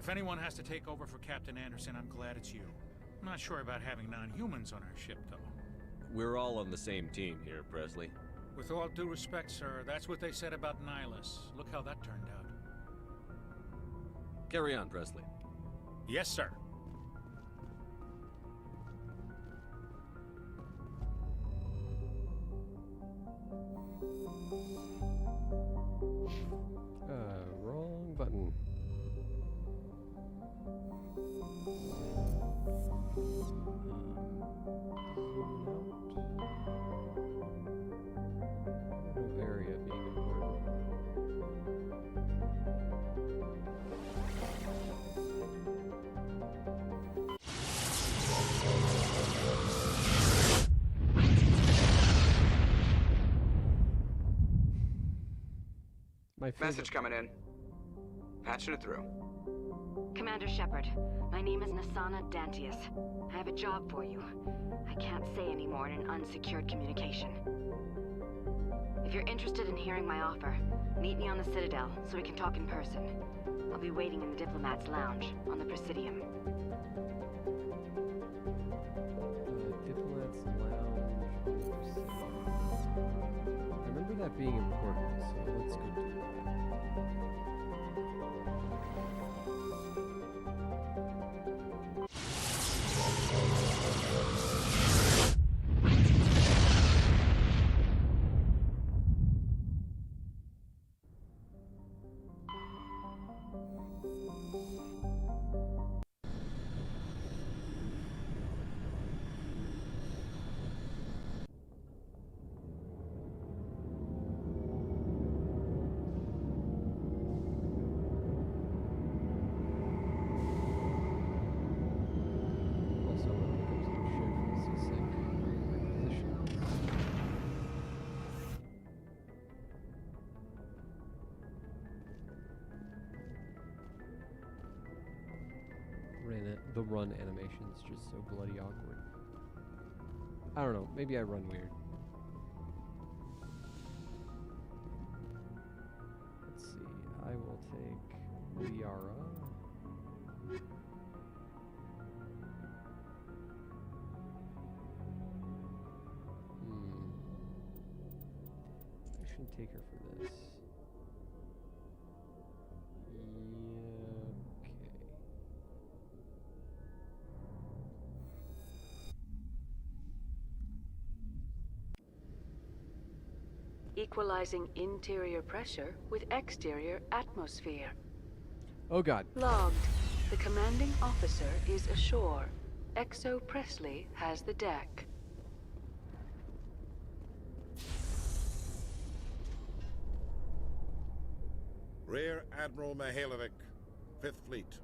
If anyone has to take over for Captain Anderson, I'm glad it's you. I'm not sure about having non-humans on our ship, though. We're all on the same team here, Presley. With all due respect, sir, that's what they said about Nihilus. Look how that turned out. Carry on, Presley. Yes, sir. Wrong button. Zoom out. Area being important. Message coming in. Patching it through. Commander Shepard, my name is Nasana Dantius. I have a job for you. I can't say any more in an unsecured communication. If you're interested in hearing my offer, meet me on the Citadel so we can talk in person. I'll be waiting in the Diplomat's Lounge on the Presidium. Diplomat's Lounge. I remember that being important, so let's go do that. The run animation is just so bloody awkward. I don't know, maybe I run weird. Let's see, I will take Liara. I shouldn't take her for this. Equalizing interior pressure with exterior atmosphere. Oh god. Logged. The commanding officer is ashore. Exo Presley has the deck. Rear Admiral Mihailovic, 5th Fleet.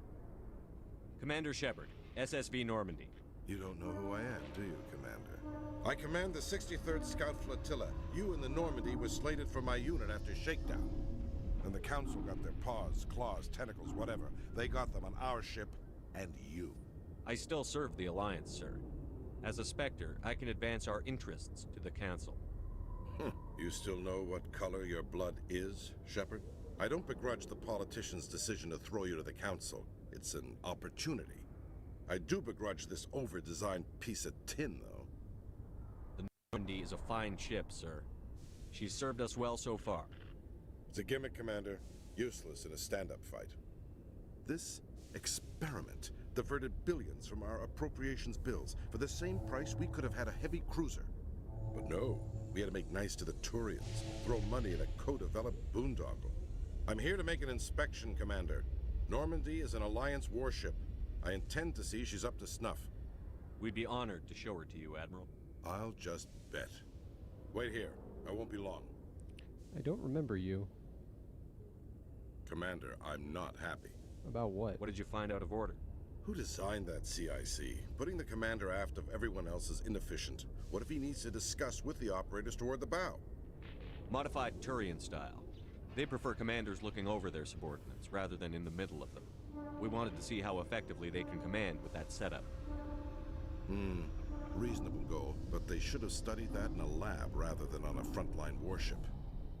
Commander Shepard, SSV Normandy. You don't know who I am, do you, Commander? I command the 63rd Scout Flotilla. You and the Normandy were slated for my unit after shakedown. And the Council got their paws, claws, tentacles, whatever. They got them on our ship, and you. I still serve the Alliance, sir. As a Spectre, I can advance our interests to the Council. You still know what color your blood is, Shepard? I don't begrudge the politician's decision to throw you to the Council. It's an opportunity. I do begrudge this over-designed piece of tin, though. The Normandy is a fine ship, sir. She's served us well so far. It's a gimmick, Commander. Useless in a stand-up fight. This experiment diverted billions from our appropriations bills. For the same price, we could have had a heavy cruiser. But no, we had to make nice to the Turians, throw money at a co-developed boondoggle. I'm here to make an inspection, Commander. Normandy is an Alliance warship. I intend to see she's up to snuff. We'd be honored to show her to you, Admiral. I'll just bet. Wait here. I won't be long. I don't remember you. Commander, I'm not happy. About what? What did you find out of order? Who designed that CIC? Putting the commander aft of everyone else is inefficient. What if he needs to discuss with the operators toward the bow? Modified Turian style. They prefer commanders looking over their subordinates rather than in the middle of them. We wanted to see how effectively they can command with that setup. Reasonable goal, but they should have studied that in a lab rather than on a frontline warship.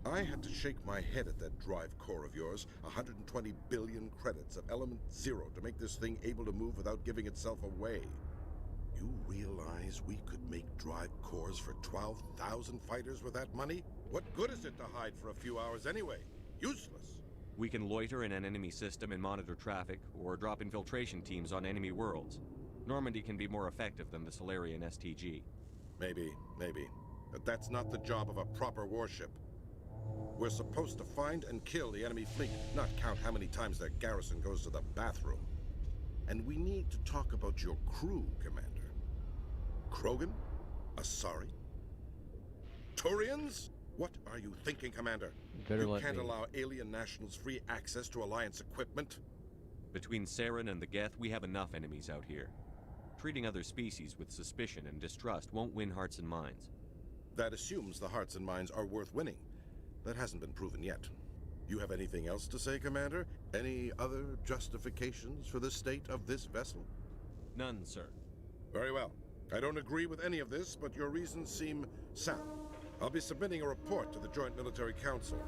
I had to shake my head at that drive core of yours. 120 billion credits of element 0 to make this thing able to move without giving itself away. You realize we could make drive cores for 12,000 fighters with that money? What good is it to hide for a few hours anyway? Useless. We can loiter in an enemy system and monitor traffic, or drop infiltration teams on enemy worlds. Normandy can be more effective than the Solarian STG. Maybe. But that's not the job of a proper warship. We're supposed to find and kill the enemy fleet, not count how many times their garrison goes to the bathroom. And we need to talk about your crew, Commander. Krogan? Asari? Turians? What are you thinking, Commander? You can't allow alien nationals free access to Alliance equipment? Between Saren and the Geth, we have enough enemies out here. Treating other species with suspicion and distrust won't win hearts and minds. That assumes the hearts and minds are worth winning. That hasn't been proven yet. You have anything else to say, Commander? Any other justifications for the state of this vessel? None, sir. Very well. I don't agree with any of this, but your reasons seem sound. I'll be submitting a report to the Joint Military Council.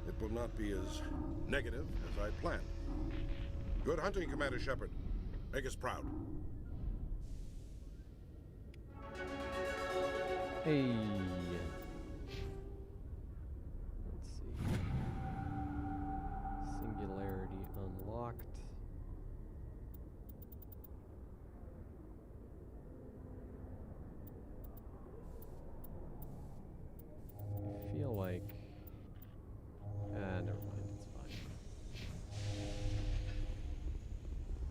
It will not be as negative as I planned. Good hunting, Commander Shepard. Make us proud. Hey. Let's see. Singularity unlocked. I feel like... never mind, it's fine.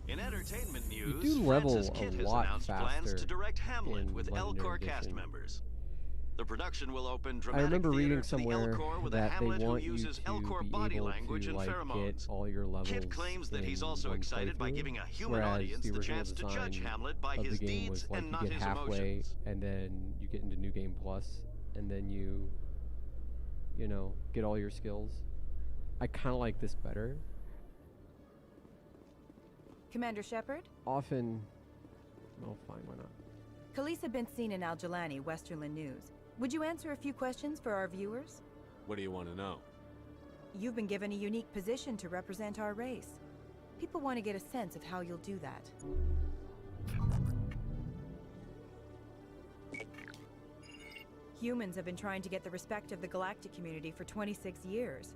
In entertainment news, do level Francis a Kidd has lot announced plans faster to direct Hamlet in with Legendary Elcor cast Edition. members. The production will open I dramatic remember theater reading to the somewhere Elcor with a that they Hamlet who want you uses to Elcor be body able language to and like pheromones. get all your levels Kidd claims that he's in also one excited by playthrough, giving a human whereas audience the the original chance to judge design Hamlet by of his the game deeds was like and you not get his halfway emotions. and then you get into New Game Plus and then you get all your skills. I kind of like this better. Commander Shepard? Often, well, fine, why not? Khaleesa been seen in Al Jalani, Westerland News. Would you answer a few questions for our viewers? What do you want to know? You've been given a unique position to represent our race. People want to get a sense of how you'll do that. Humans have been trying to get the respect of the galactic community for 26 years.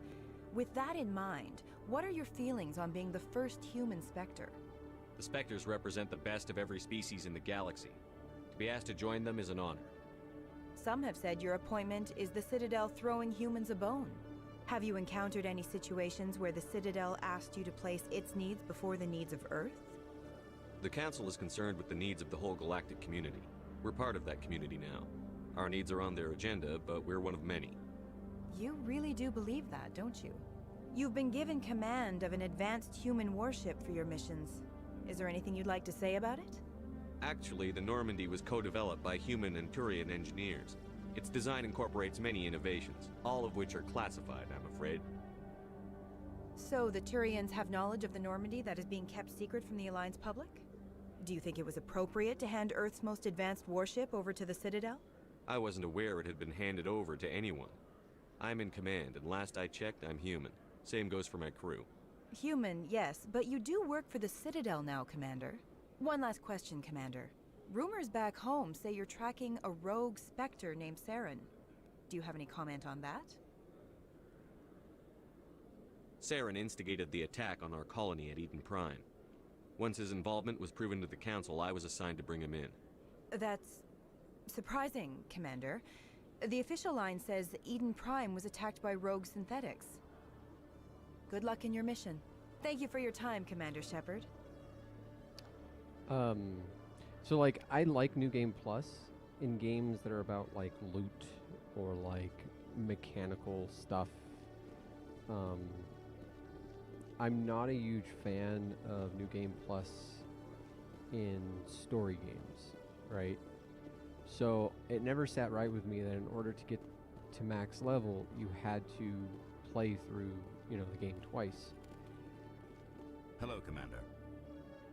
With that in mind, what are your feelings on being the first human Spectre? The Spectres represent the best of every species in the galaxy. To be asked to join them is an honor. Some have said your appointment is the Citadel throwing humans a bone. Have you encountered any situations where the Citadel asked you to place its needs before the needs of Earth? The Council is concerned with the needs of the whole galactic community. We're part of that community now. Our needs are on their agenda, but we're one of many. You really do believe that, don't you? You've been given command of an advanced human warship for your missions. Is there anything you'd like to say about it? Actually, the Normandy was co-developed by human and Turian engineers. Its design incorporates many innovations, all of which are classified, I'm afraid. So the Turians have knowledge of the Normandy that is being kept secret from the Alliance public? Do you think it was appropriate to hand Earth's most advanced warship over to the Citadel? I wasn't aware it had been handed over to anyone. I'm in command, and last I checked, I'm human. Same goes for my crew. Human, yes, but you do work for the Citadel now, Commander. One last question, Commander. Rumors back home say you're tracking a rogue Spectre named Saren. Do you have any comment on that? Saren instigated the attack on our colony at Eden Prime. Once his involvement was proven to the Council, I was assigned to bring him in. That's surprising, Commander. The official line says Eden Prime was attacked by rogue synthetics. Good luck in your mission. Thank you for your time, Commander Shepard. So like, I like New Game Plus in games that are about like loot or like mechanical stuff. I'm not a huge fan of New Game Plus in story games, right? So it never sat right with me that in order to get to max level, you had to play through, the game twice. Hello, Commander.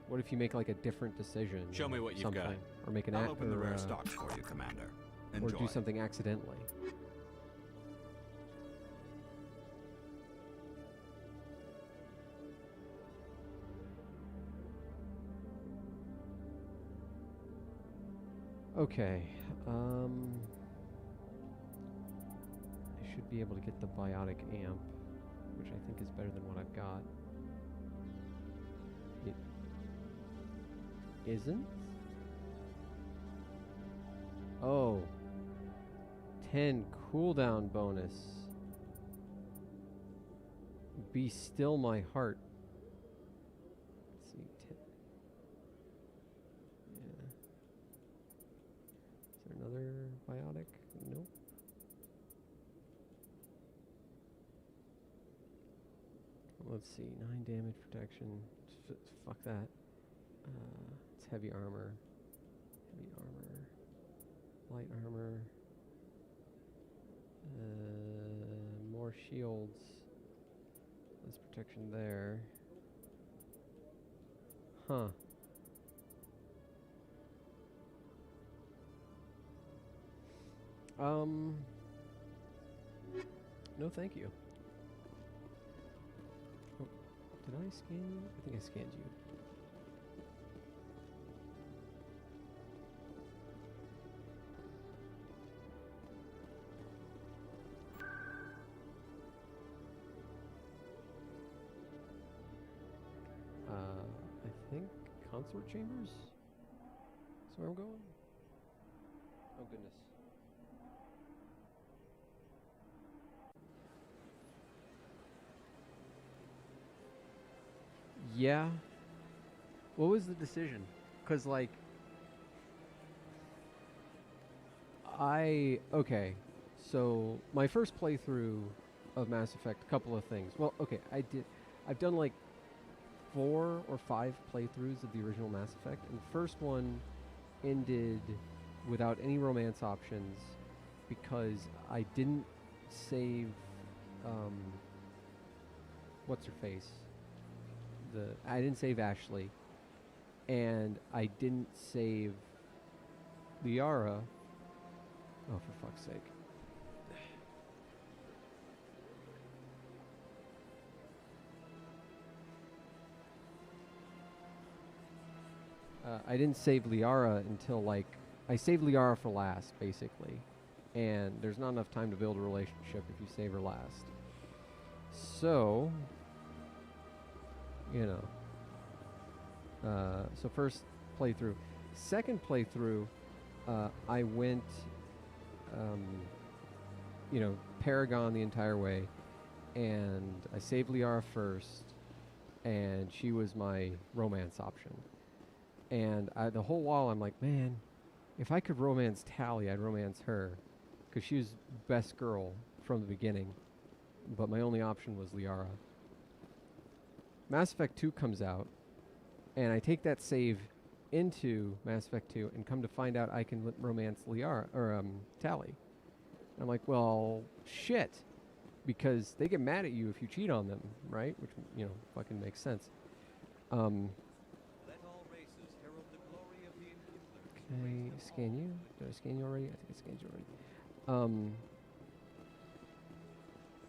What if you make like a different decision? Show me what you've got. sometime, or make an I'll act, open the or, rare stocks for you, Commander. or Enjoy. do something accidentally. Okay. I should be able to get the biotic amp, which I think is better than what I've got. It isn't? Oh. 10 cooldown bonus. Be still my heart. Let's see. 10. Yeah. Is there another biotic? Nope. Let's see. 9 damage protection. Fuck that. It's heavy armor. Heavy armor. Light armor. More shields. Less protection there. Huh. No thank you. Oh, did I scan you? I think I scanned you. I think consort chambers is where I'm going. Oh goodness. Yeah. What was the decision? Because, like, okay, so my first playthrough of Mass Effect, a couple of things. Well, okay, I've done like 4 or 5 playthroughs of the original Mass Effect, and the first one ended without any romance options because I didn't save, what's her face? I didn't save Ashley, and I didn't save Liara. Oh, for fuck's sake. I didn't save Liara until, like, I saved Liara for last, basically. And there's not enough time to build a relationship if you save her last. So, you know. So first playthrough. Second playthrough, I went, you know, Paragon the entire way. And I saved Liara first. And she was my romance option. And the whole while I'm like, man, if I could romance Tali, I'd romance her. Because she was best girl from the beginning. But my only option was Liara. Mass Effect 2 comes out. And I take that save into Mass Effect 2 and come to find out I can romance Liara, or Tali. And I'm like, well, shit. Because they get mad at you if you cheat on them, right? Which, you know, fucking makes sense. Can I scan you? Did I scan you already? I think I scanned you already.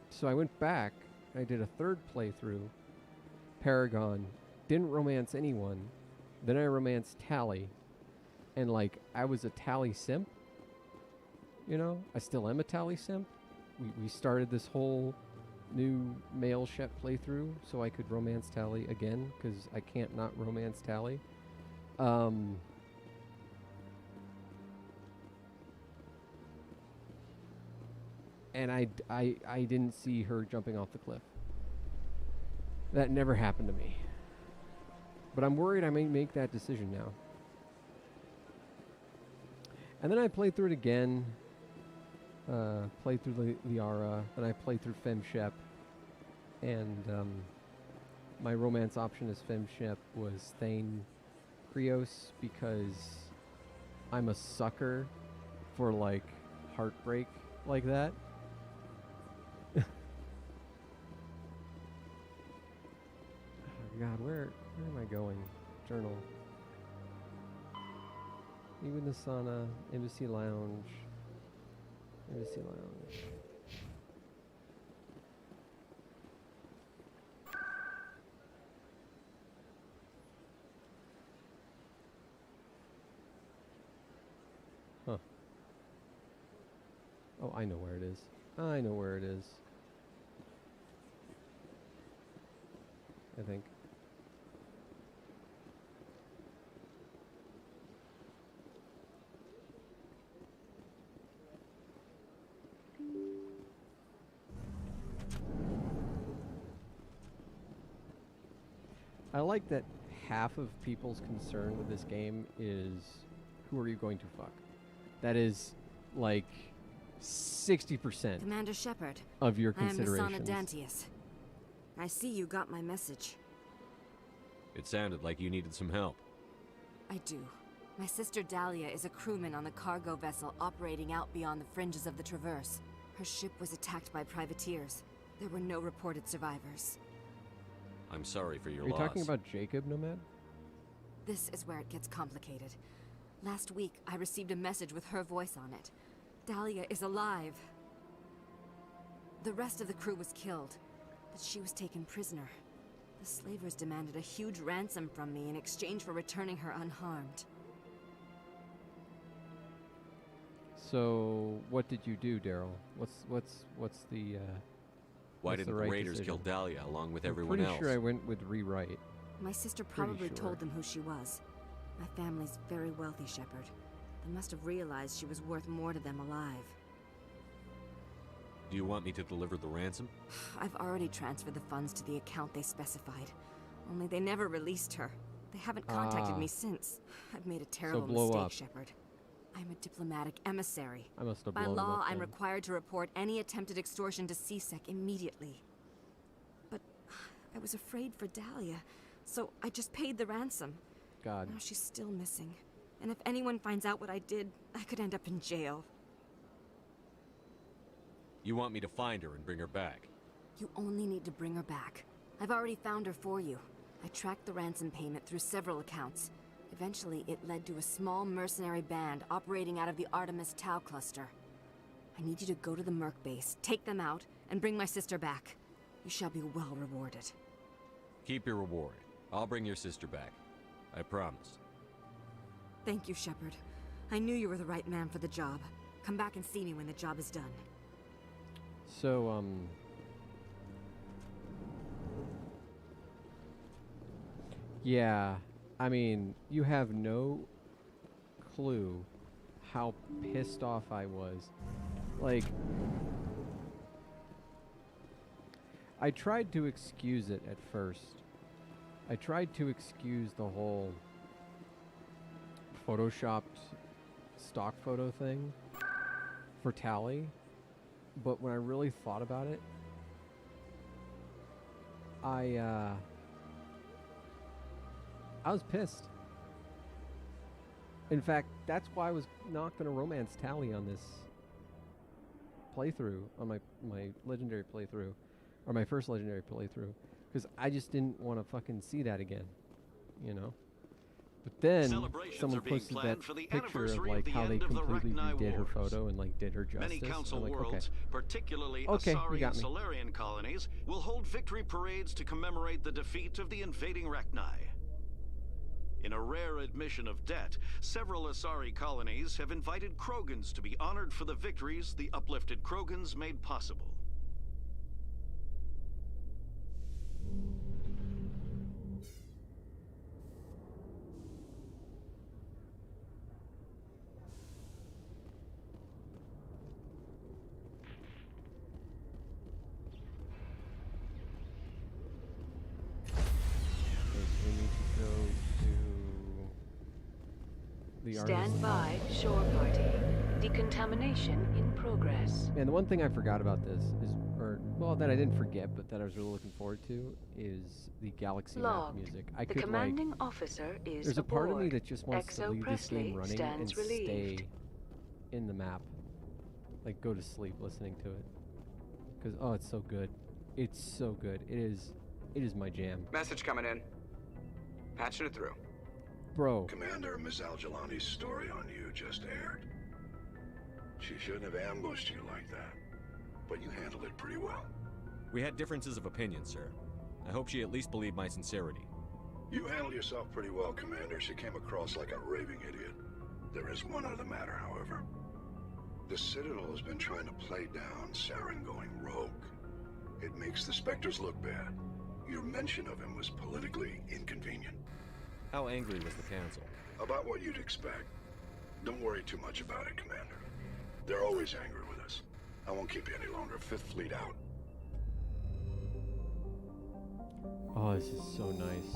So I went back. I did a third playthrough. Paragon. Didn't romance anyone. Then I romanced Tali. And, like, I was a Tali simp. You know? I still am a Tali simp. We started this whole new male Shep playthrough so I could romance Tali again, because I can't not romance Tali. And I didn't see her jumping off the cliff. That never happened to me. But I'm worried I may make that decision now. And then I played through it again. Played through Liara. Then I played through FemShep. And my romance option as FemShep was Thane Krios, because I'm a sucker for, like, heartbreak like that. God, where am I going? Journal. Meet with Nasana, Embassy Lounge. Embassy Lounge. Oh, I know where it is. I know where it is. I think. I like that half of people's concern with this game is who are you going to fuck? That is like 60% Commander Shepard. of your I am considerations. Nasana Dantius. I see you got my message. It sounded like you needed some help. I do. My sister Dahlia is a crewman on the cargo vessel operating out beyond the fringes of the Traverse. Her ship was attacked by privateers. There were no reported survivors. I'm sorry for your Are you loss. talking about Jacob, Nomad? This is where it gets complicated. Last week, I received a message with her voice on it. Dahlia is alive. The rest of the crew was killed, but she was taken prisoner. The slavers demanded a huge ransom from me in exchange for returning her unharmed. So, what did you do, Daryl? What's the Why what's didn't the the right Raiders decision? kill Dahlia along with I'm everyone pretty else? sure I went with rewrite. My sister Pretty probably sure. told them who she was. My family's very wealthy, Shepard. They must have realized she was worth more to them alive. Do you want me to deliver the ransom? I've already transferred the funds to the account they specified. Only they never released her. They haven't contacted me since. I've made a terrible blow mistake, up. Shepard. I'm a diplomatic emissary. I must have By blown law, up I'm then. required to report any attempted extortion to CSEC immediately. But I was afraid for Dahlia, so I just paid the ransom. God. Now she's still missing. And if anyone finds out what I did, I could end up in jail. You want me to find her and bring her back? You only need to bring her back. I've already found her for you. I tracked the ransom payment through several accounts. Eventually, it led to a small mercenary band operating out of the Artemis Tau cluster. I need you to go to the Merc base, take them out, and bring my sister back. You shall be well rewarded. Keep your reward. I'll bring your sister back. I promise. Thank you, Shepard. I knew you were the right man for the job. Come back and see me when the job is done. So, yeah, I mean, you have no clue how pissed off I was. Like, I tried to excuse it at first. I tried to excuse the whole photoshopped stock photo thing for Tally, but when I really thought about it, I was pissed. In fact, that's why I was not going to romance Tally on this playthrough, on my legendary playthrough, or my first legendary playthrough, because I just didn't want to fucking see that again, you know? But then someone posted that picture of like how they completely redid her photo and like did her justice. Many council I'm like, worlds, okay. particularly Okay, you Asari got and me. Solarian colonies, will hold victory parades to commemorate the defeat of the invading Rachni. In a rare admission of debt, several Asari colonies have invited Krogans to be honored for the victories the uplifted Krogans made possible. Okay, so we need to go to the Stand Artemis by, shore party. Decontamination in progress. And the one thing I forgot about this is, or well, that I didn't forget, but that I was really looking forward to, is the Galaxy map Logged. music. I The could commanding officer is there's a part of me aboard. that just wants to Exo leave this game Presley running and stands relieved. stay in the map, like go to sleep listening to it, because oh, it's so good. It's so good. It is my jam, Message coming in. Patching it through. bro. Commander, Ms. Al-Jalani's story on you just aired. She shouldn't have ambushed you like that, but you handled it pretty well. We had differences of opinion, sir. I hope she at least believed my sincerity. You handled yourself pretty well, Commander. She came across like a raving idiot. There is one other matter, however. The Citadel has been trying to play down Saren going rogue. It makes the Spectres look bad. Your mention of him was politically inconvenient. How angry was the Council? About what you'd expect. Don't worry too much about it, Commander. They're always angry with us. I won't keep you any longer. Fifth Fleet out. Oh, this is so nice.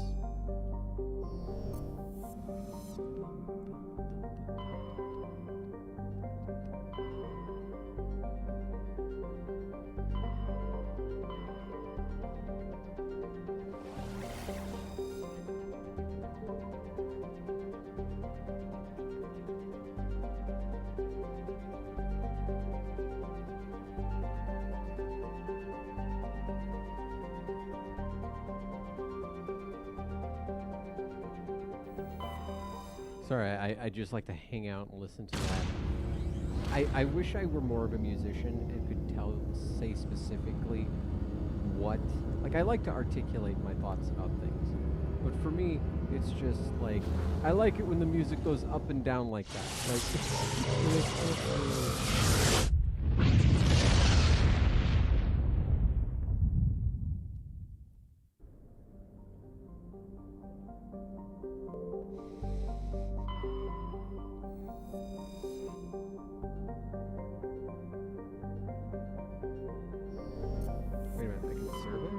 Sorry, I just like to hang out and listen to that. I wish I were more of a musician and could say specifically what... Like, I like to articulate my thoughts about things. But for me, it's just like... I like it when the music goes up and down like that. Like... Wait a minute, I can serve him?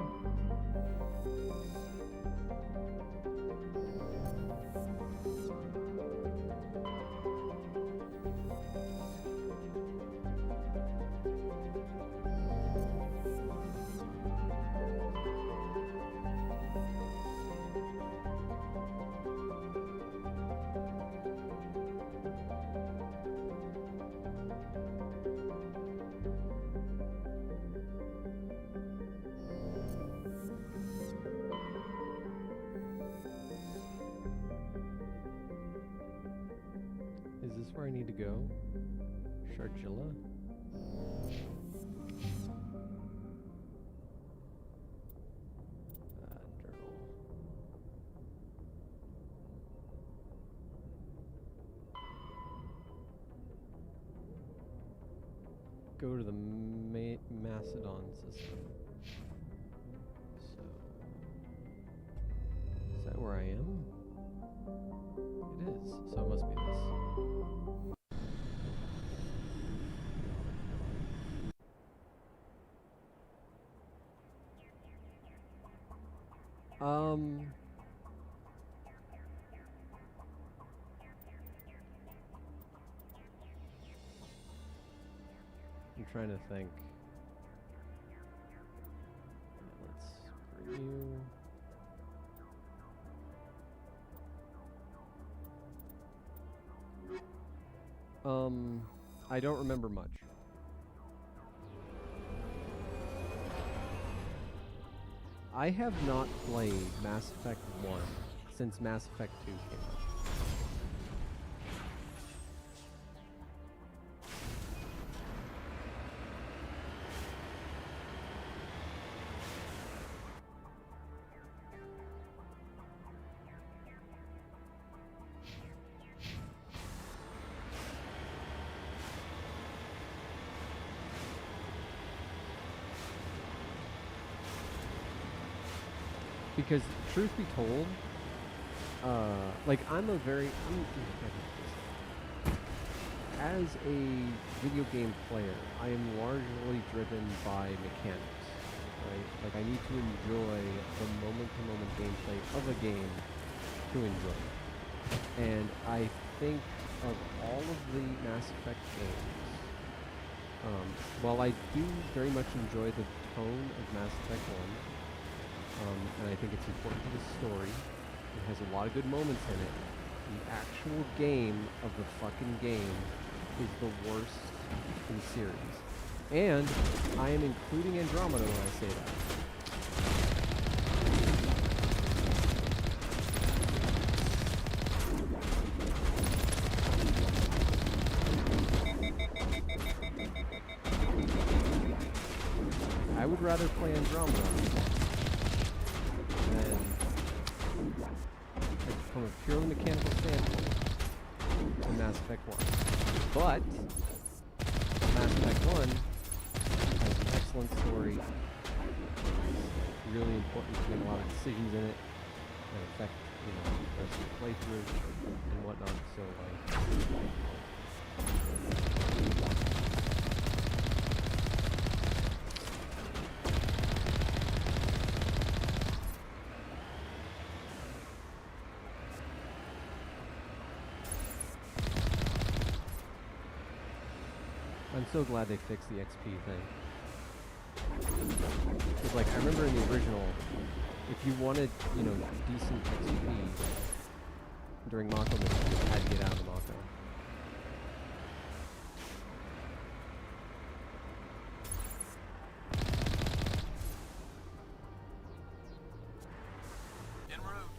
Is this where I need to go? Fargeluse? Journal. Go to the Macedon system. So, is that where I am? It is, so it must be this. I'm trying to think. Let's preview. I don't remember much. I have not played Mass Effect 1 since Mass Effect 2 came out. Because, truth be told, like, as a video game player, I am largely driven by mechanics, right? Like, I need to enjoy the moment-to-moment gameplay of a game to enjoy it. And I think of all of the Mass Effect games, while I do very much enjoy the tone of Mass Effect 1, and I think it's important to the story. It has a lot of good moments in it. The actual game of the fucking game is the worst in the series. And I am including Andromeda when I say that. I would rather play Andromeda from a purely mechanical standpoint in Mass Effect 1. But Mass Effect 1 has an excellent story. Really important to make a lot of decisions in it that affect, you know, the rest of the playthrough and whatnot. So like, I'm so glad they fixed the XP thing. Because, like, I remember in the original, if you wanted, you know, decent XP during Mako missions, you had to get out of the Mako. En route.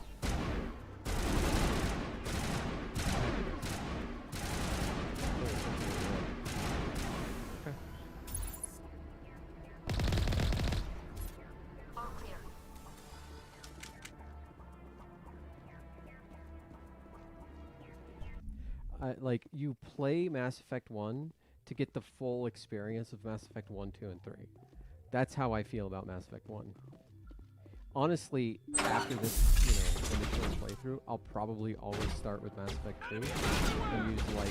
Okay. All clear. Like, you play Mass Effect 1 to get the full experience of Mass Effect 1, 2, and 3. That's how I feel about Mass Effect 1. Honestly, after this, you know, initial playthrough, I'll probably always start with Mass Effect 2 and use, like,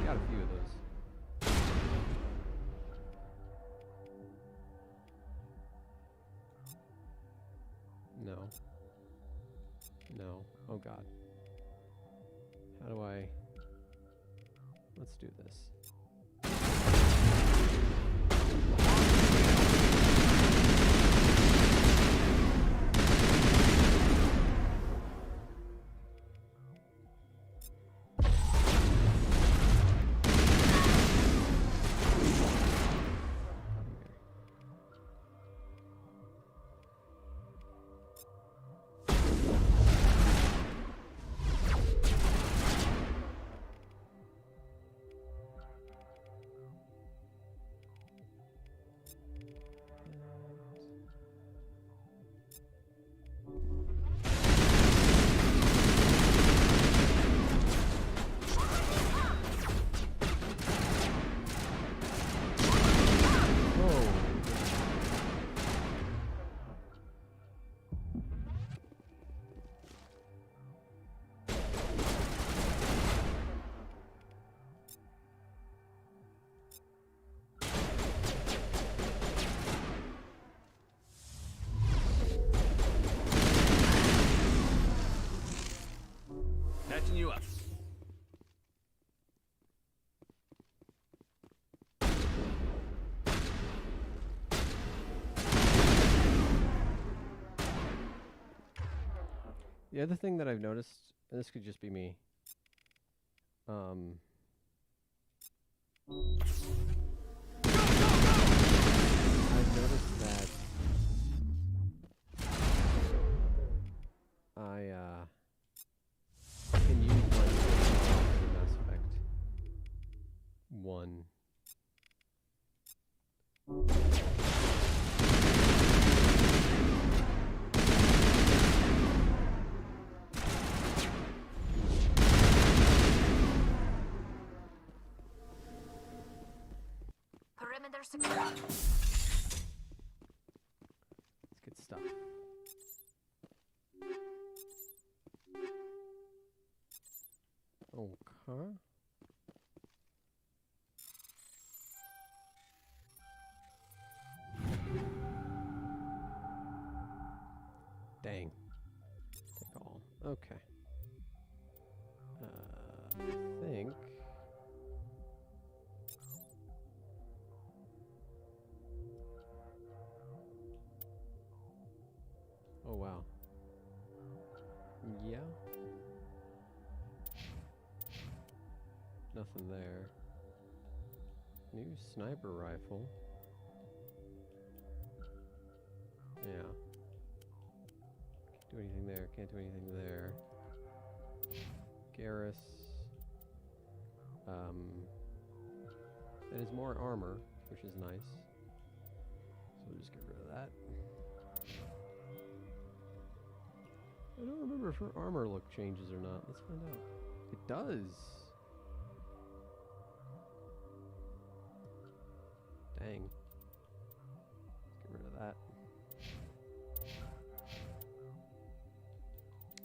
got a few of those. No. No. Oh god. How do I... Let's do this. Patching you up. The other thing that I've noticed, and this could just be me, I've noticed that I can use my in Mass Effect 1. Perimeter secure. It's good stuff. Okay. Dang. Take all. Okay. I think. Oh wow. Yeah. Nothing there. New sniper rifle. Yeah. Can't do anything there. Can't do anything there. Garrus. That is more armor, which is nice. So we'll just get rid of that. I don't remember if her armor look changes or not. Let's find out. It does. Dang. Let's get rid of that.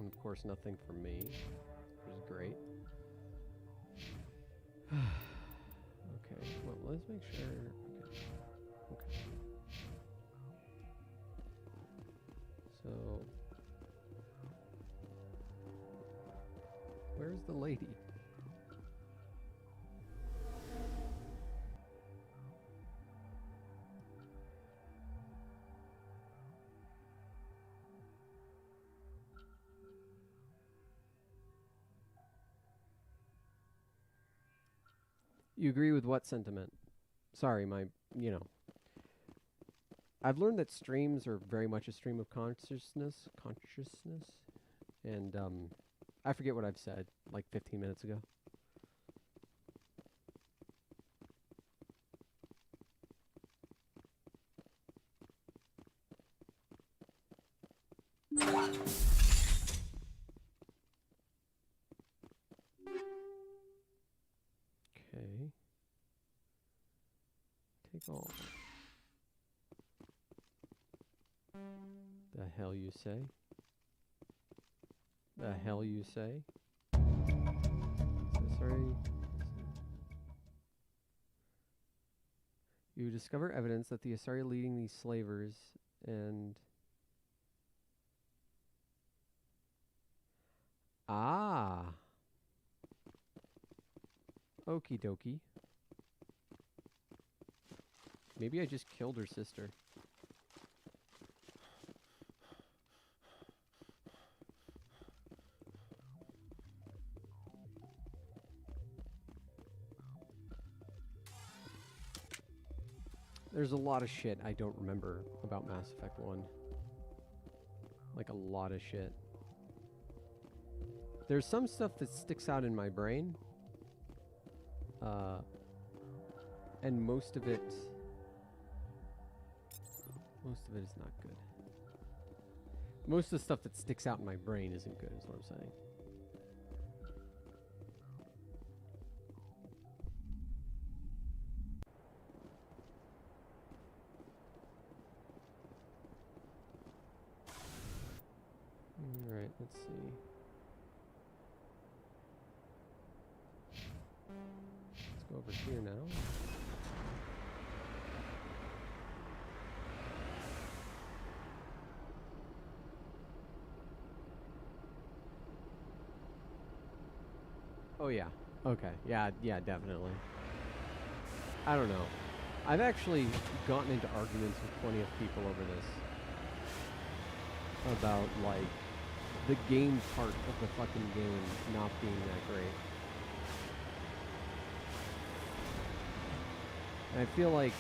And of course, nothing for me, which is great. Okay, well, let's make sure. Okay. So, where's the lady? You agree with what sentiment? Sorry, I've learned that streams are very much a stream of consciousness, and I forget what I've said like 15 minutes ago. Okay. Take all. The hell you say? The hell you say? Sorry. You discover evidence that the Asari leading these slavers and... Ah! Okie dokie. Maybe I just killed her sister. There's a lot of shit I don't remember about Mass Effect 1. Like a lot of shit. There's some stuff that sticks out in my brain. And most of it is not good. Most of the stuff that sticks out in my brain isn't good, is what I'm saying. Alright, let's see. Let's go over here now. Oh yeah. Okay. Yeah, definitely. I don't know. I've actually gotten into arguments with plenty of people over this. About, like, the game part of the fucking game not being that great. And I feel like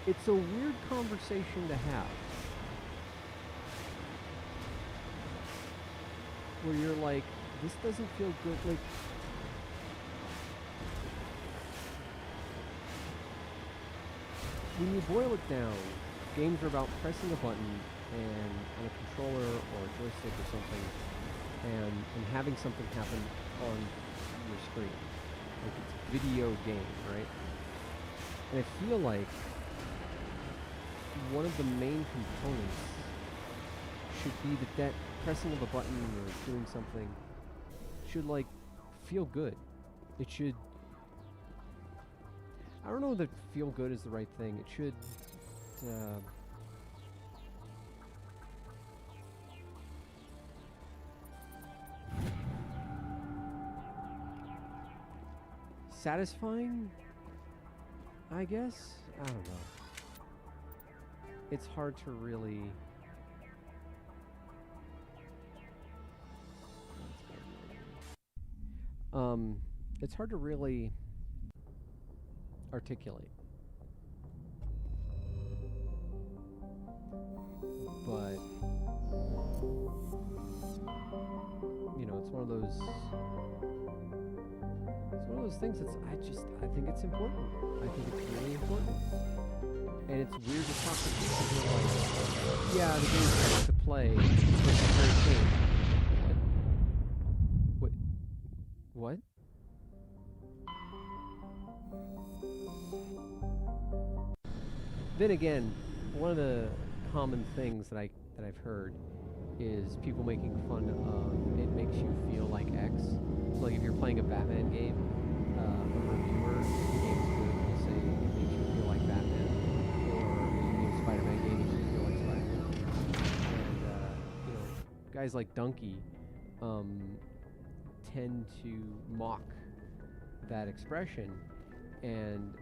it's a weird conversation to have. Where you're like, this doesn't feel good, like... When you boil it down, games are about pressing a button and on a controller or a joystick or something and having something happen on your screen. Like it's a video game, right? And I feel like one of the main components should be that pressing of a button or doing something should, like, feel good. It should... I don't know that feel good is the right thing. It should... satisfying? I guess? I don't know. It's hard to really... it's hard to really articulate. But, you know, it's one of those things that's, I think it's important. I think it's really important. And it's weird to talk to people who are like, yeah, the game's fun to play. It's very cool. What? Then again, one of the common things that I've heard is people making fun of it makes you feel like X. So like if you're playing a Batman game, a reviewer, if the game's good, will say it makes you feel like Batman, or if a Spider-Man game makes you feel like Spider-Man. And you know, guys like Donkey tend to mock that expression, and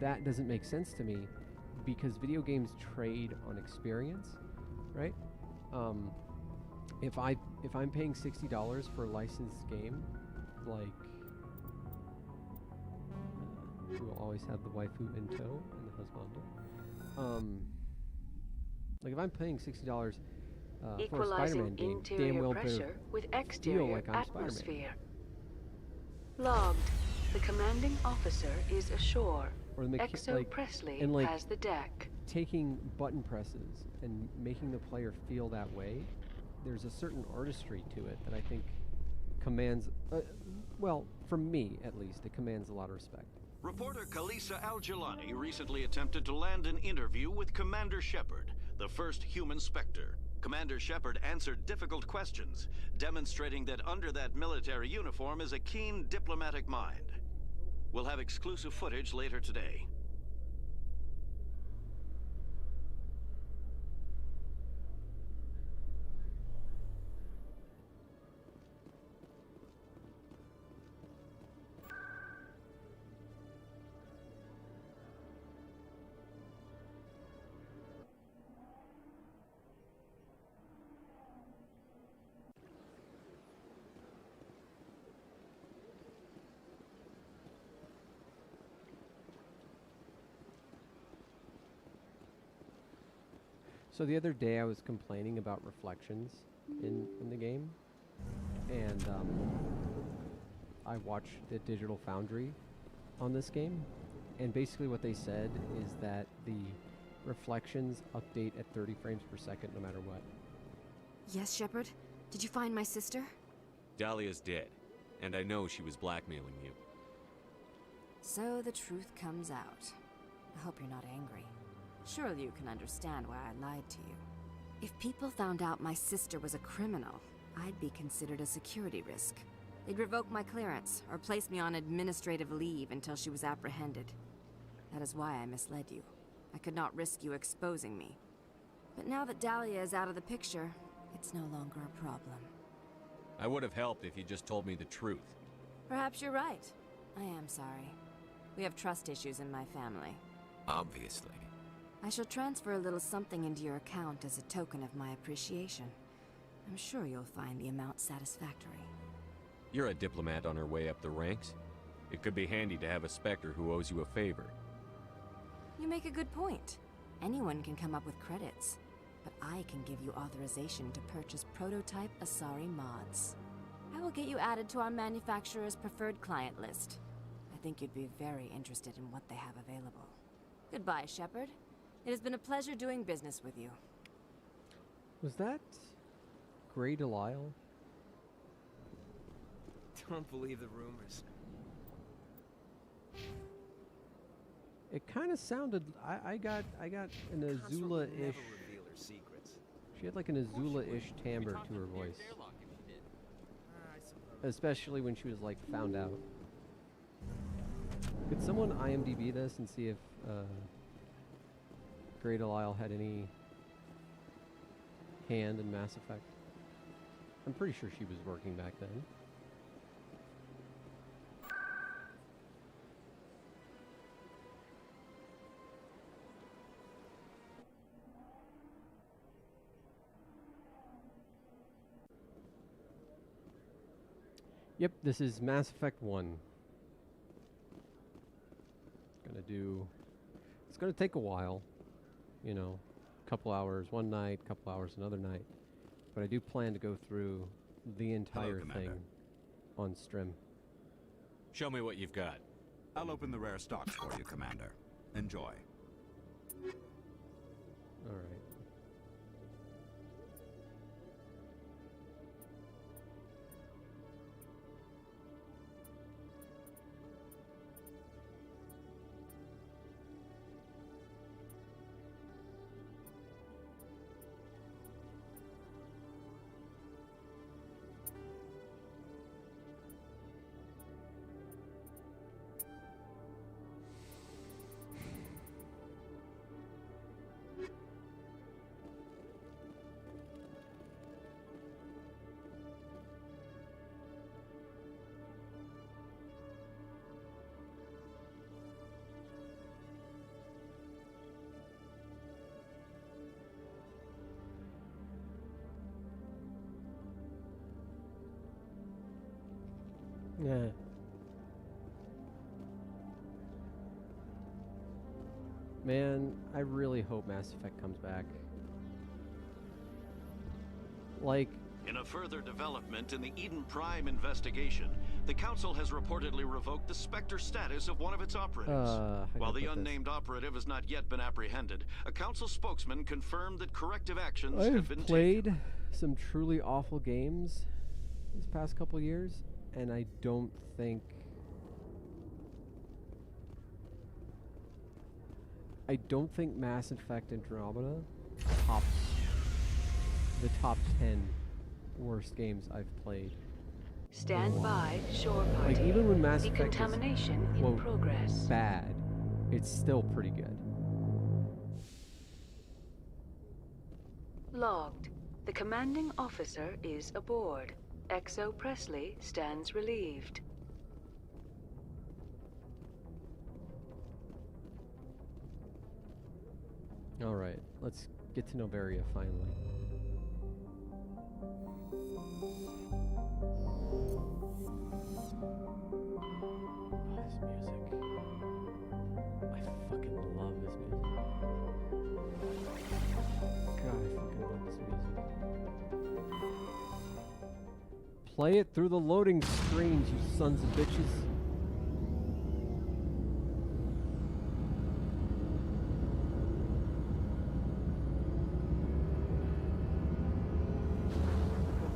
that doesn't make sense to me because video games trade on experience, right? If I'm paying $60 for a licensed game, like we will always have the waifu in tow and the husbando. Like if I'm paying $60 for a Spider-Man game, damn well better with feel exterior like I'm Spider-Man. atmosphere. Logged. The commanding officer is ashore. Or the Exo Presley has the deck. Taking button presses and making the player feel that way, there's a certain artistry to it that I think commands, well, from me at least, it commands a lot of respect. Reporter Kalisa Al-Jilani recently attempted to land an interview with Commander Shepard, the first human Spectre. Commander Shepard answered difficult questions, demonstrating that under that military uniform is a keen diplomatic mind. We'll have exclusive footage later today. So the other day I was complaining about reflections in the game, and I watched the Digital Foundry on this game, and basically what they said is that the reflections update at 30 frames per second no matter what. Yes, Shepard? Did you find my sister? Dahlia's dead, and I know she was blackmailing you. So the truth comes out. I hope you're not angry. Surely you can understand why I lied to you. If people found out my sister was a criminal, I'd be considered a security risk. They'd revoke my clearance, or place me on administrative leave until she was apprehended. That is why I misled you. I could not risk you exposing me. But now that Dahlia is out of the picture, it's no longer a problem. I would have helped if you just told me the truth. Perhaps you're right. I am sorry. We have trust issues in my family. Obviously. I shall transfer a little something into your account as a token of my appreciation. I'm sure you'll find the amount satisfactory. You're a diplomat on her way up the ranks. It could be handy to have a Spectre who owes you a favor. You make a good point. Anyone can come up with credits, but I can give you authorization to purchase prototype Asari mods. I will get you added to our manufacturer's preferred client list. I think you'd be very interested in what they have available. Goodbye, Shepard. It has been a pleasure doing business with you. Was that Grey Delisle? Don't believe the rumors. It kind of sounded. I got an Azula-ish. She had like an Azula-ish timbre to her voice, especially when she was like found out. Could someone IMDb this and see if Grey Delisle had any hand in Mass Effect? I'm pretty sure she was working back then. Yep, this is Mass Effect 1. It's gonna take a while, you know, a couple hours one night, couple hours another night, but I do plan to go through the entire thing on stream. Show me what you've got. I'll open the rare stocks for you, Commander. Enjoy. Alright. Yeah. Man, I really hope Mass Effect comes back. Like, In a further development in the Eden Prime investigation, the Council has reportedly revoked the Spectre status of one of its operatives. While the unnamed operative has not yet been apprehended, a Council spokesman confirmed that corrective actions have been played taken. some truly awful games this past couple years, and I don't think Mass Effect Andromeda tops the top 10 worst games I've played. Stand by, shore party. Like, even when Mass Effect is, Decontamination in quote, progress. bad, it's still pretty good. Logged. The commanding officer is aboard. XO Presley stands relieved. Alright, let's get to Novaria finally. Oh, this music. I fucking love this music. God, I fucking love this music. Play it through the loading screens, you sons of bitches.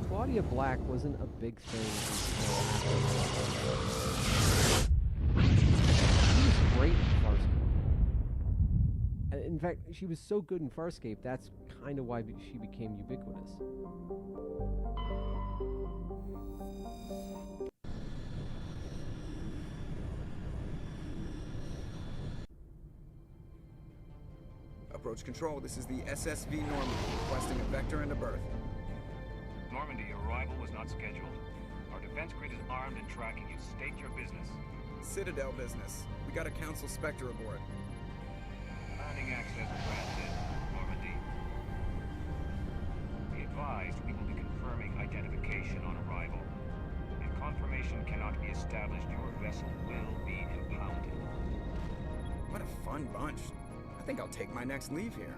Claudia Black wasn't a big thing until she was great in Farscape. In fact, she was so good in Farscape, that's kind of why she became ubiquitous. Approach control, this is the SSV Normandy, requesting a vector and a berth. Normandy, your arrival was not scheduled. Our defense grid is armed and tracking you. State your business. Citadel business. We got a Council Spectre aboard. Landing access granted, Normandy. Be advised, we will be confirming identification on arrival. If confirmation cannot be established, your vessel will be impounded. What a fun bunch. I think I'll take my next leave here.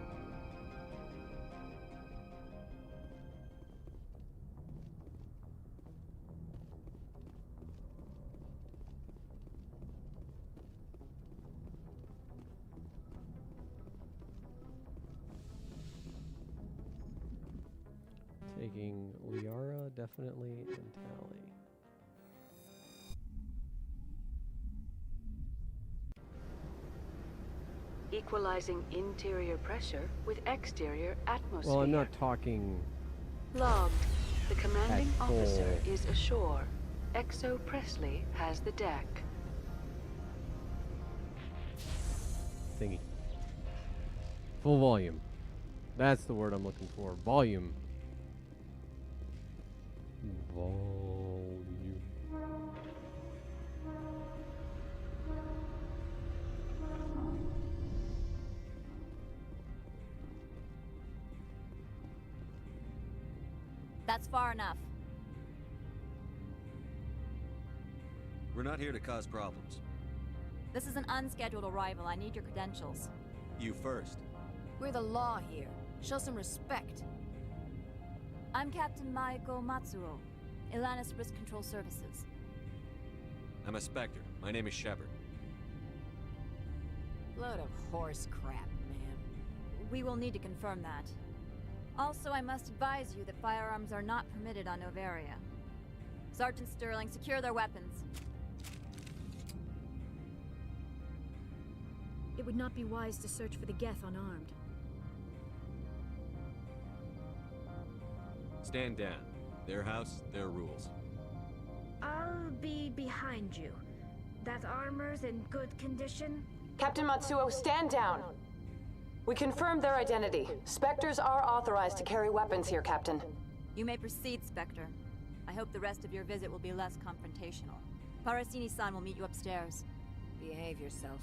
Taking Liara, definitely, and Tally. Equalizing interior pressure with exterior atmosphere. Well, I'm not talking... Logged. The commanding at officer full. is ashore. XO Presley has the deck. Thingy. Full volume. That's the word I'm looking for. Volume. Volume. That's far enough. We're not here to cause problems. This is an unscheduled arrival. I need your credentials. You first. We're the law here. Show some respect. I'm Captain Maiko Matsuo, Ilanis Risk Control Services. I'm a Spectre. My name is Shepard. Load of horse crap, man. We will need to confirm that. Also, I must advise you that firearms are not permitted on Novaria. Sergeant Sterling, secure their weapons. It would not be wise to search for the Geth unarmed. Stand down. Their house, their rules. I'll be behind you. That armor's in good condition? Captain Matsuo, stand down. We confirmed their identity. Spectres are authorized to carry weapons here, Captain. You may proceed, Spectre. I hope the rest of your visit will be less confrontational. Parasini-san will meet you upstairs. Behave yourself.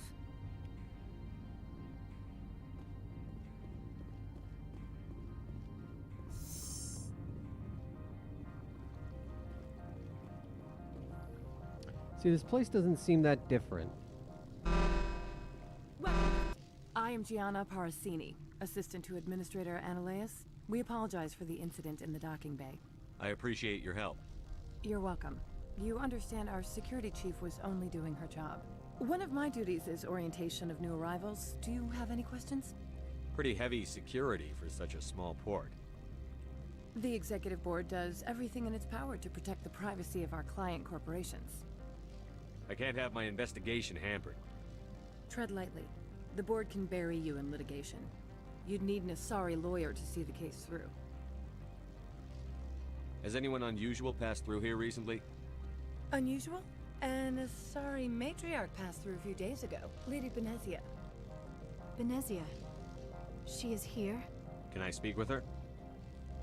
See, this place doesn't seem that different. I am Gianna Parasini, assistant to Administrator Ananias. We apologize for the incident in the docking bay. I appreciate your help. You're welcome. You understand our security chief was only doing her job. One of my duties is orientation of new arrivals. Do you have any questions? Pretty heavy security for such a small port. The executive board does everything in its power to protect the privacy of our client corporations. I can't have my investigation hampered. Tread lightly. The board can bury you in litigation. You'd need an Asari lawyer to see the case through. Has anyone unusual passed through here recently? Unusual? An Asari matriarch passed through a few days ago. Lady Benezia. Benezia. She is here? Can I speak with her?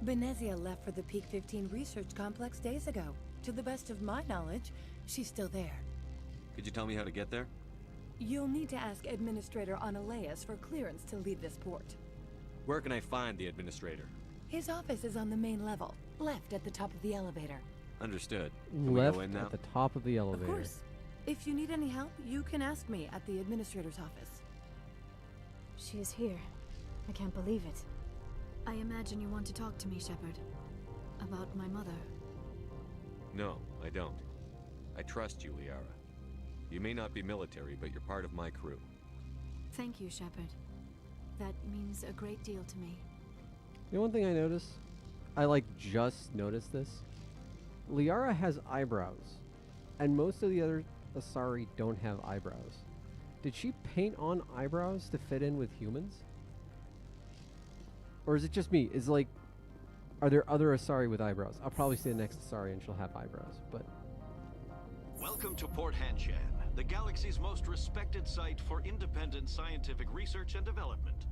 Benezia left for the Peak 15 research complex days ago. To the best of my knowledge, she's still there. Could you tell me how to get there? You'll need to ask Administrator Ananias for clearance to leave this port. Where can I find the administrator? His office is on the main level, left at the top of the elevator. Understood. Can Left we go in now? at the top of the elevator. Of course. If you need any help, you can ask me at the Administrator's office. She is here. I can't believe it. I imagine you want to talk to me, Shepard. About my mother. No, I don't. I trust you, Liara. You may not be military, but you're part of my crew. Thank you, Shepard. That means a great deal to me. You know one thing I noticed? I just noticed this. Liara has eyebrows, and most of the other Asari don't have eyebrows. Did she paint on eyebrows to fit in with humans? Or is it just me? Are there other Asari with eyebrows? I'll probably see the next Asari and she'll have eyebrows, but... Welcome to Port Hanshan, the galaxy's most respected site for independent scientific research and development.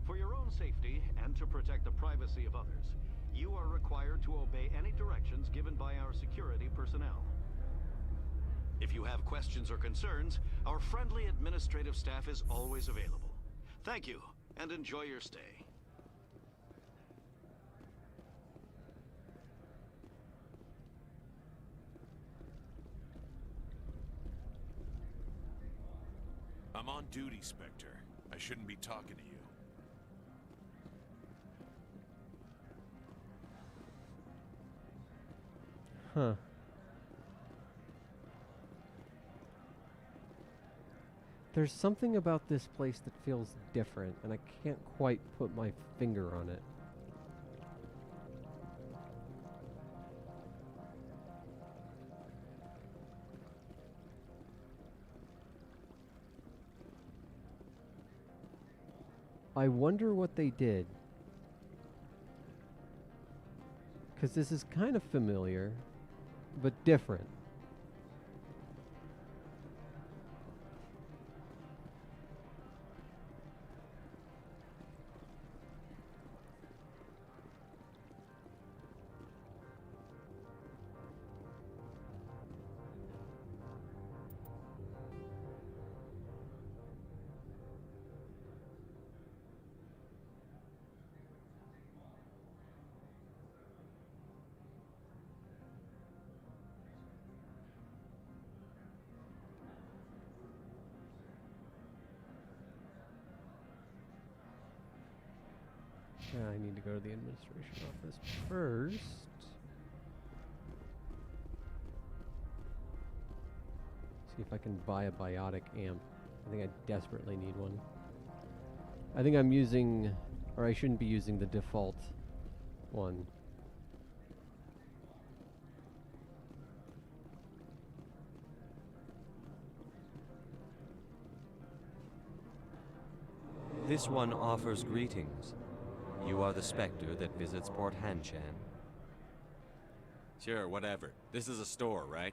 For your own safety and to protect the privacy of others, you are required to obey any directions given by our security personnel. If you have questions or concerns, our friendly administrative staff is always available. Thank you, and enjoy your stay. I'm on duty, Spectre. I shouldn't be talking to you. Huh. There's something about this place that feels different, and I can't quite put my finger on it. I wonder what they did. Because this is kind of familiar, but different. I need to go to the administration office first. See if I can buy a biotic amp. I think I desperately need one. I think I'm using, or I shouldn't be using the default one. This one offers greetings. You are the Spectre that visits Port Hanshan. Sure, whatever. This is a store, right?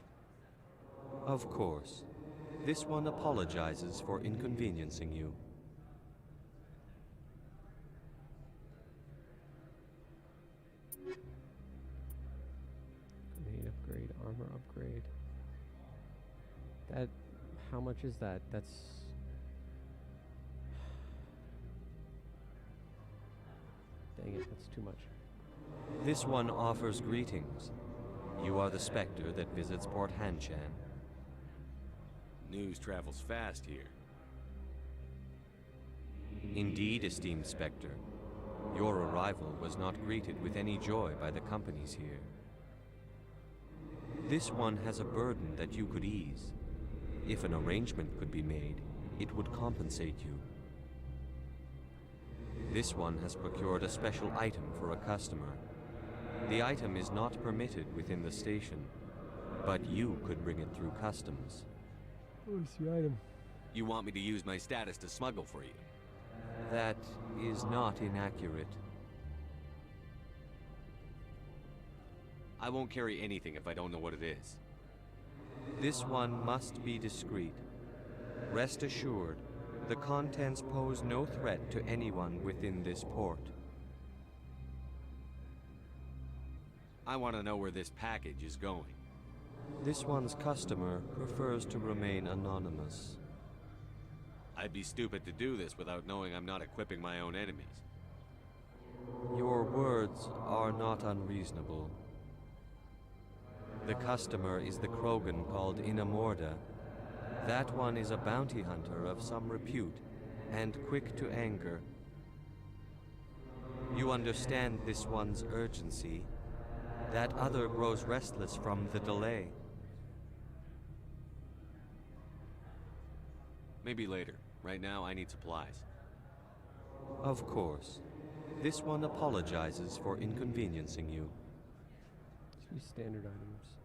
Of course. This one apologizes for inconveniencing you. Grenade upgrade, armor upgrade. That, how much is that? That's... Dang it, that's too much. This one offers greetings. You are the Spectre that visits Port Hanshan. News travels fast here. Indeed, esteemed Spectre. Your arrival was not greeted with any joy by the companies here. This one has a burden that you could ease. If an arrangement could be made, it would compensate you. This one has procured a special item for a customer. The item is not permitted within the station, but you could bring it through customs. What's the item? You want me to use my status to smuggle for you? That is not inaccurate. I won't carry anything if I don't know what it is. This one must be discreet. Rest assured, the contents pose no threat to anyone within this port. I want to know where this package is going. This one's customer prefers to remain anonymous. I'd be stupid to do this without knowing I'm not equipping my own enemies. Your words are not unreasonable. The customer is the Krogan called Inamorda. That one is a bounty hunter of some repute, and quick to anger. You understand this one's urgency. That other grows restless from the delay. Maybe later. Right now, I need supplies. Of course. This one apologizes for inconveniencing you. Two standard items.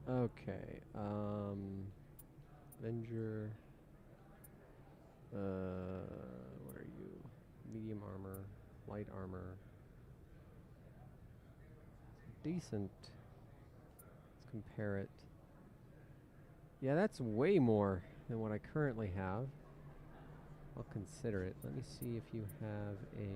Okay, Avenger. What are you? Medium armor, light armor. Decent. Let's compare it. Yeah, that's way more than what I currently have. I'll consider it. Let me see if you have a...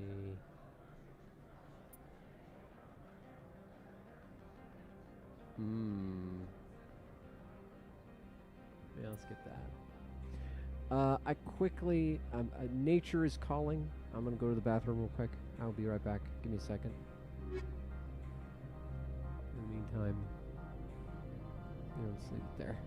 Yeah, let's get that. I quickly... nature is calling. I'm gonna go to the bathroom real quick. I'll be right back. Give me a second. In the meantime, let's leave it there.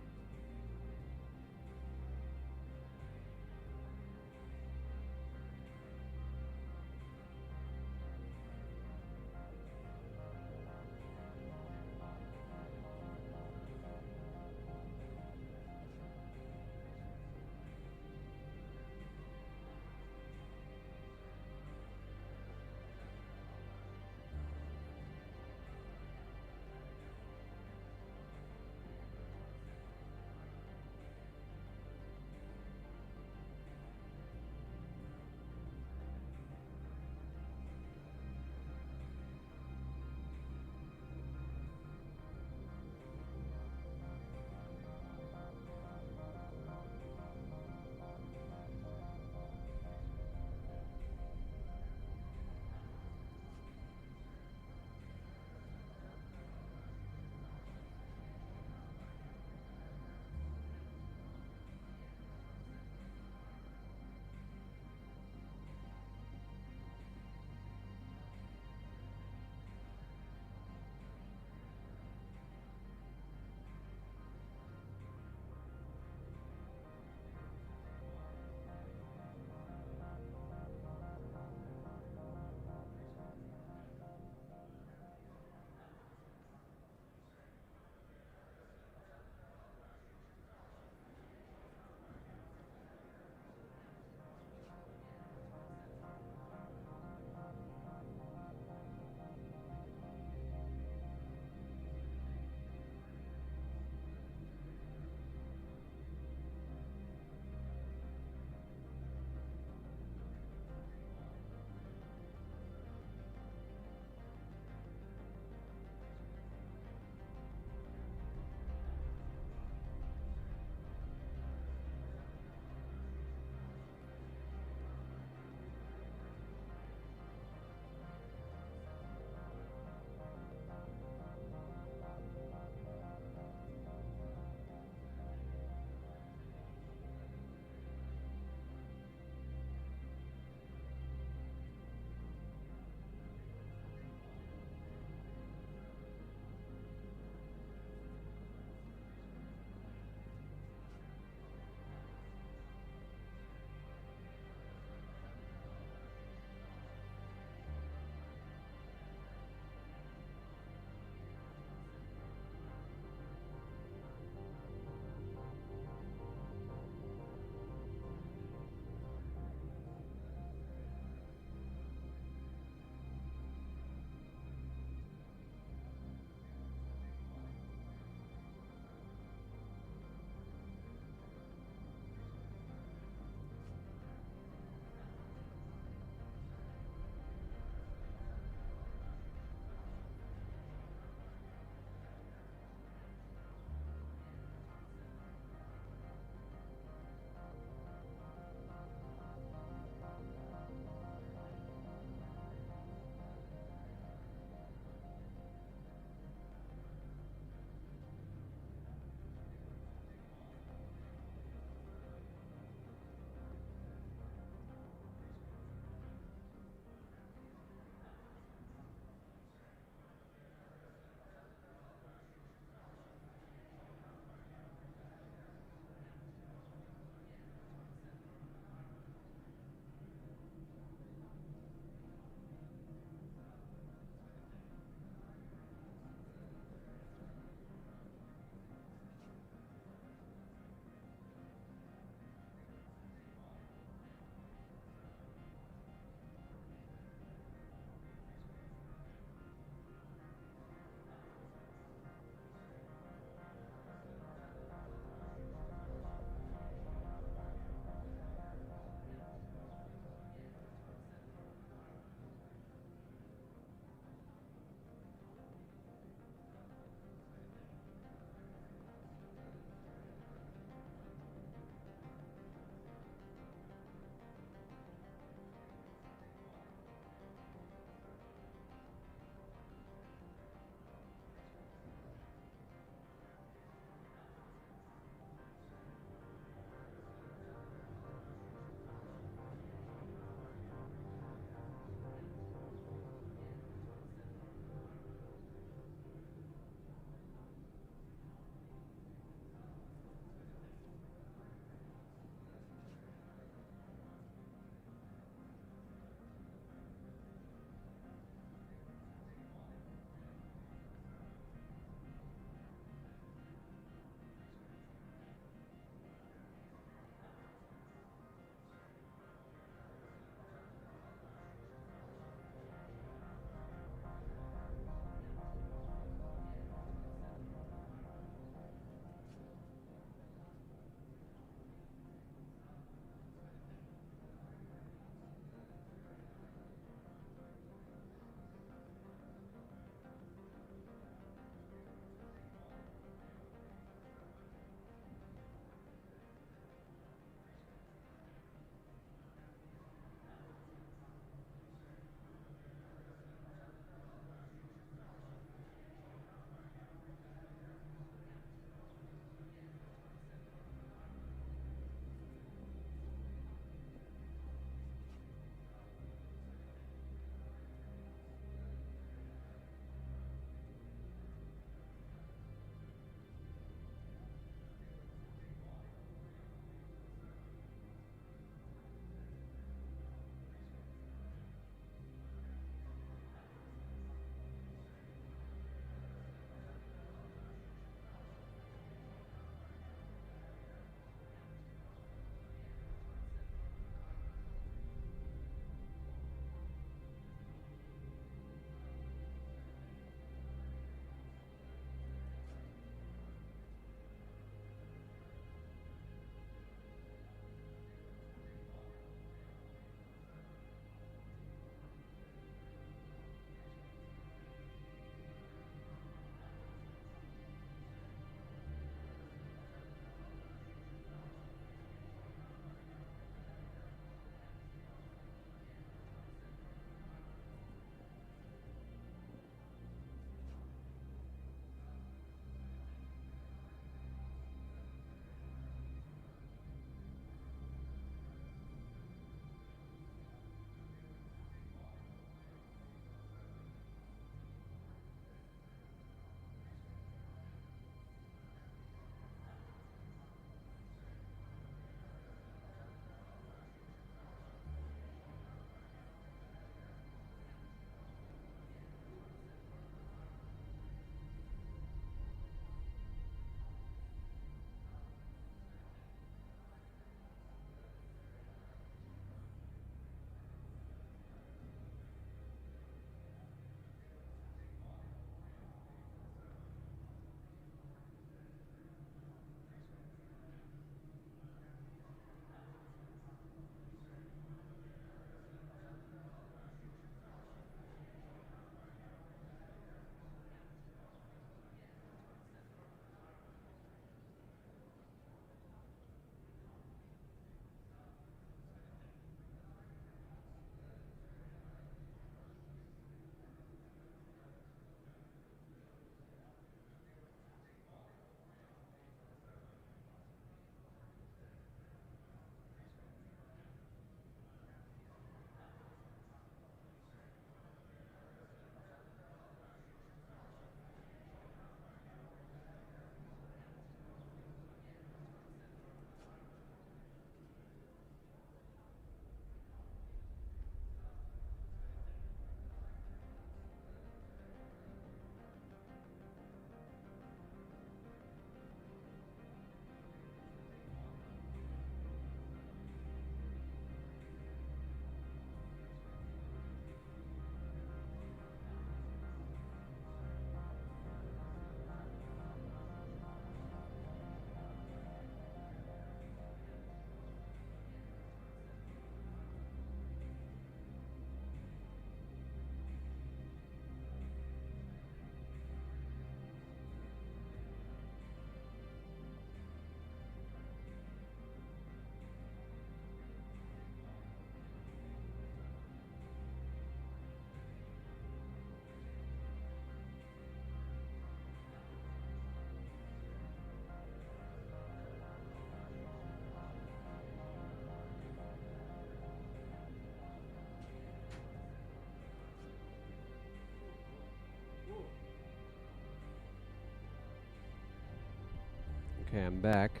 Okay, I'm back.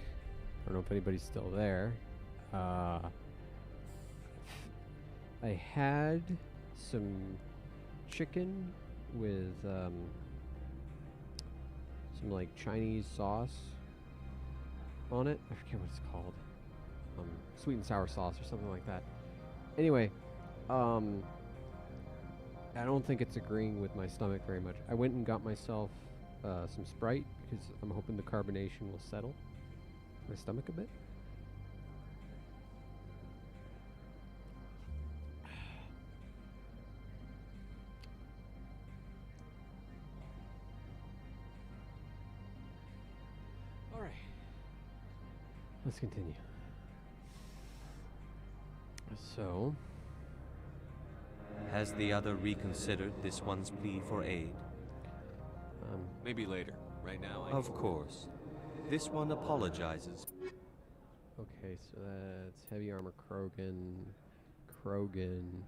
I don't know if anybody's still there. I had some chicken with some like Chinese sauce on it. I forget what it's called. Sweet and sour sauce or something like that. Anyway, I don't think it's agreeing with my stomach very much. I went and got myself some Sprite because I'm hoping the carbonation will settle my stomach a bit. All right, let's continue. So, has the other reconsidered this one's plea for aid? Maybe later. Right now, of course. This one apologizes. Okay, so that's heavy armor Krogan, Quarian,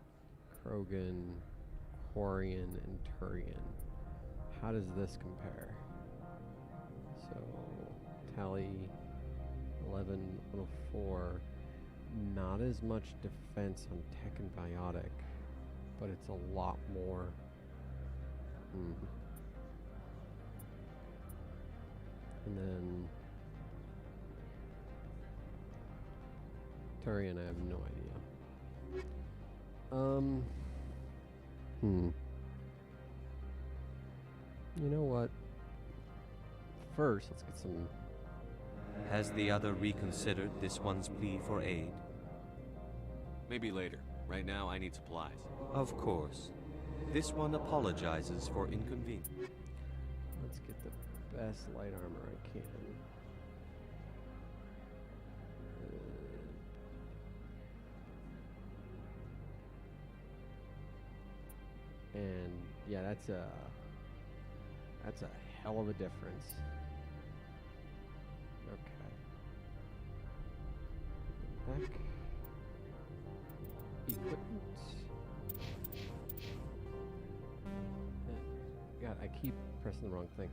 and Turian. How does this compare? So, tally 1104. Not as much defense on tech and biotic, but it's a lot more. And then Turian, I have no idea. You know what? First, let's get some. Has the other reconsidered this one's plea for aid? Maybe later. Right now, I need supplies. Of course. This one apologizes for inconvenience. Let's get the best light armor I can. And yeah, that's a hell of a difference. Okay. Back. Equipment. God, I keep pressing the wrong thing.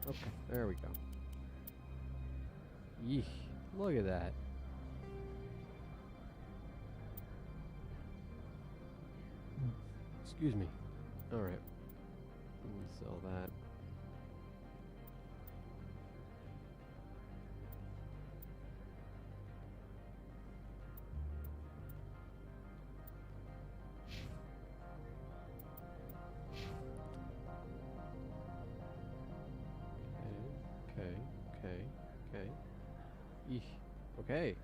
Okay, there we go. Yeesh, look at that. Excuse me. Alright. Sell that. Okay. Eesh. Okay.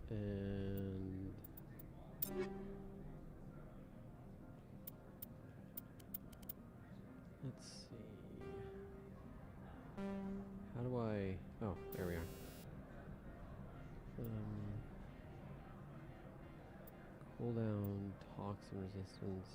And let's see. How do I? Oh, there we are. Cooldown, toxin resistance.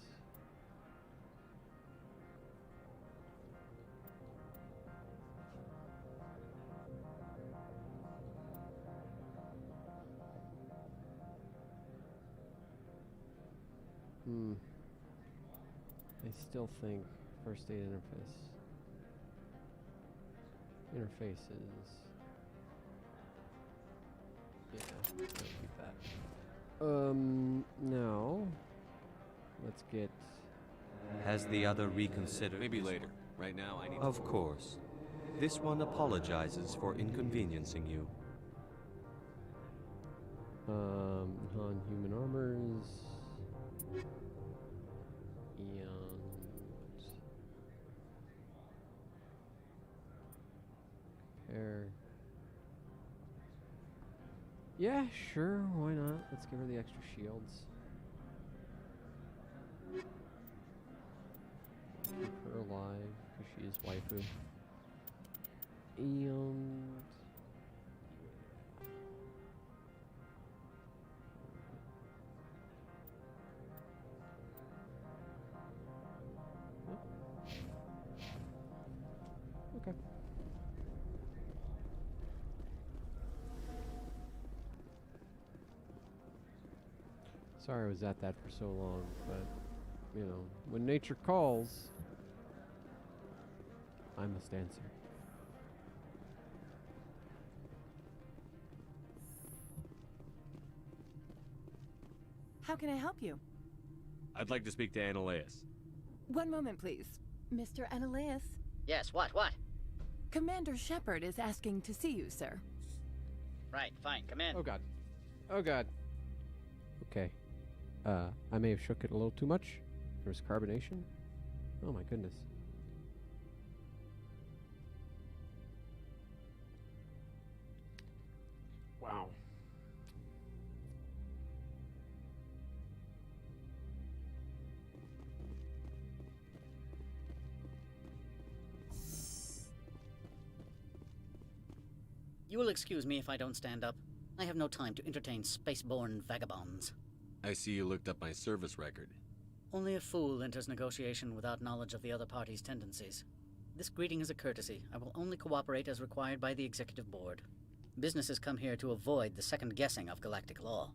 I still think first aid interfaces. Yeah, I'll keep that. Now let's get. Has the other reconsidered? Maybe later. Right now, I need. Of course. This one apologizes for inconveniencing you. Non-human armors. Compare. Yeah, sure, why not? Let's give her the extra shields. Keep her alive, because she is waifu. And Sorry I was at that for so long, but, you know, when nature calls, I must answer. How can I help you? I'd like to speak to Annaleus. One moment, please. Mr. Annaleus? Yes, what? Commander Shepard is asking to see you, sir. Right, fine, come in. Oh god. Oh god. Okay. I may have shook it a little too much. There was carbonation. Oh my goodness. Wow. You will excuse me if I don't stand up. I have no time to entertain spaceborne vagabonds. I see you looked up my service record. Only a fool enters negotiation without knowledge of the other party's tendencies. This greeting is a courtesy. I will only cooperate as required by the Executive Board. Businesses come here to avoid the second guessing of galactic law.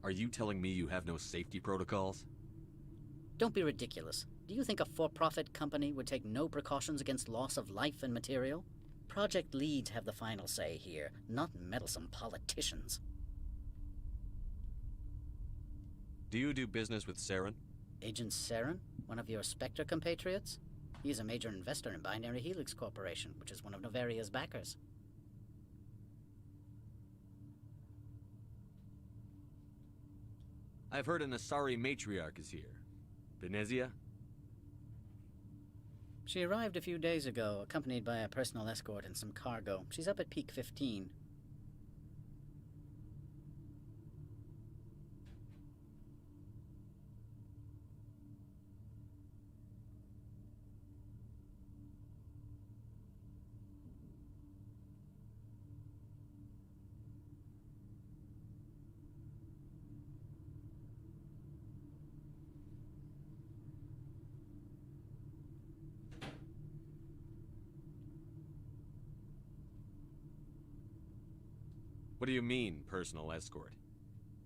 Are you telling me you have no safety protocols? Don't be ridiculous. Do you think a for-profit company would take no precautions against loss of life and material? Project leads have the final say here, not meddlesome politicians. Do you do business with Saren? Agent Saren? One of your Spectre compatriots? He is a major investor in Binary Helix Corporation, which is one of Novaria's backers. I've heard an Asari matriarch is here. Venezia? She arrived a few days ago, accompanied by a personal escort and some cargo. She's up at Peak 15. What do you mean, personal escort?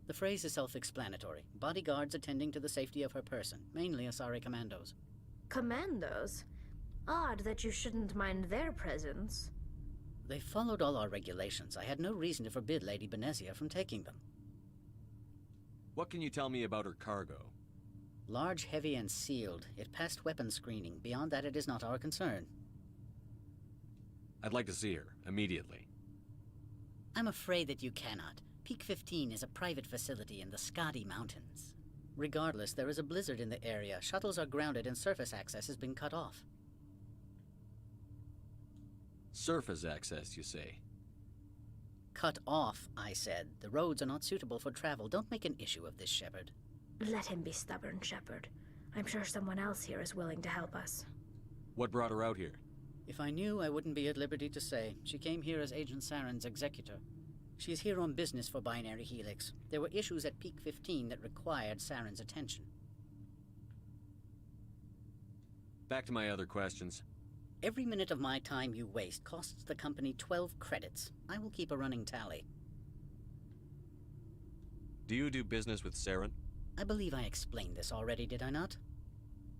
The phrase is self-explanatory. Bodyguards attending to the safety of her person, mainly Asari commandos. Commandos? Odd that you shouldn't mind their presence. They followed all our regulations. I had no reason to forbid Lady Benezia from taking them. What can you tell me about her cargo? Large, heavy, and sealed. It passed weapons screening. Beyond that, it is not our concern. I'd like to see her, immediately. I'm afraid that you cannot. Peak 15 is a private facility in the Skadi Mountains. Regardless, there is a blizzard in the area. Shuttles are grounded and surface access has been cut off. Surface access, you say? Cut off, I said. The roads are not suitable for travel. Don't make an issue of this, Shepard. Let him be stubborn, Shepard. I'm sure someone else here is willing to help us. What brought her out here? If I knew, I wouldn't be at liberty to say. She came here as Agent Saren's executor. She's here on business for Binary Helix. There were issues at Peak 15 that required Saren's attention. Back to my other questions. Every minute of my time you waste costs the company 12 credits. I will keep a running tally. Do you do business with Saren? I believe I explained this already, did I not?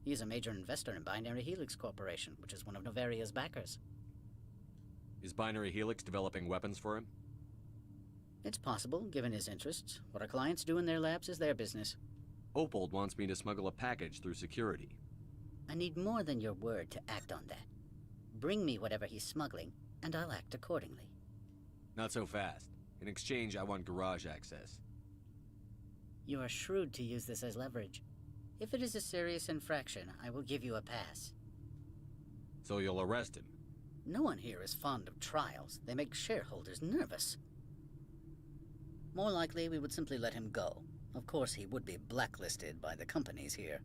He is a major investor in Binary Helix Corporation, which is one of Novaria's backers. Is Binary Helix developing weapons for him? It's possible, given his interests. What our clients do in their labs is their business. Opold wants me to smuggle a package through security. I need more than your word to act on that. Bring me whatever he's smuggling, and I'll act accordingly. Not so fast. In exchange, I want garage access. You are shrewd to use this as leverage. If it is a serious infraction, I will give you a pass. So you'll arrest him? No one here is fond of trials. They make shareholders nervous. More likely, we would simply let him go. Of course, he would be blacklisted by the companies here.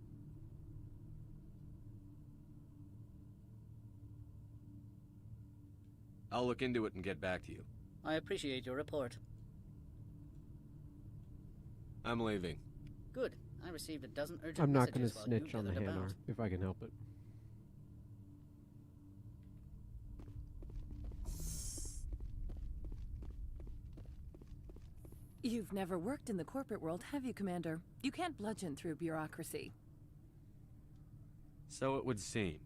I'll look into it and get back to you. I appreciate your report. I'm leaving. Good. I received a dozen urgent I'm not going to messages while you snitch on the gathered Hanar, about. if I can help it. You've never worked in the corporate world, have you, Commander? You can't bludgeon through bureaucracy. So it would seem.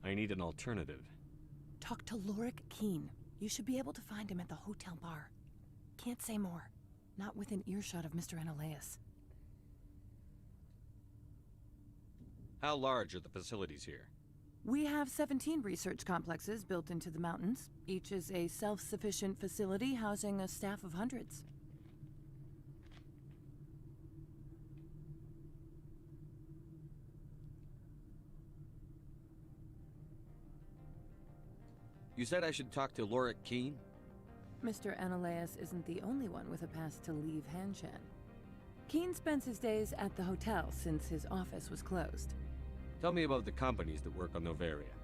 I need an alternative. Talk to Lorik Keen. You should be able to find him at the hotel bar. Can't say more. Not within earshot of Mr. Analaeus. How large are the facilities here? We have 17 research complexes built into the mountains. Each is a self-sufficient facility housing a staff of hundreds. You said I should talk to Lorik Keen? Mr. Analaeus isn't the only one with a pass to leave Hanshan. Keen spends his days at the hotel since his office was closed. Tell me about the companies that work on Novaria.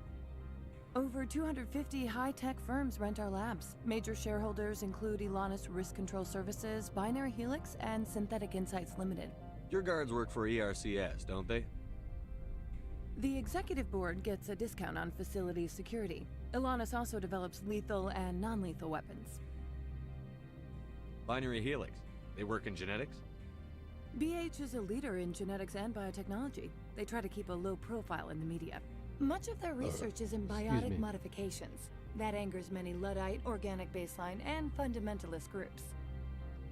Over 250 high-tech firms rent our labs. Major shareholders include Elanus Risk Control Services, Binary Helix, and Synthetic Insights Limited. Your guards work for ERCS, don't they? The executive board gets a discount on facility security. Elanus also develops lethal and non-lethal weapons. Binary Helix. They work in genetics? BH is a leader in genetics and biotechnology. They try to keep a low profile in the media. Much of their research is in biotic modifications. That angers many Luddite, organic baseline, and fundamentalist groups.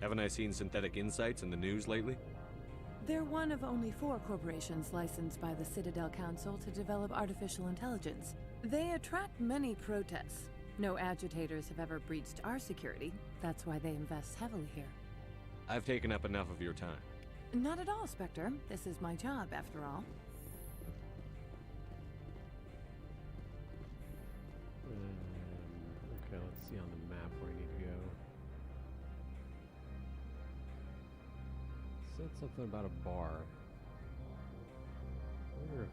Haven't I seen Synthetic Insights in the news lately? They're one of only 4 corporations licensed by the Citadel Council to develop artificial intelligence. They attract many protests. No agitators have ever breached our security. That's why they invest heavily here. I've taken up enough of your time. Not at all, Spectre. This is my job, after all. Okay, let's see on the map where I need to go. It said something about a bar. I wonder if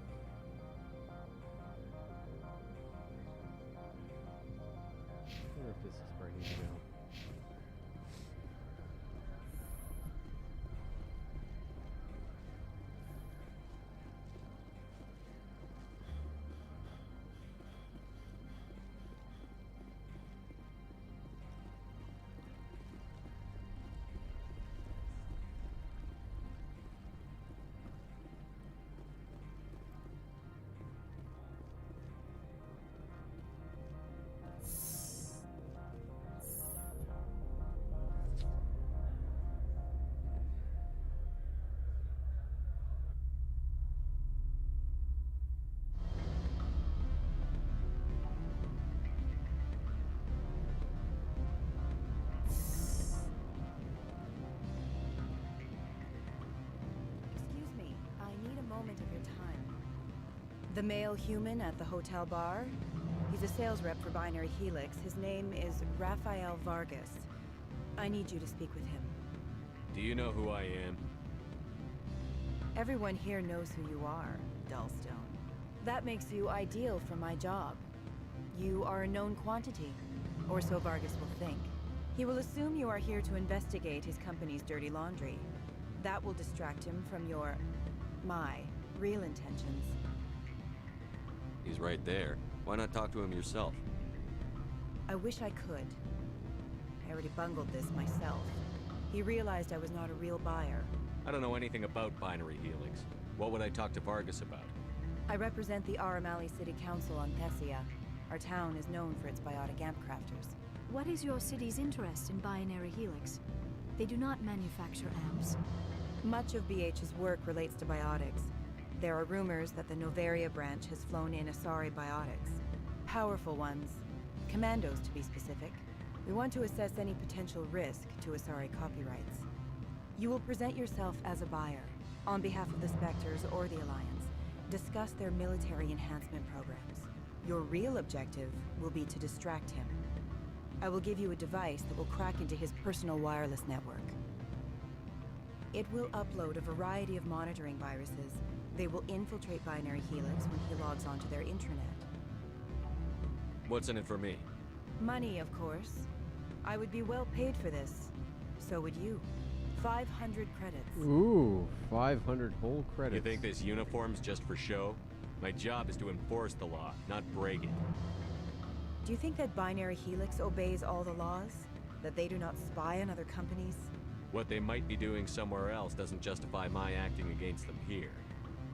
this is where I need to go. The male human at the hotel bar? He's a sales rep for Binary Helix. His name is Raphael Vargas. I need you to speak with him. Do you know who I am? Everyone here knows who you are, Dullstone. That makes you ideal for my job. You are a known quantity, or so Vargas will think. He will assume you are here to investigate his company's dirty laundry. That will distract him from my real intentions. He's right there. Why not talk to him yourself? I wish I could. I already bungled this myself. He realized I was not a real buyer. I don't know anything about Binary Helix. What would I talk to Vargas about? I represent the Aramali City Council on Thessia. Our town is known for its biotic amp crafters. What is your city's interest in Binary Helix? They do not manufacture amps. Much of BH's work relates to biotics. There are rumors that the Novaria branch has flown in Asari biotics. Powerful ones. Commandos, to be specific. We want to assess any potential risk to Asari copyrights. You will present yourself as a buyer, on behalf of the Spectres or the Alliance. Discuss their military enhancement programs. Your real objective will be to distract him. I will give you a device that will crack into his personal wireless network. It will upload a variety of monitoring viruses. They will infiltrate Binary Helix when he logs onto their intranet. What's in it for me? Money, of course. I would be well paid for this. So would you. 500 credits. Ooh, 500 whole credits. You think this uniform's just for show? My job is to enforce the law, not break it. Do you think that Binary Helix obeys all the laws? That they do not spy on other companies? What they might be doing somewhere else doesn't justify my acting against them here.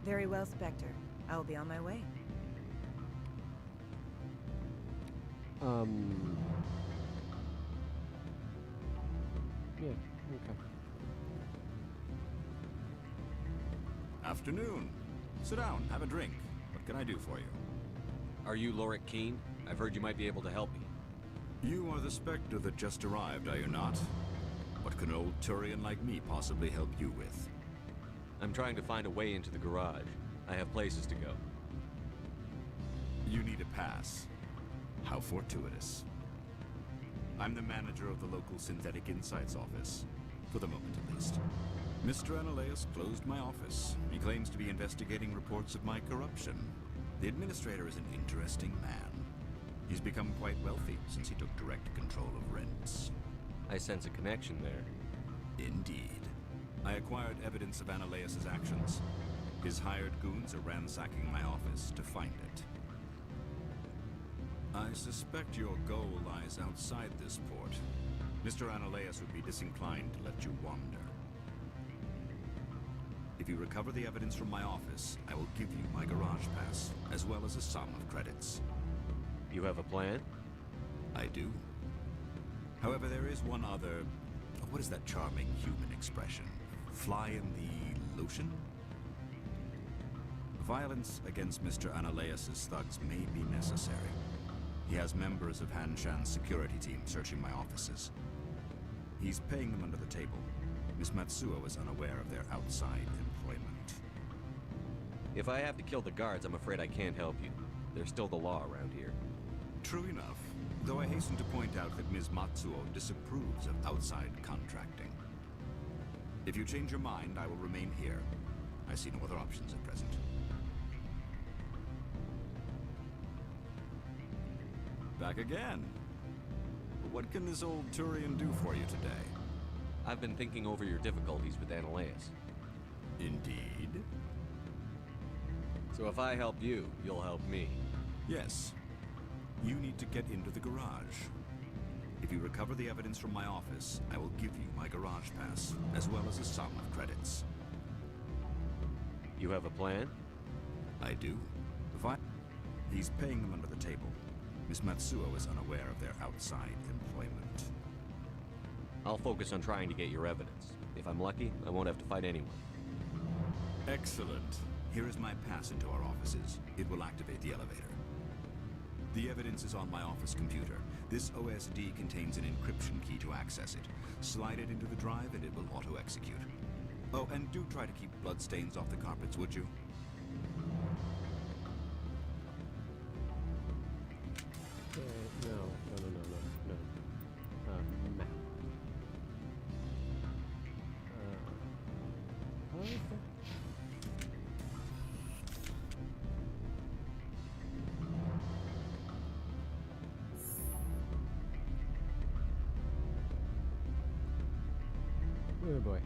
Very well, Spectre. I will be on my way. Yeah, okay. Afternoon. Sit down, have a drink. What can I do for you? Are you Lorik Keen? I've heard you might be able to help me. You are the Spectre that just arrived, are you not? What can an old Turian like me possibly help you with? I'm trying to find a way into the garage. I have places to go. You need a pass. How fortuitous. I'm the manager of the local Synthetic Insights office. For the moment, at least. Mr. Analeus closed my office. He claims to be investigating reports of my corruption. The administrator is an interesting man. He's become quite wealthy since he took direct control of rents. I sense a connection there. Indeed. I acquired evidence of Analeus' actions. His hired goons are ransacking my office to find it. I suspect your goal lies outside this port. Mr. Analeus would be disinclined to let you wander. If you recover the evidence from my office, I will give you my garage pass, as well as a sum of credits. You have a plan? I do. However, there is one other... What is that charming human expression? Fly in the lotion? Violence against Mr. Analeus' thugs may be necessary. He has members of Hanshan's security team searching my offices. He's paying them under the table. Miss Matsuo is unaware of their outside employment. If I have to kill the guards, I'm afraid I can't help you. There's still the law around here. True enough, though I hasten to point out that Ms. Matsuo disapproves of outside contracting. If you change your mind, I will remain here. I see no other options at present. Back again. What can this old Turian do for you today? I've been thinking over your difficulties with Analeus. Indeed. So if I help you, you'll help me. Yes. You need to get into the garage. If you recover the evidence from my office, I will give you my garage pass, as well as a sum of credits. You have a plan? I do. He's paying them under the table. Miss Matsuo is unaware of their outside employment. I'll focus on trying to get your evidence. If I'm lucky, I won't have to fight anyone. Excellent. Here is my pass into our offices. It will activate the elevator. The evidence is on my office computer. This OSD contains an encryption key to access it. Slide it into the drive and it will auto-execute. Oh, and do try to keep bloodstains off the carpets, would you? No. Map. Okay. Oh boy.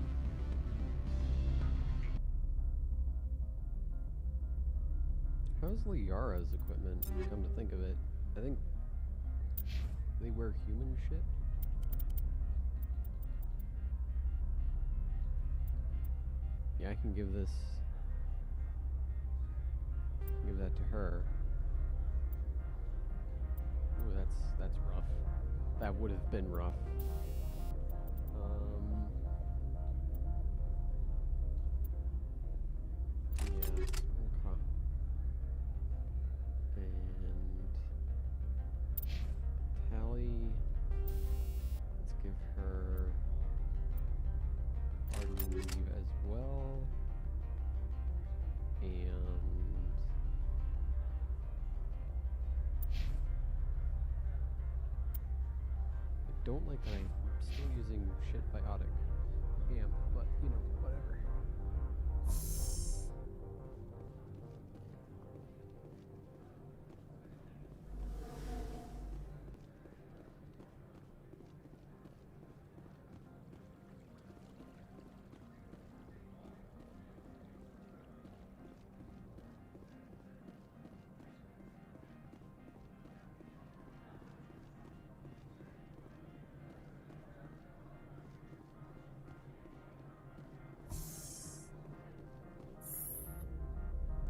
How's Liara's equipment, come to think of it? I think they wear human shit? Yeah, I can give this... give that to her. Ooh, that's rough. That would have been rough. Yeah, okay. And Tally, let's give her our leave as well. And I don't like that I'm still using shit biotic amp, but you know, whatever.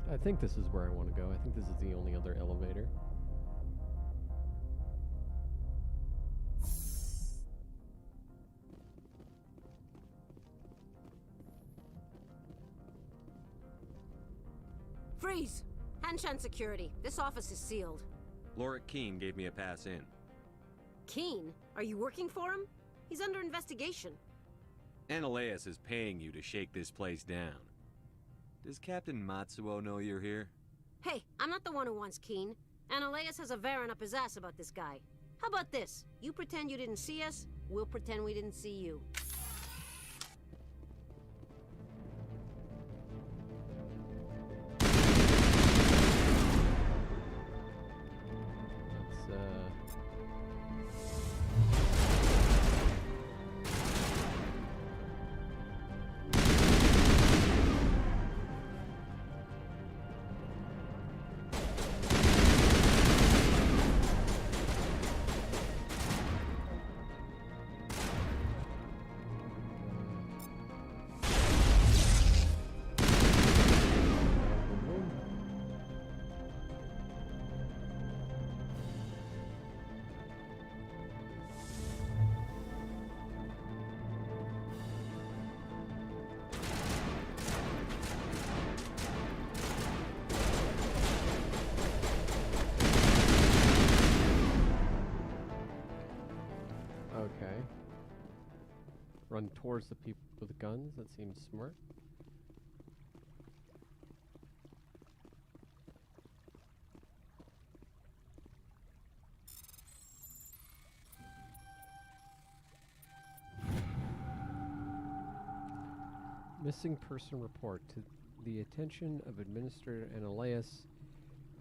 I think this is where I want to go. I think this is the only other elevator. Freeze! Hanshan security. This office is sealed. Lorik Keene gave me a pass in. Keene? Are you working for him? He's under investigation. Ananias is paying you to shake this place down. Does Captain Matsuo know you're here? Hey, I'm not the one who wants Keene. Ananias has a Varen up his ass about this guy. How about this? You pretend you didn't see us, we'll pretend we didn't see you. Okay. Run towards the people with guns? That seems smart. Missing person report. To the attention of Administrator Ananias,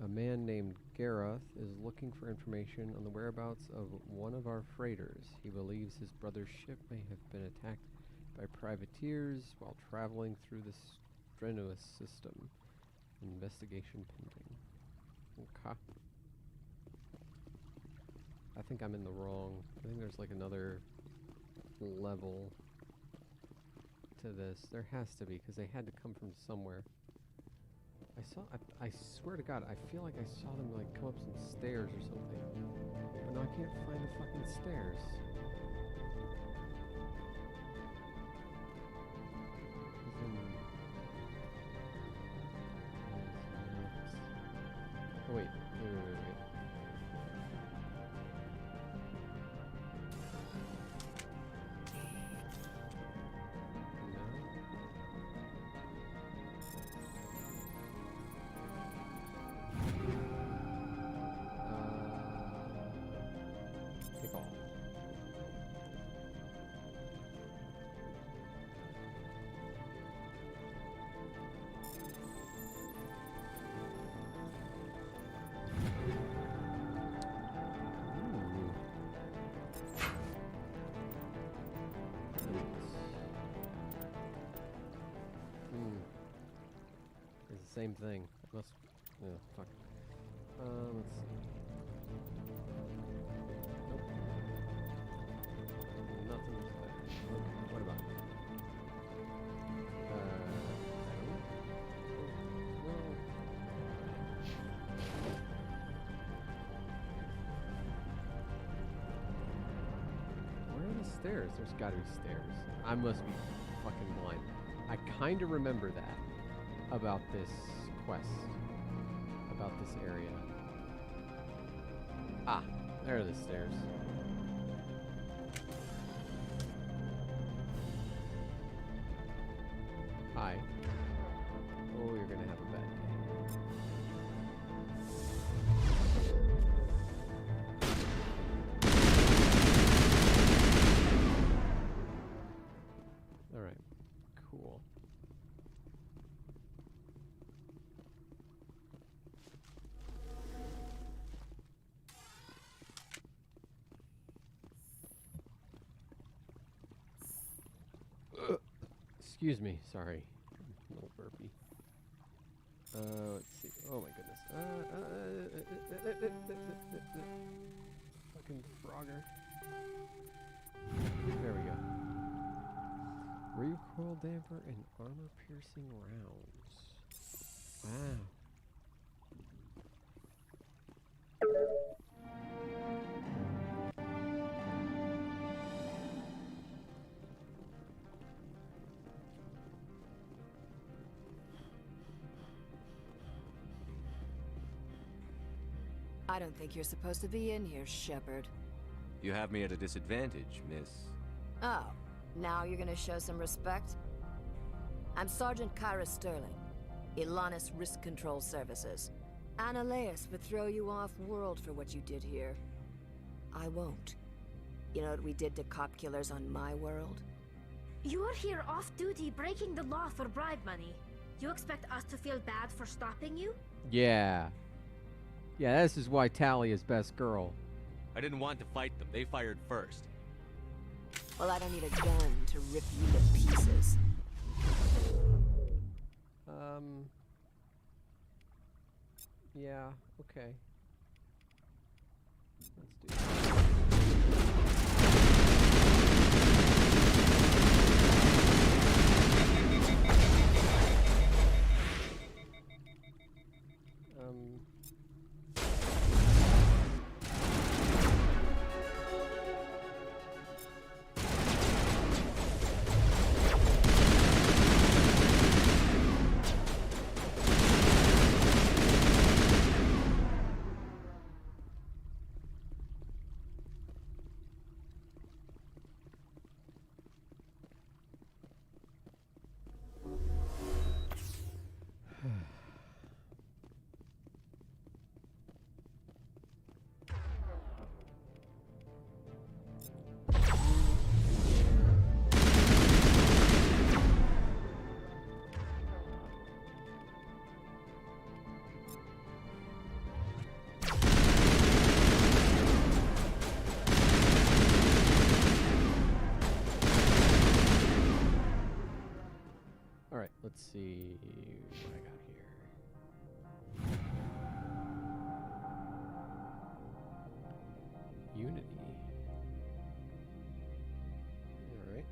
a man named Gareth is looking for information on the whereabouts of one of our freighters. He believes his brother's ship may have been attacked by privateers while traveling through the strenuous system. Investigation pending. Okay. I think I'm in the wrong. I think there's like another level to this. There has to be, because they had to come from somewhere. I swear to God, I feel like I saw them like come up some stairs or something. But now I can't find the fucking stairs. Oh wait. Same thing. Must. Yeah, fuck. Let's see. Nope. Nothing's there. Okay, what about? Where are the stairs? There's gotta be stairs. I must be fucking blind. I kinda remember that about this quest, about this area. Ah, there are the stairs. Hi. Oh, you're gonna have a bad day. All right, cool. Excuse me, sorry. A little burpee. Let's see. Oh my goodness. Fucking Frogger. There we go. Recoil damper and armor piercing rounds. Wow. I don't think you're supposed to be in here, Shepard. You have me at a disadvantage, miss. Oh, now you're gonna show some respect? I'm Sergeant Kyra Sterling, Ilanis Risk Control Services. Annaleus would throw you off-world for what you did here. I won't. You know what we did to cop killers on my world? You're here off-duty breaking the law for bribe money. You expect us to feel bad for stopping you? Yeah. Yeah, this is why Talia's best girl. I didn't want to fight them. They fired first. Well, I don't need a gun to rip you to pieces. Yeah, okay. Let's do that. Alright, let's see what I got here. Unity. Alright.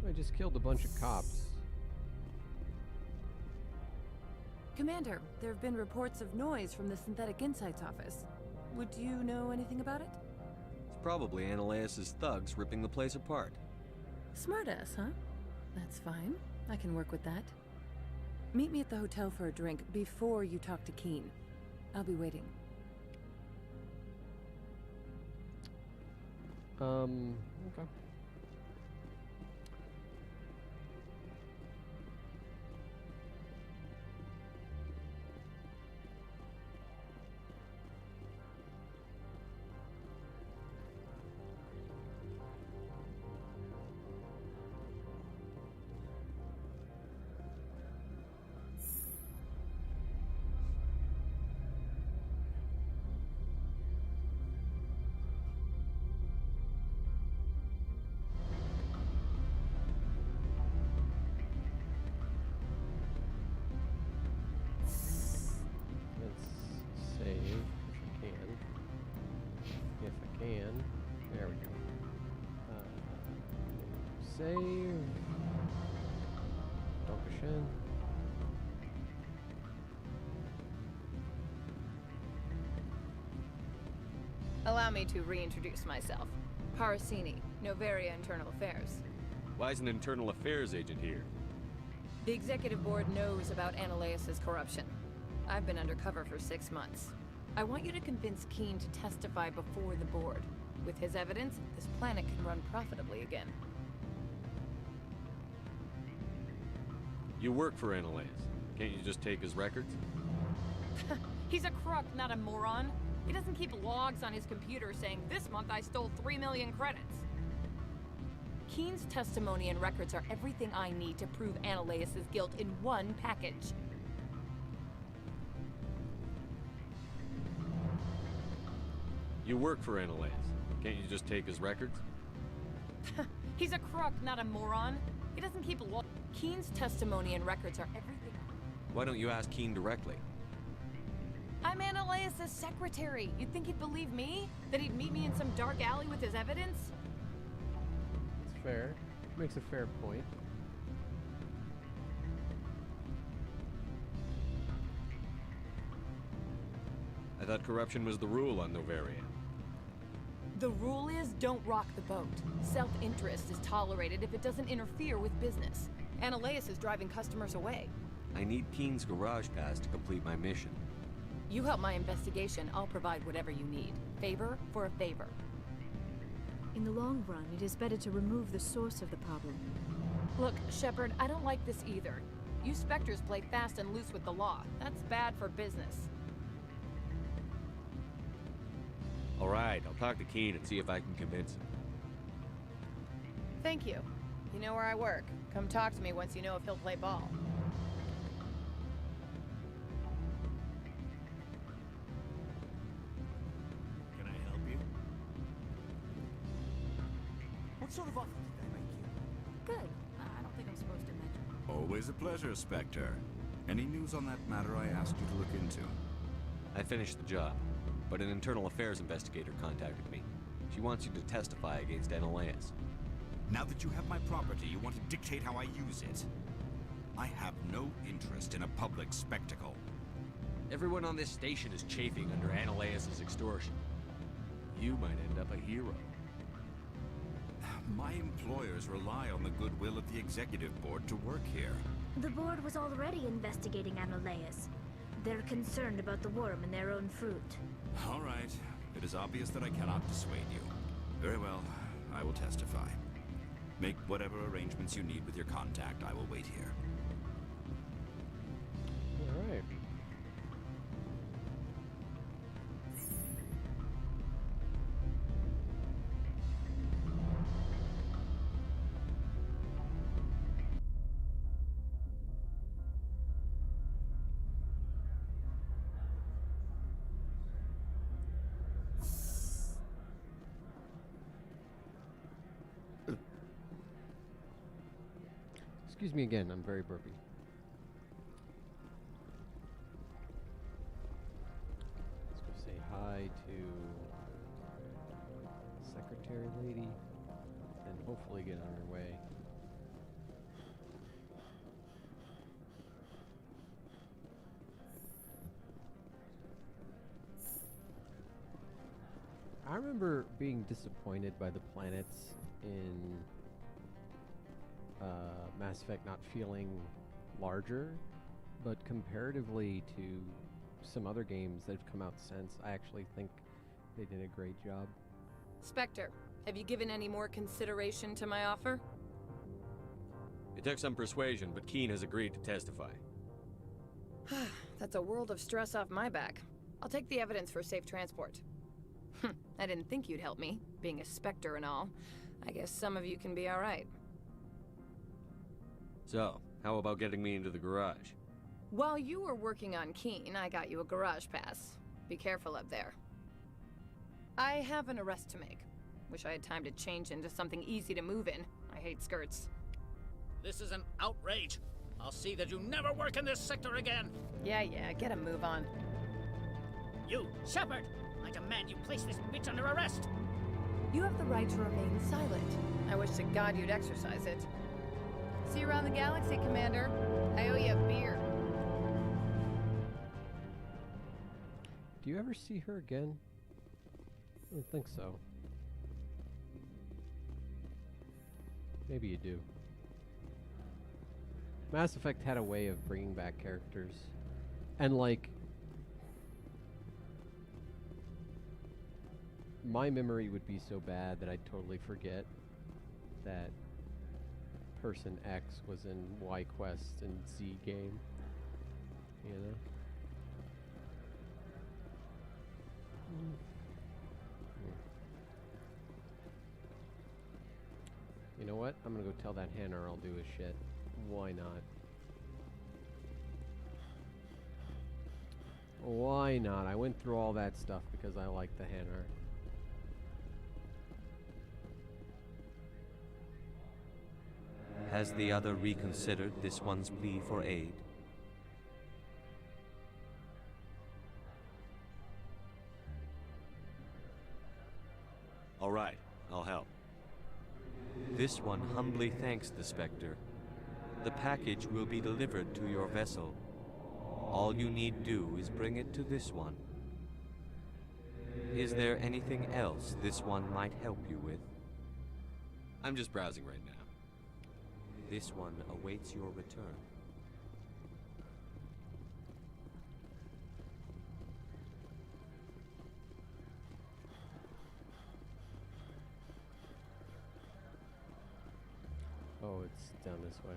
I just killed a bunch of cops. Commander, there have been reports of noise from the Synthetic Insights office. Would you know anything about it? It's probably Annaleus' thugs ripping the place apart. Smartass, huh? That's fine. I can work with that. Meet me at the hotel for a drink before you talk to Keen. I'll be waiting. Okay. There we go. Save. Focus in. Allow me to reintroduce myself. Parasini, Novaria Internal Affairs. Why is an internal affairs agent here? The executive board knows about Annaleus' corruption. I've been undercover for 6 months. I want you to convince Keen to testify before the board. With his evidence, this planet can run profitably again. You work for Annaleus. Can't you just take his records? He's a crook, not a moron. He doesn't keep logs on his computer saying, this month I stole 3 million credits. Keen's testimony and records are everything I need to prove Annaleus' guilt in one package. You work for Annaleus. Can't you just take his records? He's a crook, not a moron. He doesn't keep logs. Keen's testimony and records are everything. Why don't you ask Keen directly? I'm Annaleus' secretary. You'd think he'd believe me? That he'd meet me in some dark alley with his evidence? It's fair. Makes a fair point. I thought corruption was the rule on Novaria. The rule is don't rock the boat. Self-interest is tolerated if it doesn't interfere with business. Analeus is driving customers away. I need Keen's garage pass to complete my mission. You help my investigation, I'll provide whatever you need. Favor for a favor. In the long run, it is better to remove the source of the problem. Look, Shepard, I don't like this either. You Spectres play fast and loose with the law. That's bad for business. All right, I'll talk to Keen and see if I can convince him. Thank you. You know where I work. Come talk to me once you know if he'll play ball. Can I help you? What sort of offer did they make you? Good. I don't think I'm supposed to mention. Always a pleasure, Spectre. Any news on that matter I asked you to look into? I finished the job, but an internal affairs investigator contacted me. She wants you to testify against Analeus. Now that you have my property, you want to dictate how I use it. I have no interest in a public spectacle. Everyone on this station is chafing under Analeus' extortion. You might end up a hero. My employers rely on the goodwill of the executive board to work here. The board was already investigating Analeus. They're concerned about the worm in their own fruit. All right. It is obvious that I cannot dissuade you. Very well. I will testify. Make whatever arrangements you need with your contact. I will wait here. All right. Excuse me again, I'm very burpy. Let's go say hi to secretary lady and hopefully get on her way. I remember being disappointed by the planets in Mass Effect not feeling larger, but comparatively to some other games that have come out since, I actually think they did a great job. Spectre, have you given any more consideration to my offer? It took some persuasion, but Keen has agreed to testify. That's a world of stress off my back. I'll take the evidence for safe transport. I didn't think you'd help me, being a Spectre and all. I guess some of you can be alright. So, how about getting me into the garage? While you were working on Keen, I got you a garage pass. Be careful up there. I have an arrest to make. Wish I had time to change into something easy to move in. I hate skirts. This is an outrage. I'll see that you never work in this sector again. Yeah, get a move on. You, Shepard! I demand you place this bitch under arrest! You have the right to remain silent. I wish to God you'd exercise it. See you around the galaxy, Commander. I owe you a beer. Do you ever see her again? I don't think so. Maybe you do. Mass Effect had a way of bringing back characters. And like, my memory would be so bad that I'd totally forget that person X was in Y Quest and Z game. You know? You know what? I'm gonna go tell that Hannar I'll do his shit. Why not? Why not? I went through all that stuff because I like the Hannar. Has the other reconsidered this one's plea for aid? All right, I'll help. This one humbly thanks the Spectre. The package will be delivered to your vessel. All you need do is bring it to this one. Is there anything else this one might help you with? I'm just browsing right now. This one awaits your return. Oh, it's down this way.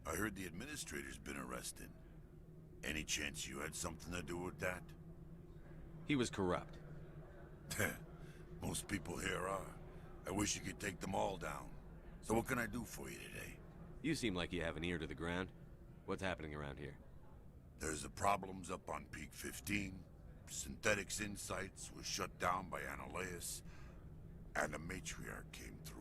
I heard the administrator's been arrested. Any chance you had something to do with that? He was corrupt. Most people here are. I wish you could take them all down. So what can I do for you today? You seem like you have an ear to the ground. What's happening around here? There's the problems up on Peak 15. Synthetics Insights was shut down by Analeus. And the matriarch came through.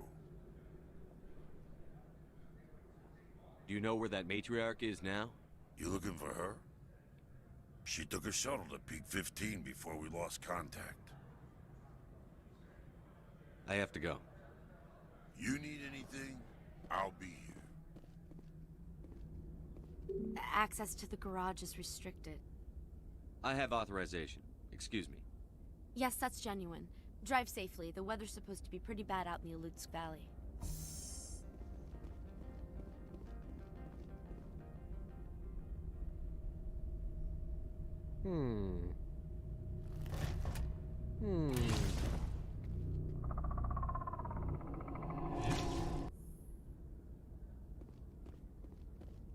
Do you know where that matriarch is now? You looking for her? She took a shuttle to Peak 15 before we lost contact. I have to go. You need anything? I'll be here. Access to the garage is restricted. I have authorization. Excuse me. Yes, that's genuine. Drive safely. The weather's supposed to be pretty bad out in the Alutsk Valley.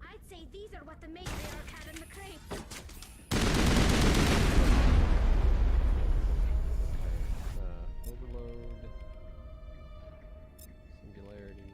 I'd say these are what the matriarch had in the crate. Overload. Singularity.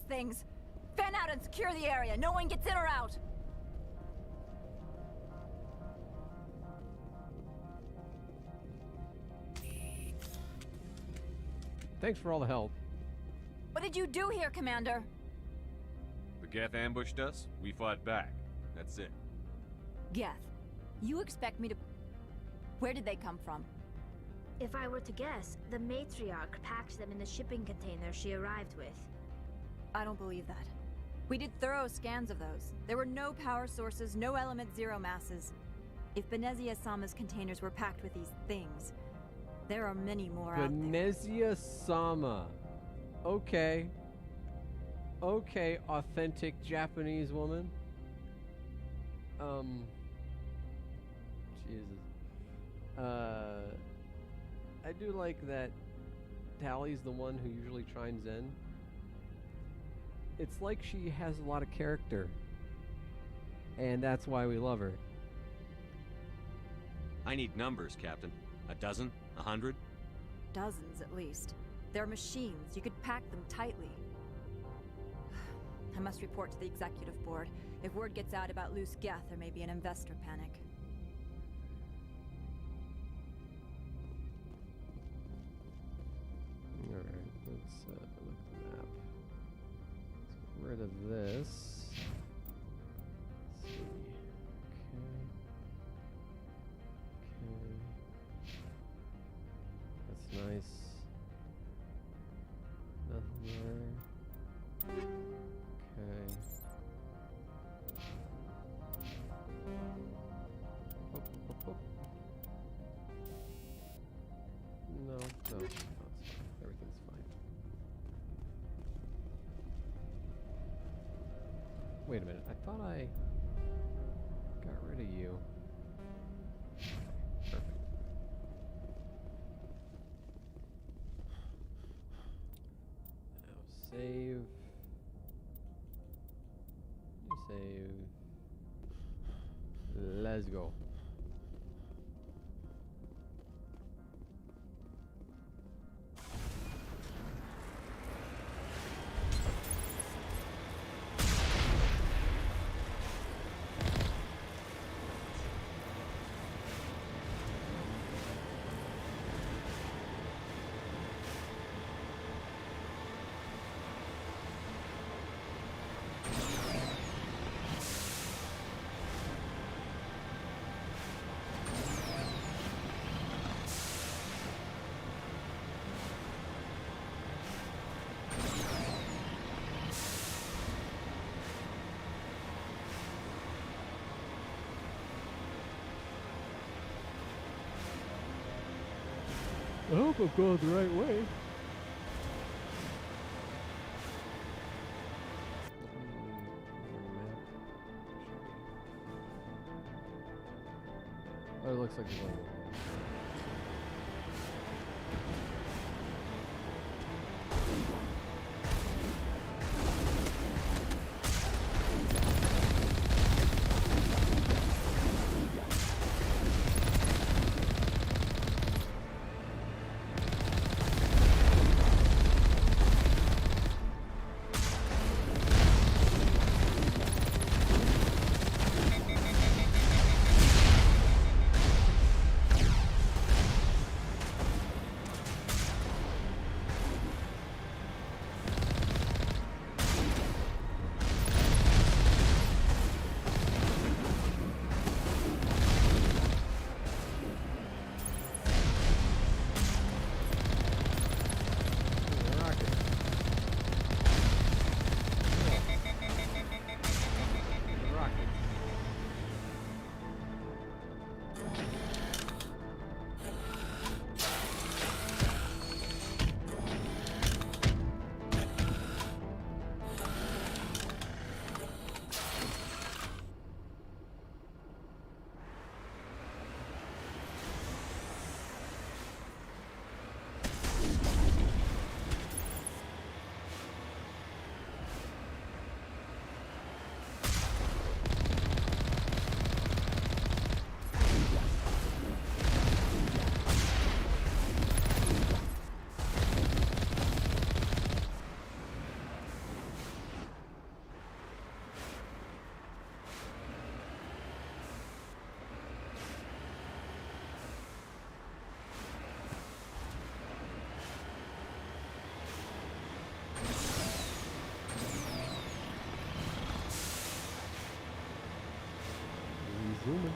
Things. Fan out and secure the area. No one gets in or out. Thanks for all the help. What did you do here, Commander? The Geth ambushed us. We fought back. That's it. Geth, you expect me to... Where did they come from? If I were to guess, the matriarch packed them in the shipping container she arrived with. I don't believe that. We did thorough scans of those. There were no power sources, no element zero masses. If Benezia Sama's containers were packed with these things, there are many more out there. Benezia Sama. Okay. Okay, authentic Japanese woman. Jesus. I do like that Tally's the one who usually chimes in. It's like she has a lot of character. And that's why we love her. I need numbers, Captain. A dozen? 100? Dozens, at least. They're machines. You could pack them tightly. I must report to the executive board. If word gets out about loose Geth, there may be an investor panic. let's look at the map. Let's get rid of this. Let's see. Okay. That's nice. Nothing there. Okay. No, it's fine. Everything's fine. Wait a minute. I thought I got rid of you. Perfect. Now save. You save. Let's go. I hope I'm going the right way. Oh, it looks like it's like zooming.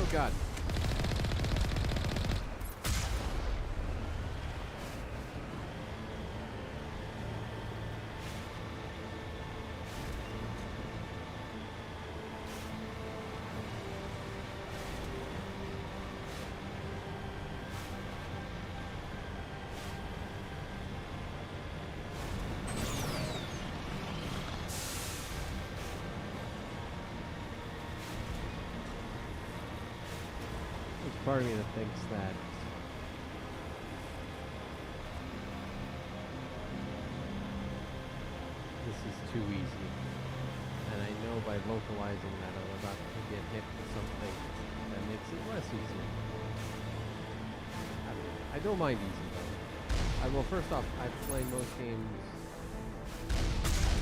Oh God. part of me that thinks that this is too easy. And I know by vocalizing that I'm about to get hit with something that makes it less easy. I don't mind easy though. Well, first off, I play most games,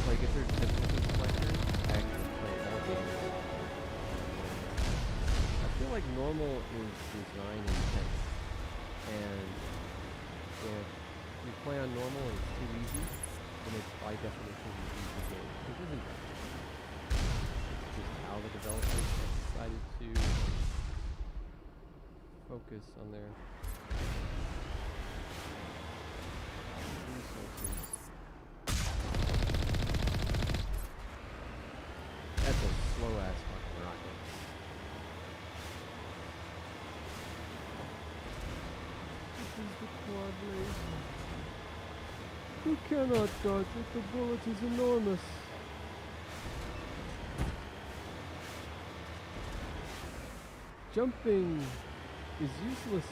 like if there's difficulty selectors, I actually play all games. I feel like normal is design intent, and if you play on normal and it's too easy, then it's by definition an easy game, which isn't that. It's just how the developers decided to focus on their resources. That's a slow-ass fucking rocket. This is the quad laser. You cannot dodge it, the bullet is enormous. Jumping is useless.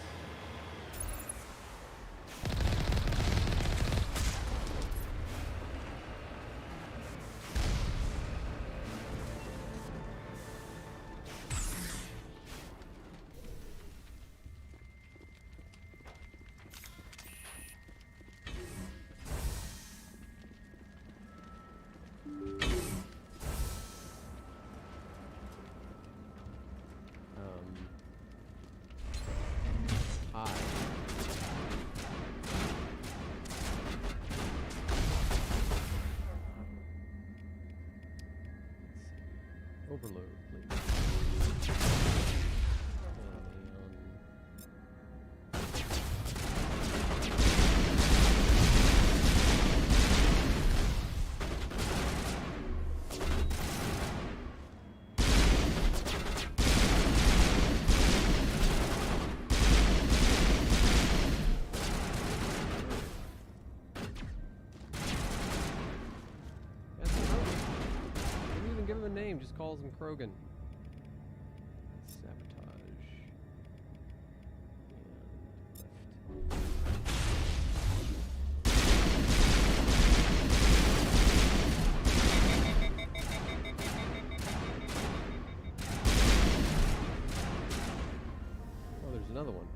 Overload, please. Give him a name, just calls him Krogan. Sabotage. And left. Oh, there's another one.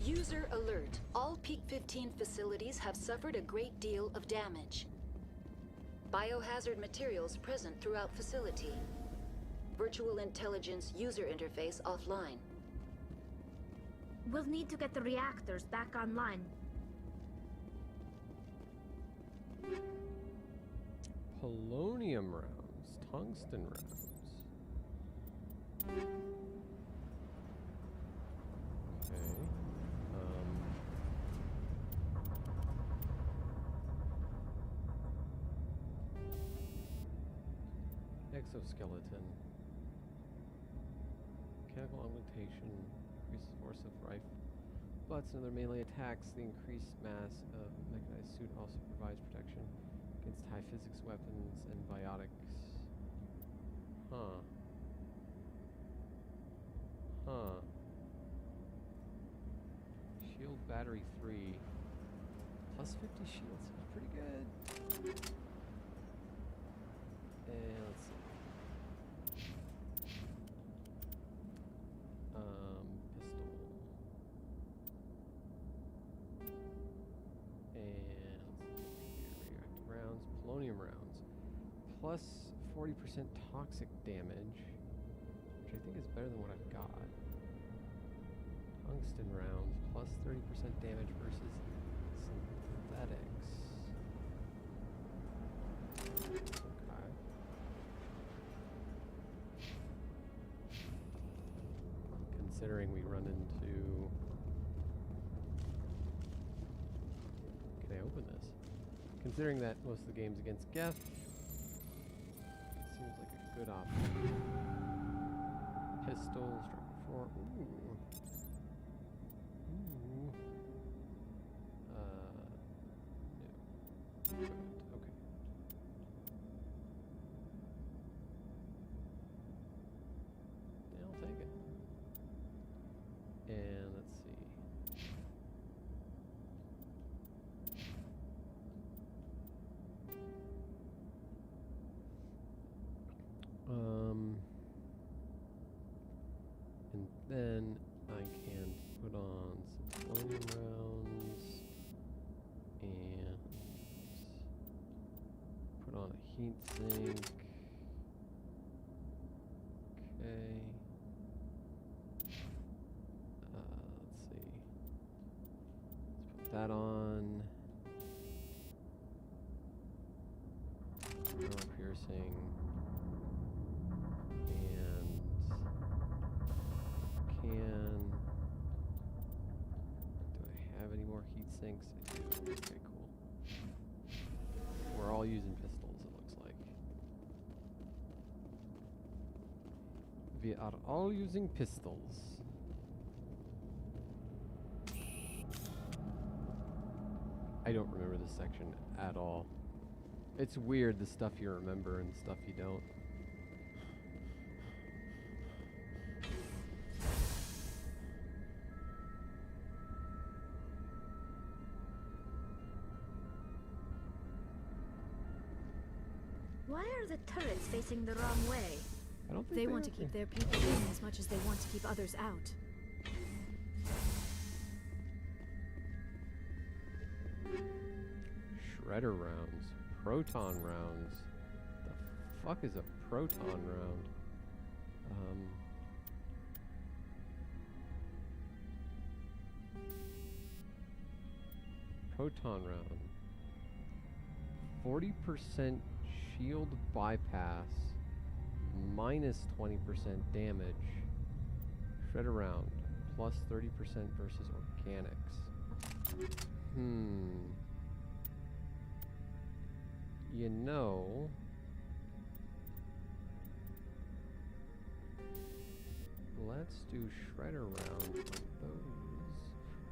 User alert. All Peak 15 facilities have suffered a great deal of damage. Biohazard materials present throughout facility. Virtual intelligence user interface offline. We'll need to get the reactors back online. Polonium rounds, tungsten rounds. Okay. Exoskeleton. Mechanical augmentation increases force of rifle. Butts and other melee attacks. The increased mass of mechanized suit also provides protection against high physics weapons and biotics. Huh. Huh. Shield battery 3. Plus 50 shield sounds pretty good. And let's see. Pistol. And let's see here. Radioactive rounds, polonium rounds. Plus 40% toxic damage, which I think is better than what I've got. Tungsten rounds, plus 30% damage versus synthetics. Considering we run into... Can I open this? Considering that most of the game's against Geth, it seems like a good option. Pistol, strike 4. Ooh. Ooh. No. Equipment. Okay. Yeah, I'll take it. And let's see. And then I can put on some polonium rounds and put on a heat sink. Okay. Let's see. Let's put that on. Armor piercing. Do I have any more heat sinks? I do. Okay, cool. We're all using pistols, it looks like. We are all using pistols. I don't remember this section at all. It's weird, the stuff you remember and stuff you don't. Why are the turrets facing the wrong way? I don't think They want to keep their people in as much as they want to keep others out. Shredder rounds. Proton rounds. The fuck is a proton round? Proton round. 40% shield bypass, minus 20% damage. Shredder round, plus 30% versus organics. You know, let's do shredder round on those.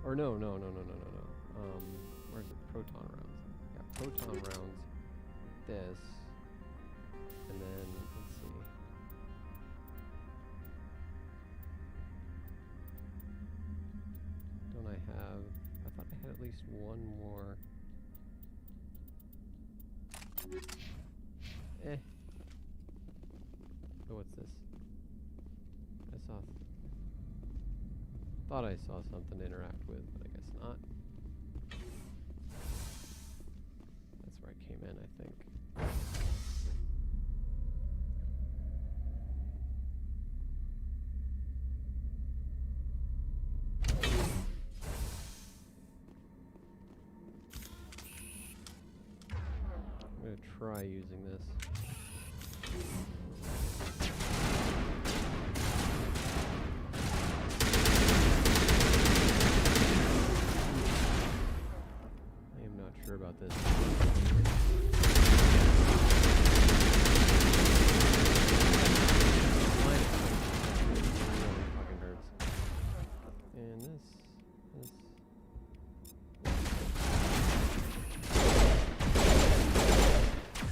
Or no. Where's it? Proton rounds. Yeah, proton rounds. This. And then, let's see. Don't I have... I thought I had at least one more. Oh, what's this? Thought I saw something to interact with, but I guess not. That's where I came in, I think. I'm gonna try using this. I am not sure about this. Fucking hurts. And this.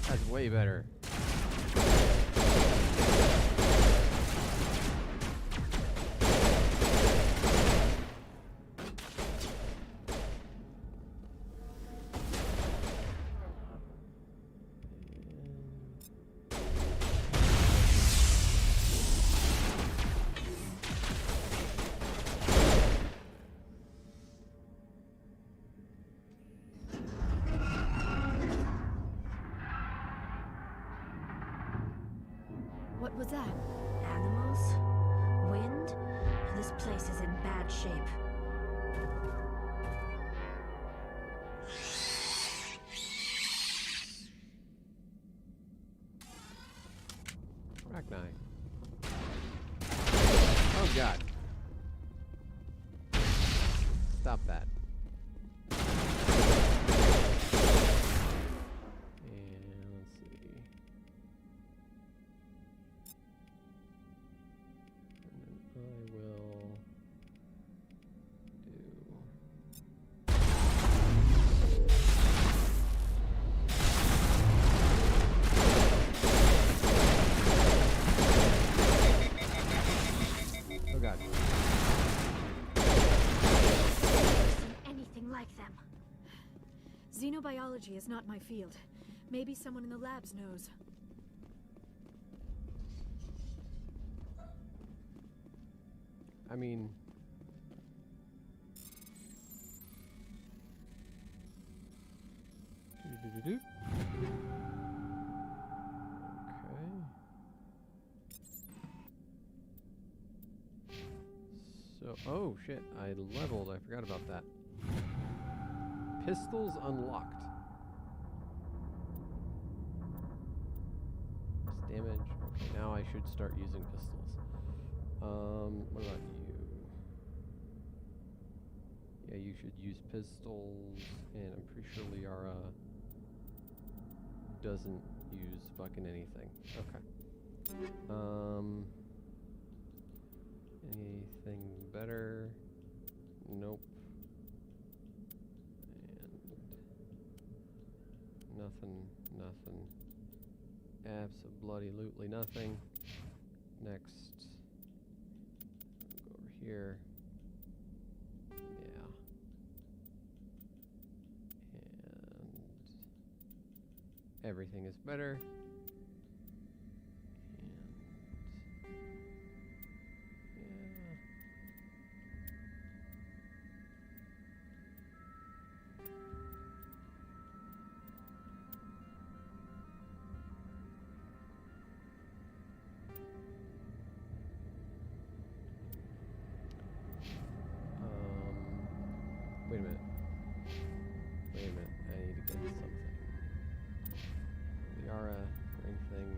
That's way better. What was that? Animals? Wind? This place is in bad shape. Rachni. Oh god. Stop that. And let's see. And then I will do. Oh god. Anything like them. Xenobiology is not my field. Maybe someone in the labs knows. I mean, okay. So, oh shit, I leveled. I forgot about that. Pistols unlocked. Damage. Okay, now I should start using pistols. What about you? Yeah, you should use pistols, and I'm pretty sure Liara doesn't use fucking anything. Okay. Anything better? Nope. And nothing. Absolutely nothing. Next. Go over here. Yeah. And everything is better. Wait a minute. I need to get something. Liara, anything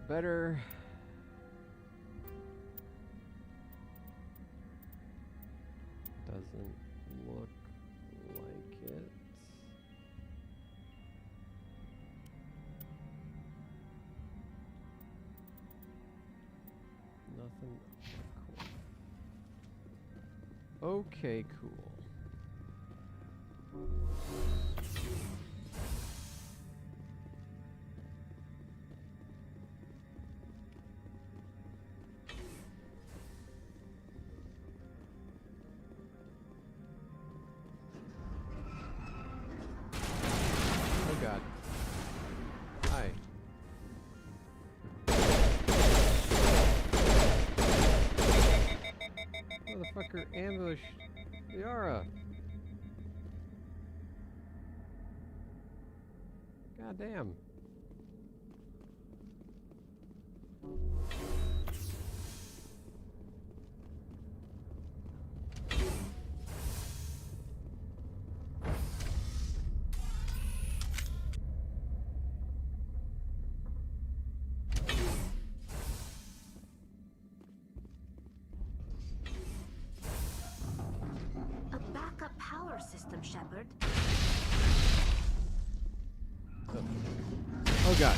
better? Doesn't look like it. Nothing. Okay, cool. Oh god. Hi. Motherfucker ambushed Liara. God damn. System, Shepard. Oh god.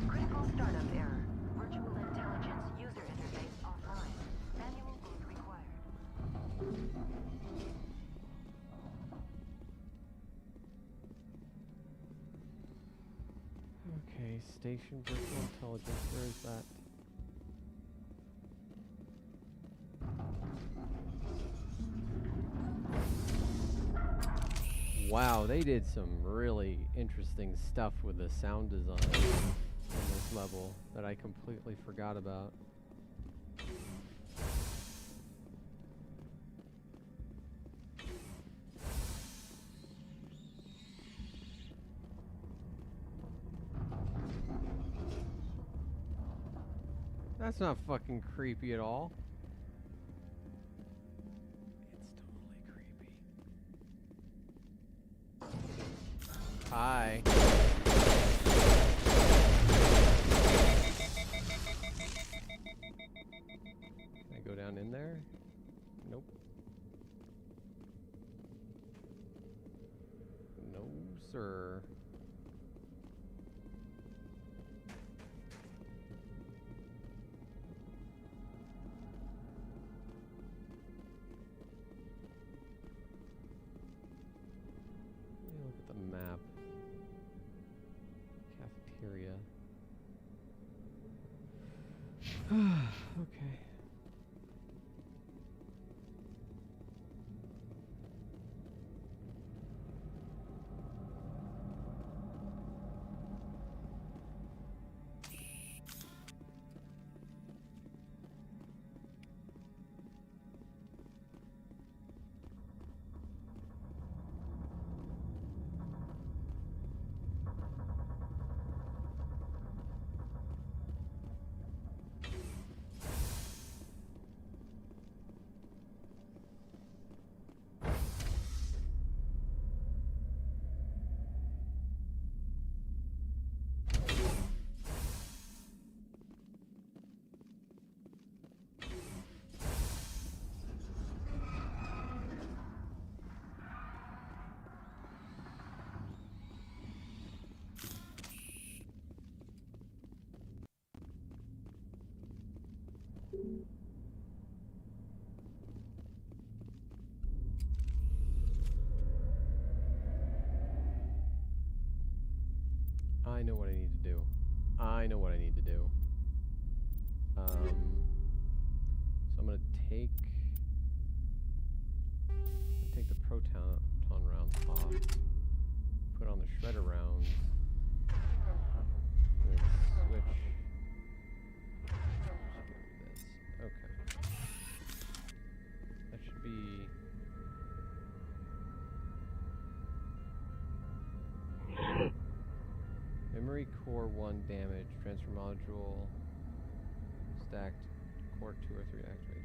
Critical startup error. Virtual intelligence user interface offline. Manual boot required. Okay, station virtual intelligence. Where is that? Wow, they did some really interesting stuff with the sound design in this level that I completely forgot about. That's not fucking creepy at all. It's totally creepy. Hi. Can I go down in there? Nope. No, sir. Let me look at the map. Cafeteria. Okay. I know what I need to do. I know what I need to do. So I'm gonna take the proton rounds off, put on the shredder rounds, and then switch. This. Okay. That should be. Memory core 1 damage, transfer module stacked, core 2 or 3 activate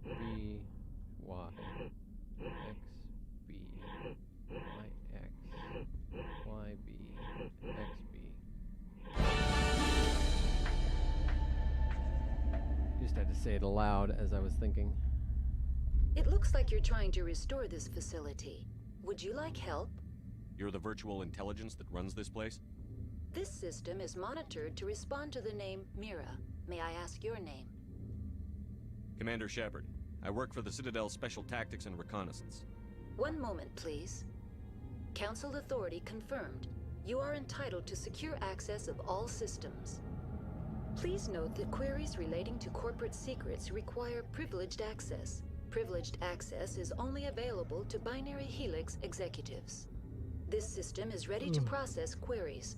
B, Y, X, B, Y, X, Y, B, X, B. Just had to say it aloud as I was thinking. It looks like you're trying to restore this facility. Would you like help? You're the virtual intelligence that runs this place? This system is monitored to respond to the name Mira. May I ask your name? Commander Shepard. I work for the Citadel's Special Tactics and Reconnaissance. One moment, please. Council authority confirmed. You are entitled to secure access of all systems. Please note that queries relating to corporate secrets require privileged access. Privileged access is only available to Binary Helix executives. This system is ready to process queries.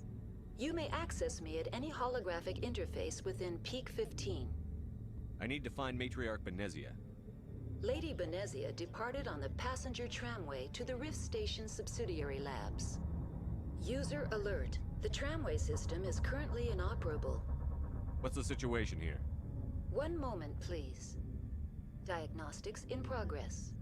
You may access me at any holographic interface within Peak 15. I need to find Matriarch Benezia. Lady Benezia departed on the passenger tramway to the Rift Station subsidiary labs. User alert. The tramway system is currently inoperable. What's the situation here? One moment, please. Diagnostics in progress.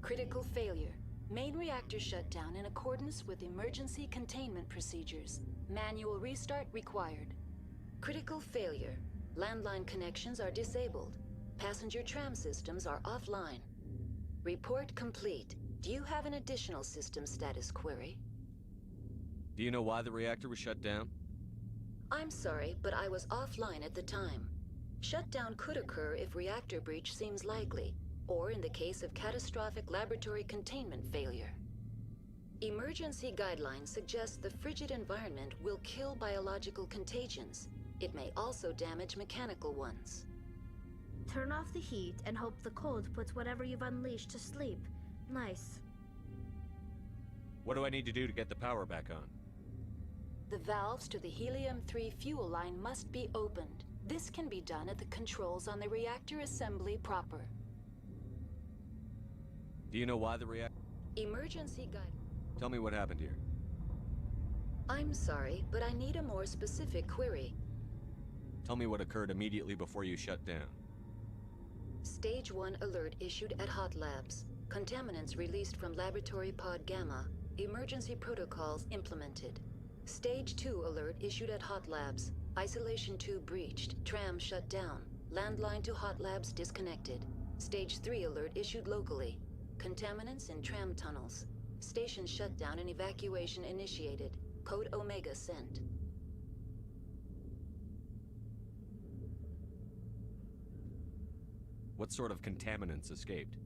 Critical failure. Main reactor shut down in accordance with emergency containment procedures. Manual restart required. Critical failure. Landline connections are disabled. Passenger tram systems are offline. Report complete. Do you have an additional system status query? Do you know why the reactor was shut down? I'm sorry, but I was offline at the time. Shutdown could occur if reactor breach seems likely, or in the case of catastrophic laboratory containment failure. Emergency guidelines suggest the frigid environment will kill biological contagions. It may also damage mechanical ones. Turn off the heat and hope the cold puts whatever you've unleashed to sleep. Nice. What do I need to do to get the power back on? The valves to the helium-3 fuel line must be opened. This can be done at the controls on the reactor assembly proper. Do you know why the reactor... Emergency guide... Tell me what happened here. I'm sorry, but I need a more specific query. Tell me what occurred immediately before you shut down. Stage 1 alert issued at Hot Labs. Contaminants released from Laboratory Pod Gamma. Emergency protocols implemented. Stage 2 alert issued at Hot Labs. Isolation 2 breached. Tram shut down. Landline to Hot Labs disconnected. Stage 3 alert issued locally. Contaminants in tram tunnels. Station shutdown and evacuation initiated. Code Omega sent. What sort of contaminants escaped?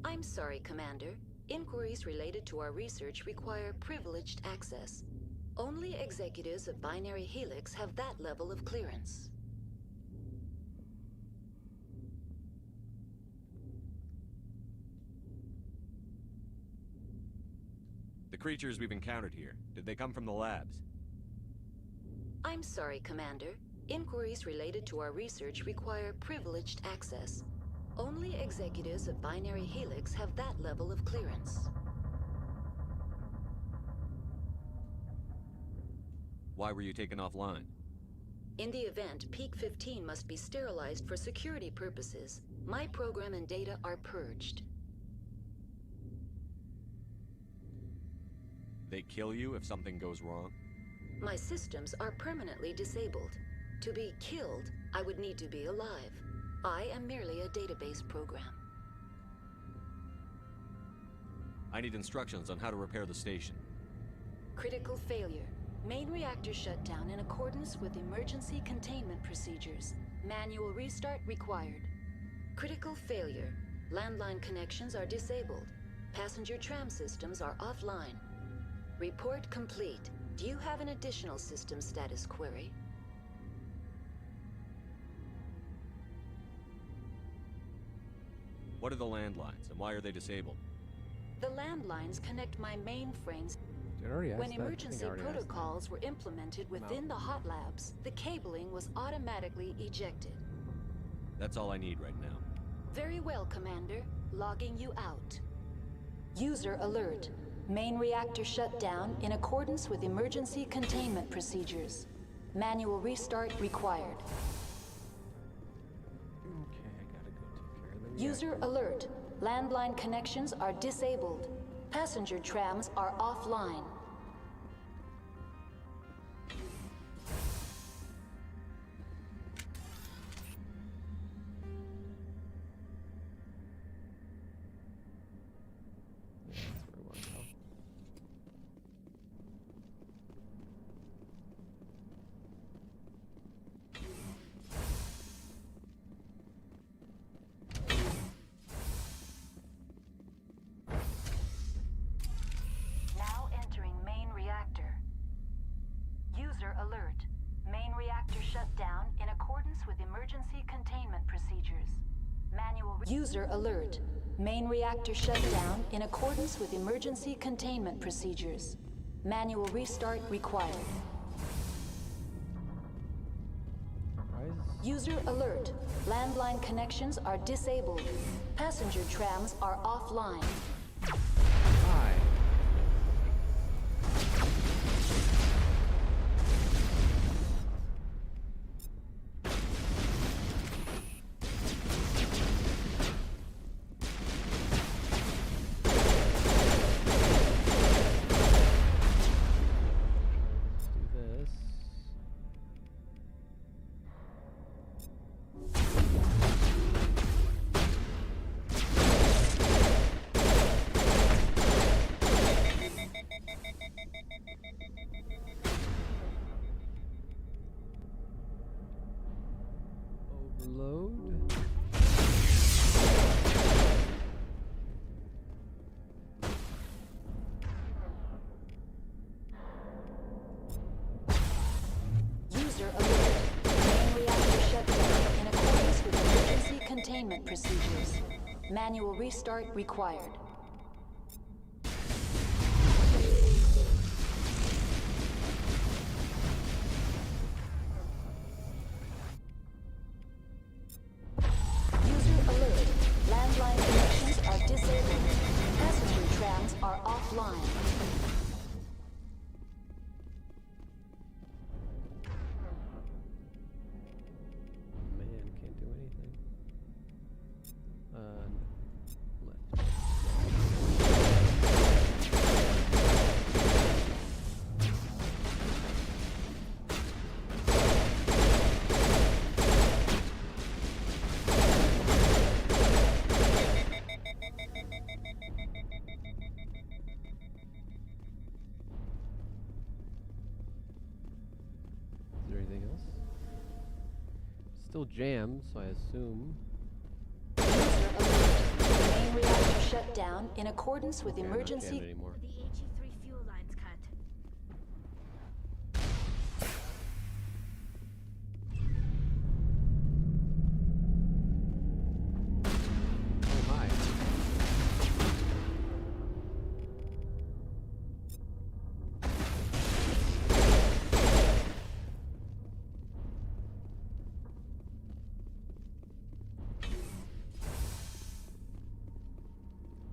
I'm sorry, Commander. Inquiries related to our research require privileged access. Only executives of Binary Helix have that level of clearance. The creatures we've encountered here, did they come from the labs? I'm sorry, Commander. Inquiries related to our research require privileged access. Only executives of Binary Helix have that level of clearance. Why were you taken offline? In the event, Peak 15 must be sterilized for security purposes. My program and data are purged. They kill you if something goes wrong? My systems are permanently disabled. To be killed, I would need to be alive. I am merely a database program. I need instructions on how to repair the station. Critical failure. Main reactor shut down in accordance with emergency containment procedures. Manual restart required. Critical failure. Landline connections are disabled. Passenger tram systems are offline. Report complete. Do you have an additional system status query? What are the landlines, and why are they disabled? The landlines connect my mainframes. Did I already ask When that? I think I emergency already asked that. protocols were implemented within the hot labs, the cabling was automatically ejected. That's all I need right now. Very well, Commander. Logging you out. User alert. Main reactor shut down in accordance with emergency containment procedures. Manual restart required. Okay, I gotta go take care of the User alert. Landline connections are disabled. Passenger trams are offline. Now entering main reactor. User alert. Main reactor shut down in accordance with emergency containment procedures. User alert. Main reactor shut down in accordance with emergency containment procedures. Manual restart required. User alert. Landline connections are disabled. Passenger trams are offline. Hi. Let's do this. Load. User alert. Main reactor shut down in accordance with emergency containment procedures. Manual restart required. User alert. Landline connections are disabled. Passenger trams are offline. Man, can't do anything. Is there anything else? Still jammed, so I assume. User alert. Main reactor shut down in accordance with Okay, I'm not jammed emergency. anymore. The HE3 fuel lines cut. Oh my.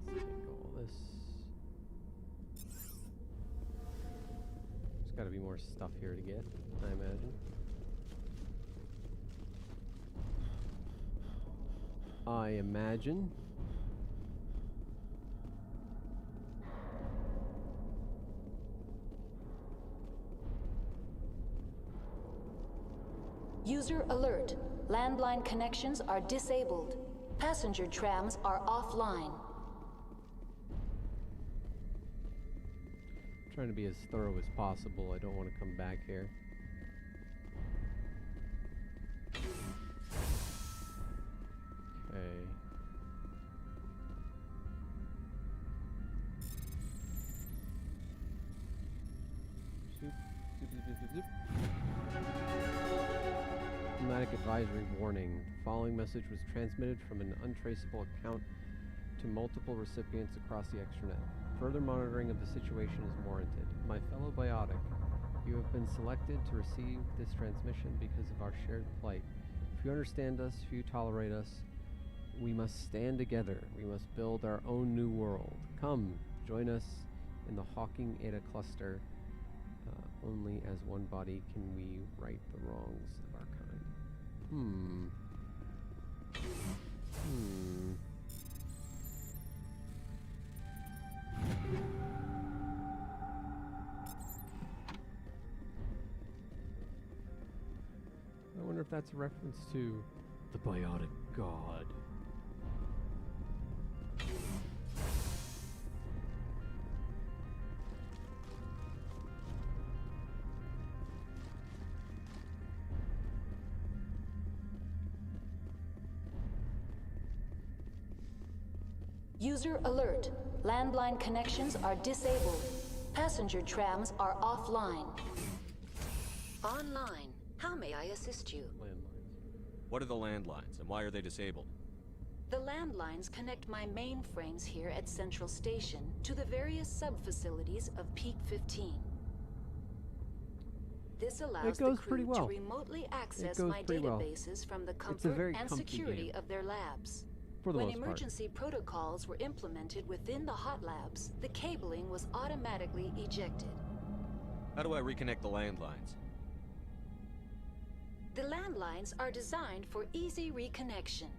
Let's take all this. There's got to be more stuff here to get, I imagine. I imagine. User alert. Landline connections are disabled. Passenger trams are offline. Trying to be as thorough as possible. I don't want to come back here. Okay. Zoop, zoop, zoop, zoop, zoop, zoop. Diplomatic advisory warning. The following message was transmitted from an untraceable account to multiple recipients across the extranet. Further monitoring of the situation is warranted. My fellow biotic, you have been selected to receive this transmission because of our shared plight. If you understand us, if you tolerate us, we must stand together. We must build our own new world. Come, join us in the Hawking Eta cluster. Only as one body can we right the wrongs of our kind. I wonder if that's a reference to the biotic god. User alert. Landline connections are disabled. Passenger trams are offline. Online. How may I assist you? What are the landlines, and why are they disabled? The landlines connect my mainframes here at Central Station to the various sub-facilities of Peak 15. This allows the crew to remotely access my databases from the comfort and security of their labs. When emergency protocols were implemented within the hot labs, the cabling was automatically ejected. How do I reconnect the landlines? The landlines are designed for easy reconnection.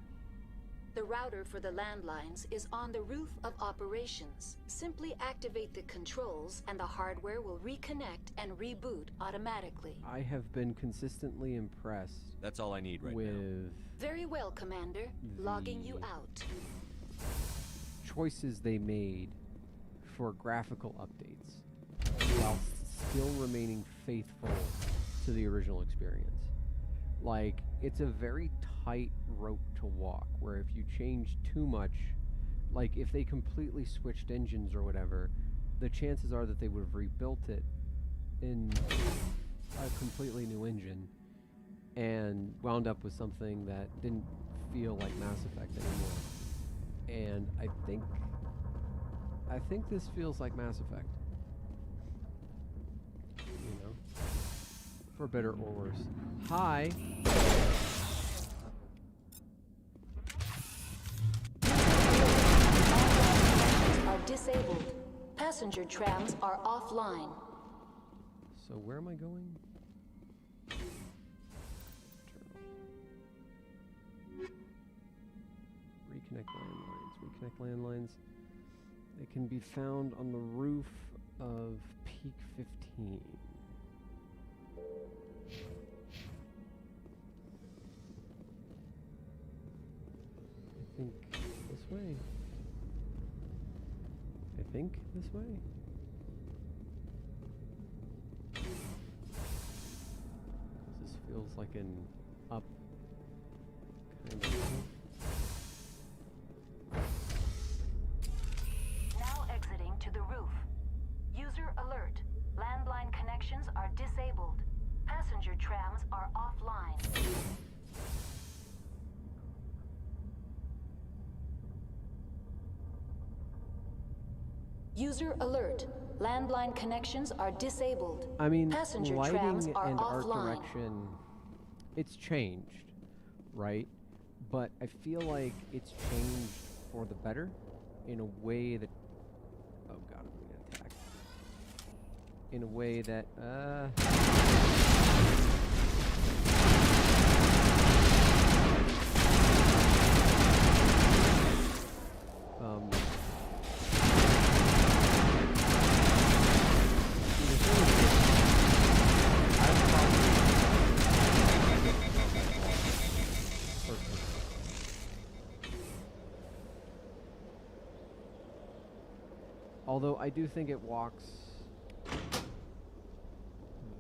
The router for the landlines is on the roof of operations. Simply activate the controls and the hardware will reconnect and reboot automatically. I have been consistently impressed. That's all I need right now. Very well, Commander. Logging you out. Choices they made for graphical updates while still remaining faithful to the original experience. Like, it's a very tight rope to walk, where if you change too much, like if they completely switched engines or whatever, the chances are that they would have rebuilt it in a completely new engine and wound up with something that didn't feel like Mass Effect anymore. And I think this feels like Mass Effect. You know? For better or worse. Hi! Are disabled. Passenger trams are offline. So where am I going? Reconnect landlines. Reconnect landlines. They can be found on the roof of Peak 15. I think this way. I think this way. This feels like an up kind of thing. Now exiting to the roof. User alert. Landline connections are disabled. Passenger trams are offline. User alert. Landline connections are disabled. I mean, passenger lighting trams are and art offline. direction, it's changed, right? But I feel like it's changed for the better in a way that... Oh god, I'm being attacked. In a way that, although I do think it walks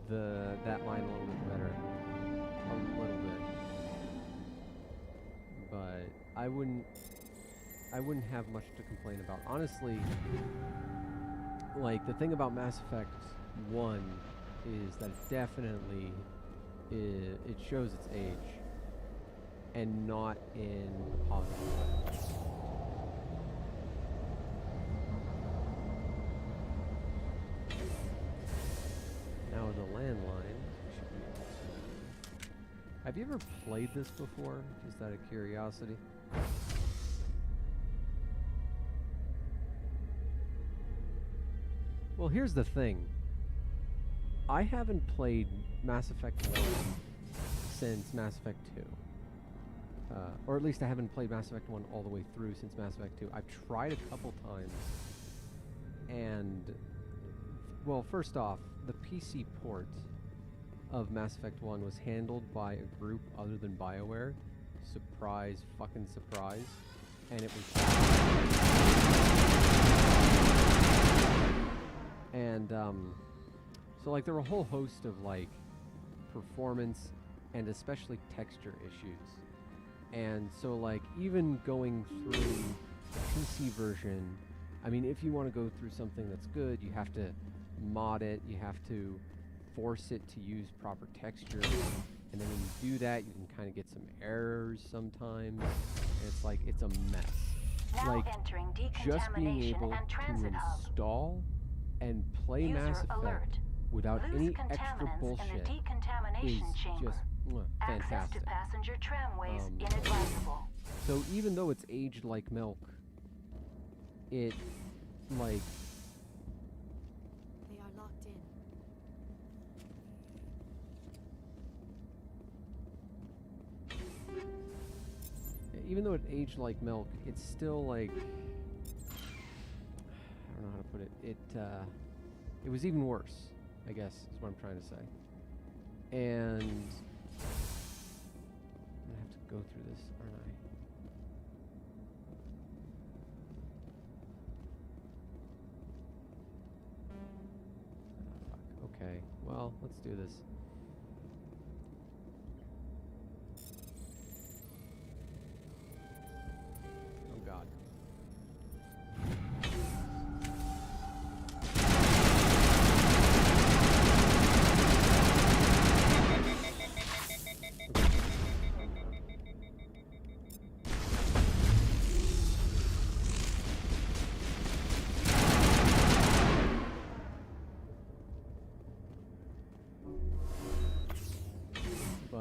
that line a little bit better. A little bit. But I wouldn't have much to complain about. Honestly, like, the thing about Mass Effect 1 is that it definitely it shows its age, and not in a positive way. Now with the landline, we should be able to... Have you ever played this before? Just out of curiosity. Well, here's the thing. I haven't played Mass Effect 1 since Mass Effect 2. Or at least I haven't played Mass Effect 1 all the way through since Mass Effect 2. I've tried a couple times. And, well, first off, the PC port of Mass Effect 1 was handled by a group other than BioWare. Surprise, fucking surprise. And it was... And, so, like, there were a whole host of, like, performance and especially texture issues. And so, like, even going through the PC version, I mean, if you want to go through something that's good, you have to mod it, you have to force it to use proper texture, and then when you do that, you can kind of get some errors sometimes, and it's like, it's a mess. Now like, entering just being decontamination able and to transit hub. install and play User Mass Effect alert. without Loose any extra contaminants bullshit in the decontamination is chamber. just Access fantastic. to passenger tramways inadvisable. So even though it's aged like milk, it, like... They are locked in. Even though it aged like milk, it's still like... I don't know how to put it. It was even worse, I guess, is what I'm trying to say. And... I'm gonna have to go through this, aren't I? Fuck. Okay, well, let's do this.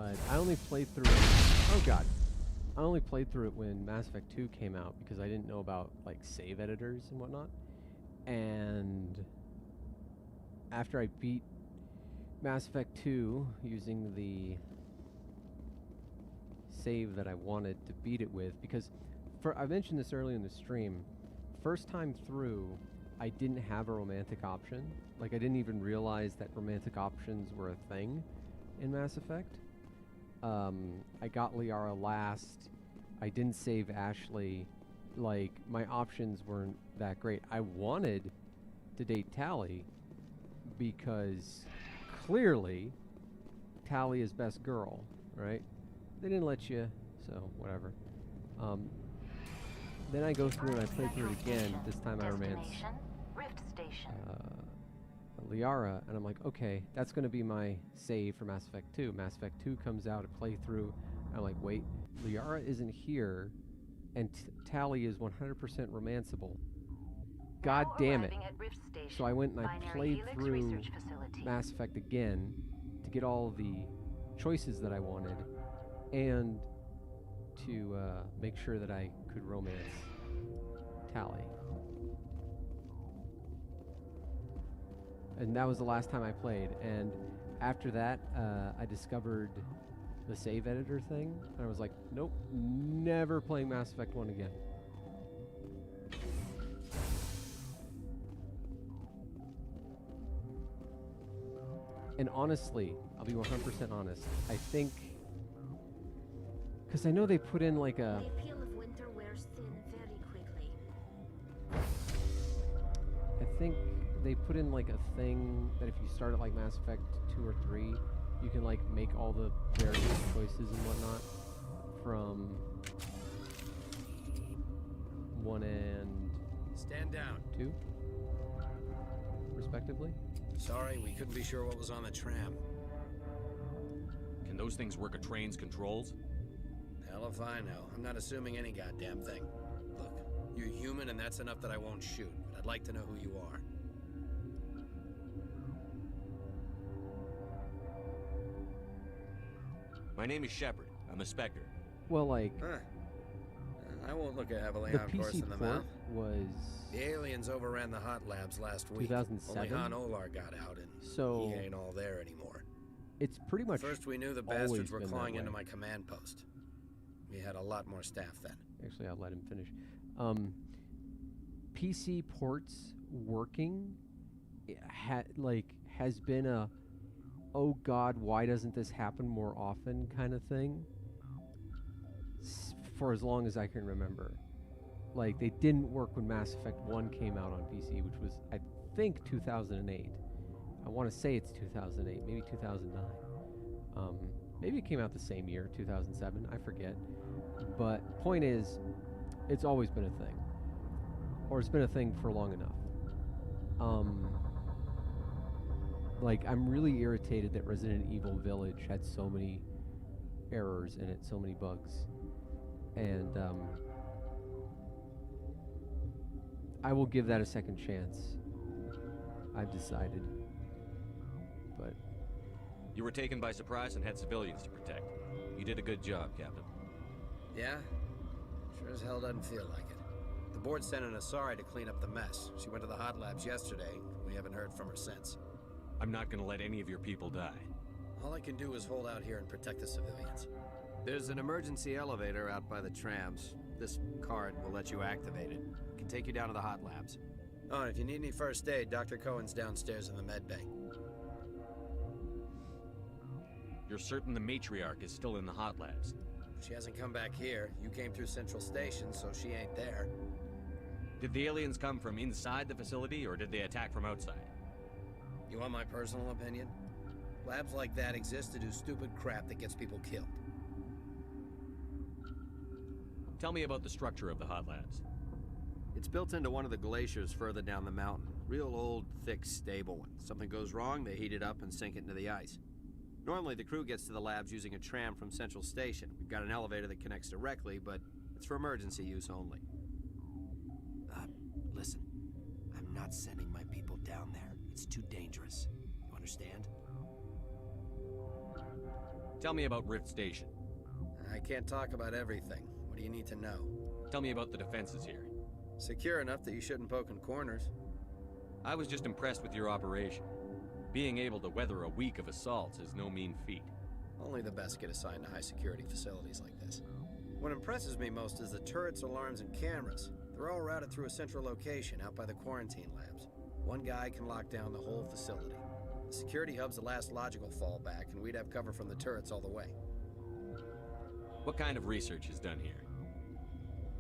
but I only played through it. Oh god. I only played through it when Mass Effect 2 came out because I didn't know about like save editors and whatnot. And after I beat Mass Effect 2 using the save that I wanted to beat it with, because I mentioned this earlier in the stream, first time through I didn't have a romantic option. Like I didn't even realize that romantic options were a thing in Mass Effect. I got Liara last. I didn't save Ashley. Like my options weren't that great. I wanted to date Tali because clearly Tali is best girl, right? They didn't let you, so whatever. Then I go through and I play through it again. This time I romance Liara, and I'm like, okay, that's going to be my save for Mass Effect 2. Mass Effect 2 comes out, I play through, and I'm like, wait, Liara isn't here, and Tali is 100% romanceable. God damn it. So I went and I played through Mass Effect again to get all the choices that I wanted, and to make sure that I could romance Tali. And that was the last time I played. And after that, I discovered the save editor thing. And I was like, nope, never playing Mass Effect 1 again. And honestly, I'll be 100% honest, I think, because I know they put in like a... The appeal of winter wears thin very quickly. I think they put in like a thing that if you start at like Mass Effect 2 or 3, you can like make all the various choices and whatnot from 1 and Stand down. 2, respectively. Sorry, we couldn't be sure what was on the tram. Can those things work a train's controls? Hell if I know. I'm not assuming any goddamn thing. Look, you're human and that's enough that I won't shoot. But I'd like to know who you are. My name is Shepard. I'm a Spectre. Well, like... I won't look a heavily the on horse PC in the port mouth. was... The aliens overran the hot labs last week. 2007? Only Han Olar got out and So... he ain't all there anymore. It's pretty much First we knew the always bastards were been clawing that into way. my command post. We had a lot more staff then. Actually, I'll let him finish. PC ports working has been a, oh god, why doesn't this happen more often kind of thing for as long as I can remember. Like, they didn't work when Mass Effect 1 came out on PC, which was, I think, 2008. I want to say it's 2008, maybe 2009. Maybe it came out the same year, 2007, I forget. But point is, it's always been a thing. Or it's been a thing for long enough. Like, I'm really irritated that Resident Evil Village had so many errors in it, so many bugs. And, I will give that a second chance. I've decided. But... You were taken by surprise and had civilians to protect. You did a good job, Captain. Yeah? Sure as hell doesn't feel like it. The board sent an Asari to clean up the mess. She went to the hot labs yesterday. We haven't heard from her since. I'm not gonna let any of your people die. All I can do is hold out here and protect the civilians. There's an emergency elevator out by the trams. This card will let you activate it. It can take you down to the hot labs. Oh, and if you need any first aid, Dr. Cohen's downstairs in the med bay. You're certain the matriarch is still in the hot labs? She hasn't come back here. You came through Central Station, so she ain't there. Did the aliens come from inside the facility, or did they attack from outside? You want my personal opinion? Labs like that exist to do stupid crap that gets people killed. Tell me about the structure of the hot labs. It's built into one of the glaciers further down the mountain. Real old, thick, stable one. Something goes wrong, they heat it up and sink it into the ice. Normally, the crew gets to the labs using a tram from Central Station. We've got an elevator that connects directly, but it's for emergency use only. Listen. I'm not sending my people down there. It's too dangerous. You understand? Tell me about Rift Station. I can't talk about everything. What do you need to know? Tell me about the defenses here. Secure enough that you shouldn't poke in corners. I was just impressed with your operation. Being able to weather a week of assaults is no mean feat. Only the best get assigned to high-security facilities like this. What impresses me most is the turrets, alarms, and cameras. They're all routed through a central location out by the quarantine labs. One guy can lock down the whole facility. The security hub's the last logical fallback, and we'd have cover from the turrets all the way. What kind of research is done here?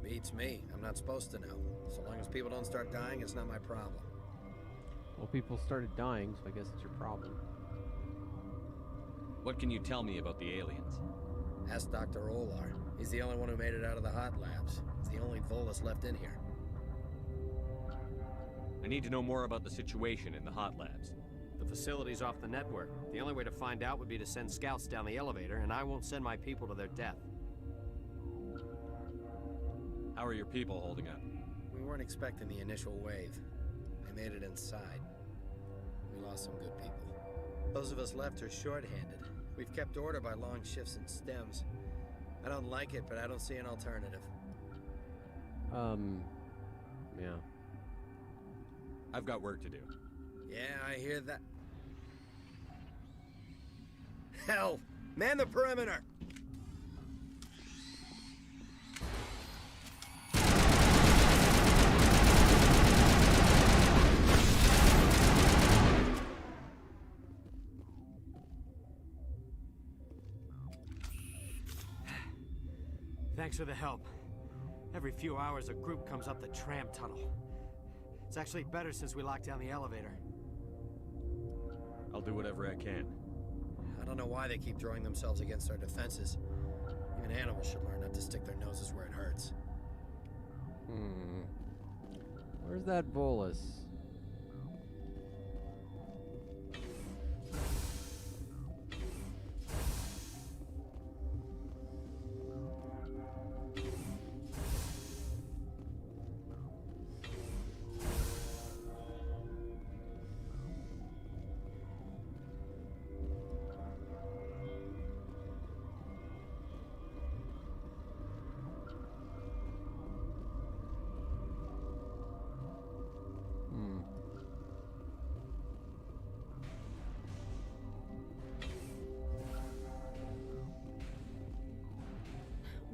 Beats me. I'm not supposed to know. So long as people don't start dying, it's not my problem. Well, people started dying, so I guess it's your problem. What can you tell me about the aliens? Ask Dr. Olar. He's the only one who made it out of the hot labs. He's the only Volus left in here. I need to know more about the situation in the hot labs. The facility's off the network. The only way to find out would be to send scouts down the elevator, and I won't send my people to their death. How are your people holding up? We weren't expecting the initial wave. They made it inside. We lost some good people. Those of us left are short-handed. We've kept order by long shifts and stems. I don't like it, but I don't see an alternative. Yeah. I've got work to do. Yeah, I hear that. Hell! Man the perimeter! Thanks for the help. Every few hours, a group comes up the tram tunnel. It's actually better since we locked down the elevator. I'll do whatever I can. I don't know why they keep throwing themselves against our defenses. Even animals should learn not to stick their noses where it hurts. Where's that bolus?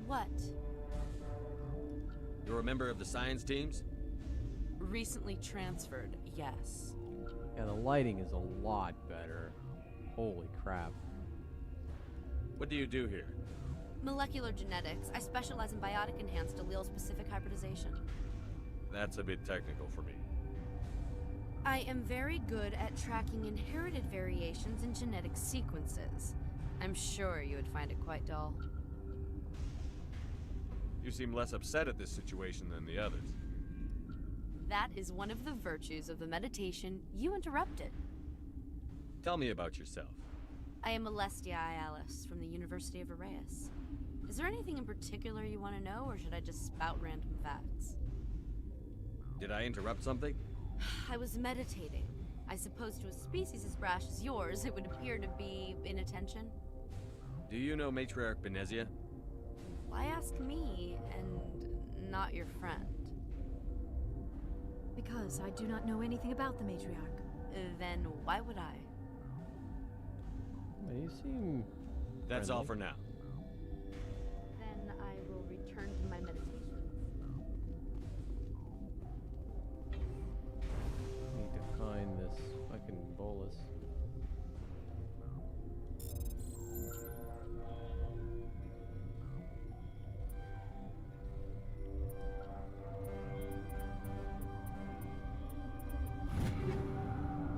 What? You're a member of the science teams? Recently transferred, yes. Yeah, the lighting is a lot better. Holy crap. What do you do here? Molecular genetics. I specialize in biotic-enhanced allele-specific hybridization. That's a bit technical for me. I am very good at tracking inherited variations in genetic sequences. I'm sure you would find it quite dull. You seem less upset at this situation than the others. That is one of the virtues of the meditation you interrupted. Tell me about yourself. I am Alestia Alice from the University of Arraeus. Is there anything in particular you want to know, or should I just spout random facts? Did I interrupt something? I was meditating. I suppose to a species as brash as yours, it would appear to be inattention. Do you know Matriarch Benezia? Why ask me, and not your friend? Because I do not know anything about the matriarch. Then why would I? You seem... That's all for now. Then I will return to my meditations. Need to find this fucking bolus.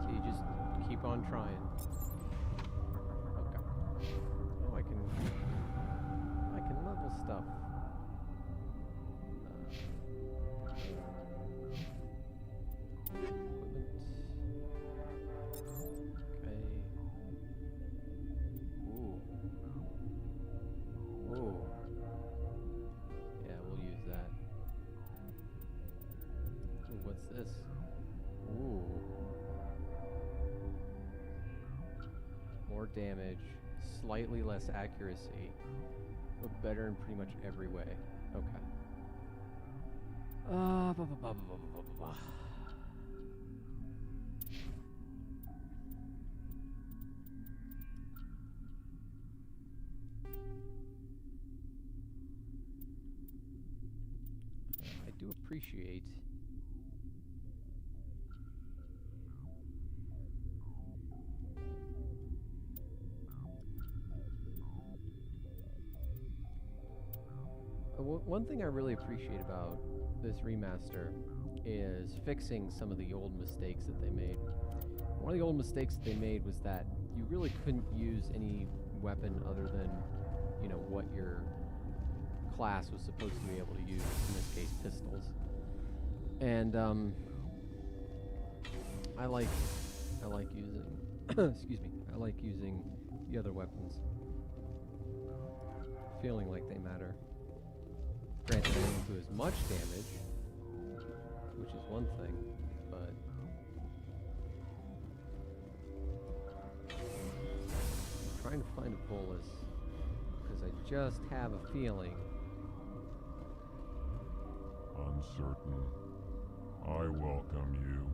So you just keep on trying. Okay. Oh, I can level stuff. Equipment. Okay. Ooh. Ooh. Yeah, we'll use that. Ooh, what's this? Ooh. More damage. slightly less accuracy, but better in pretty much every way. Okay. Blah, blah, blah, blah, blah, blah, blah. I do appreciate one thing I really appreciate about this remaster is fixing some of the old mistakes that they made. One of the old mistakes that they made was that you really couldn't use any weapon other than, you know, what your class was supposed to be able to use, in this case pistols. And I like using excuse me, I like using the other weapons, feeling like they matter. Granted, I don't do as much damage, which is one thing, but I'm trying to find a bolus because I just have a feeling. Uncertain. I welcome you.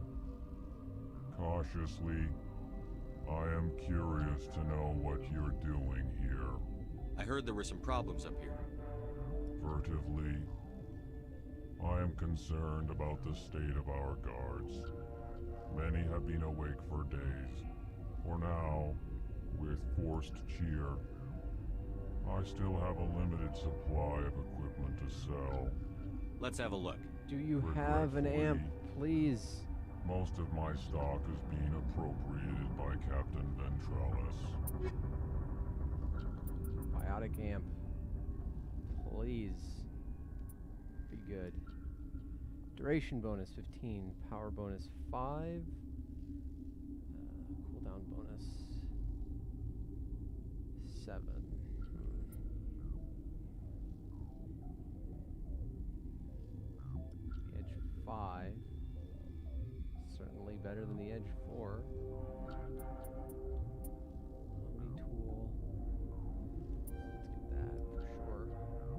Cautiously, I am curious to know what you're doing here. I heard there were some problems up here. Furtively, I am concerned about the state of our guards. Many have been awake for days. For now, with forced cheer, I still have a limited supply of equipment to sell. Let's have a look. Do you have an amp, please? Most of my stock is being appropriated by Captain Ventralis. Biotic amp. Please. Be good. Duration bonus 15. Power bonus 5. Cooldown bonus 7. The Edge 5. Certainly better than the Edge 4. Omni tool. Let's get that for sure.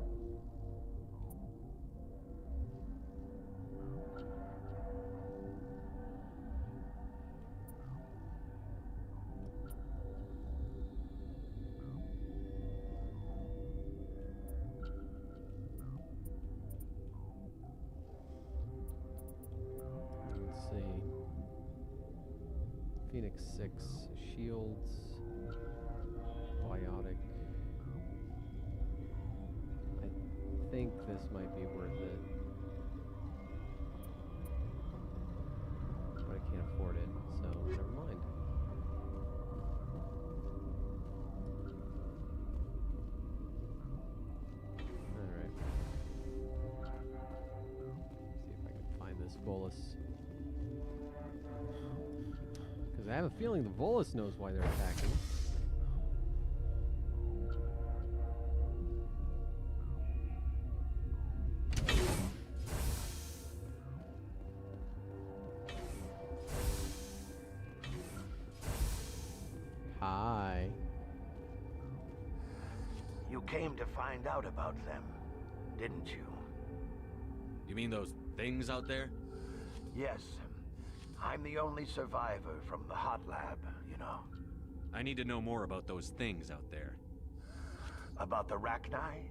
Let's see. Phoenix 6 shields. Biotic. I think this might be worth it. But I can't afford it, so never mind. Alright. See if I can find this bolus. Because I have a feeling the bolus knows why they're attacking. Hi. You came to find out about them, didn't you? You mean those things out there? Yes. I'm the only survivor from the hot lab, you know. I need to know more about those things out there. About the Rachni?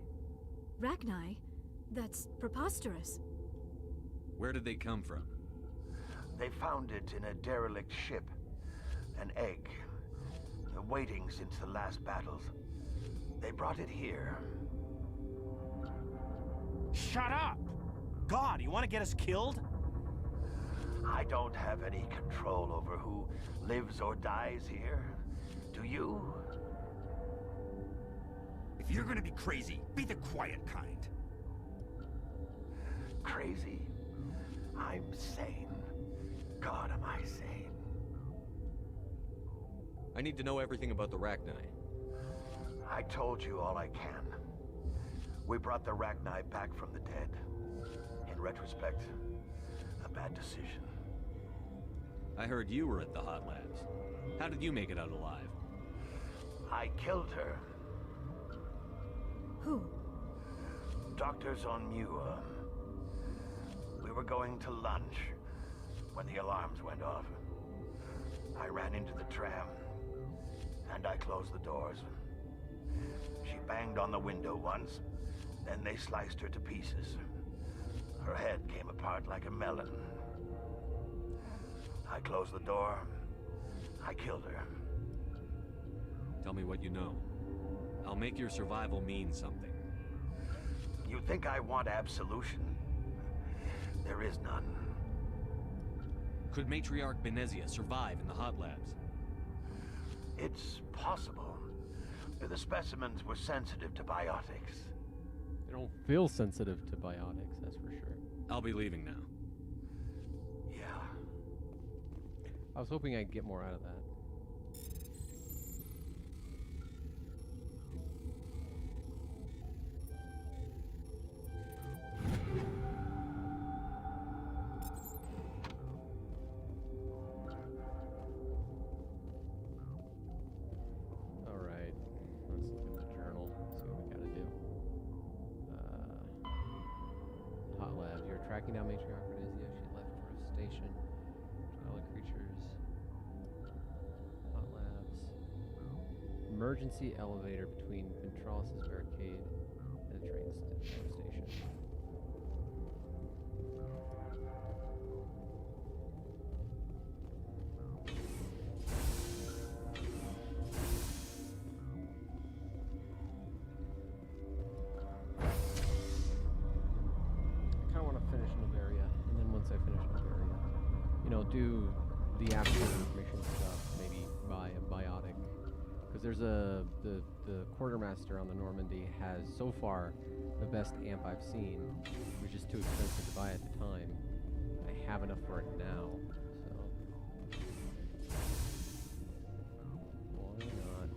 Rachni? That's preposterous. Where did they come from? They found it in a derelict ship. An egg. Waiting since the last battles. They brought it here. Shut up! God, you want to get us killed? I don't have any control over who lives or dies here. Do you? If you're gonna be crazy, be the quiet kind. Crazy? I'm sane. God, am I sane? I need to know everything about the Rachni. I told you all I can. We brought the Rachni back from the dead. In retrospect, a bad decision. I heard you were at the hot labs. How did you make it out alive? I killed her. Who? Doctors on Muir. We were going to lunch when the alarms went off. I ran into the tram, and I closed the doors. She banged on the window once, then they sliced her to pieces. Her head came apart like a melon. I closed the door. I killed her. Tell me what you know. I'll make your survival mean something. You think I want absolution? There is none. Could Matriarch Benezia survive in the hot labs? It's possible. The specimens were sensitive to biotics. They don't feel sensitive to biotics, that's for sure. I'll be leaving now. Yeah. I was hoping I'd get more out of that. Tracking down Matriarch Benezia, she left for a station. All the creatures. Hot labs. Emergency elevator between Ventralis' barricade and the train station. Do the after mission stuff, maybe buy a biotic, because there's the quartermaster on the Normandy has so far the best amp I've seen. It was just too expensive to buy at the time. I have enough for it now, so why not?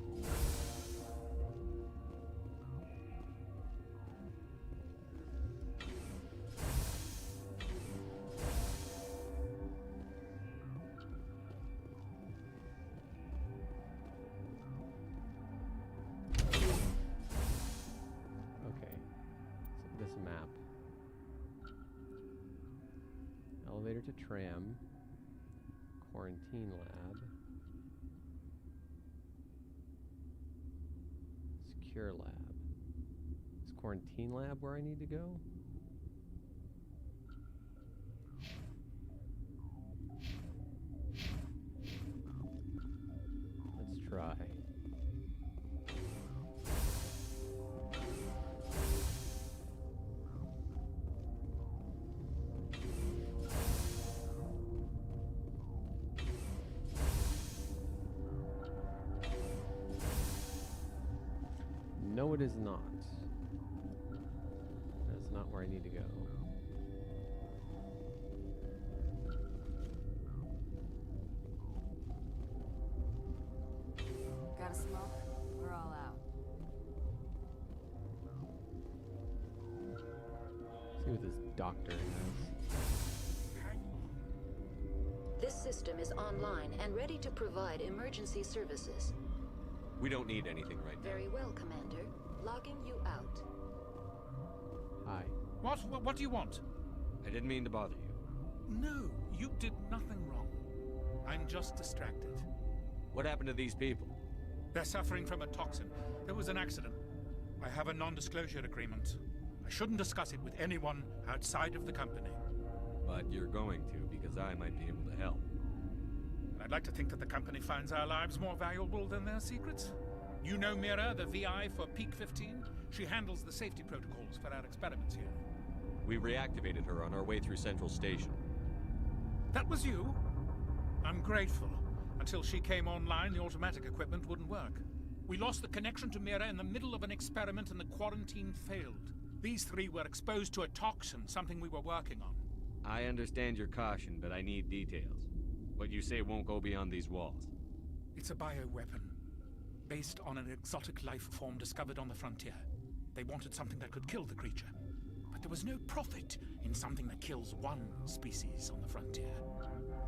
Elevator to tram, quarantine lab, secure lab. Is quarantine lab where I need to go? Let's try. No, it is not. That's not where I need to go. Got a smoke? We're all out. See what this doctor has. This system is online and ready to provide emergency services. We don't need anything right now. Very well, Commander. Logging you out. Hi. What do you want? I didn't mean to bother you. No, you did nothing wrong. I'm just distracted. What happened to these people? They're suffering from a toxin. There was an accident. I have a non-disclosure agreement. I shouldn't discuss it with anyone outside of the company. But you're going to, because I might be able to help. I'd like to think that the company finds our lives more valuable than their secrets. You know Mira, the VI for Peak 15? She handles the safety protocols for our experiments here. We reactivated her on our way through Central Station. That was you? I'm grateful. Until she came online, the automatic equipment wouldn't work. We lost the connection to Mira in the middle of an experiment and the quarantine failed. These three were exposed to a toxin, something we were working on. I understand your caution, but I need details. What you say won't go beyond these walls. It's a bioweapon, based on an exotic life form discovered on the frontier. They wanted something that could kill the creature. But there was no profit in something that kills one species on the frontier.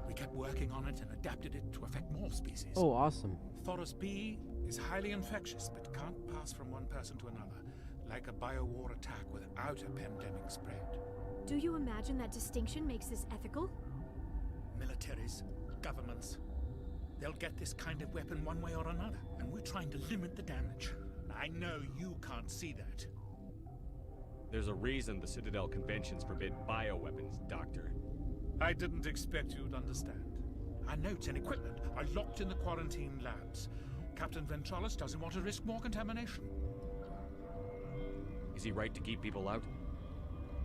We kept working on it and adapted it to affect more species. Oh, awesome. Thoros B is highly infectious, but can't pass from one person to another, like a biowar attack without a pandemic spread. Do you imagine that distinction makes this ethical? Militaries, governments, they'll get this kind of weapon one way or another, and we're trying to limit the damage. I know you can't see that. There's a reason the Citadel conventions forbid bioweapons, Doctor. I didn't expect you'd understand. Our notes and equipment are locked in the quarantine labs. Captain Ventralis doesn't want to risk more contamination. Is he right to keep people out?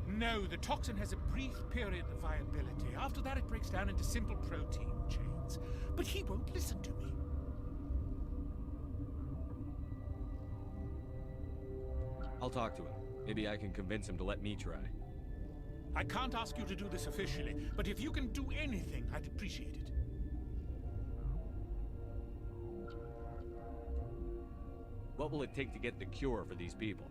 No, the toxin has a brief period of viability. After that, it breaks down into simple protein chains. But he won't listen to me. I'll talk to him. Maybe I can convince him to let me try. I can't ask you to do this officially, but if you can do anything, I'd appreciate it. What will it take to get the cure for these people?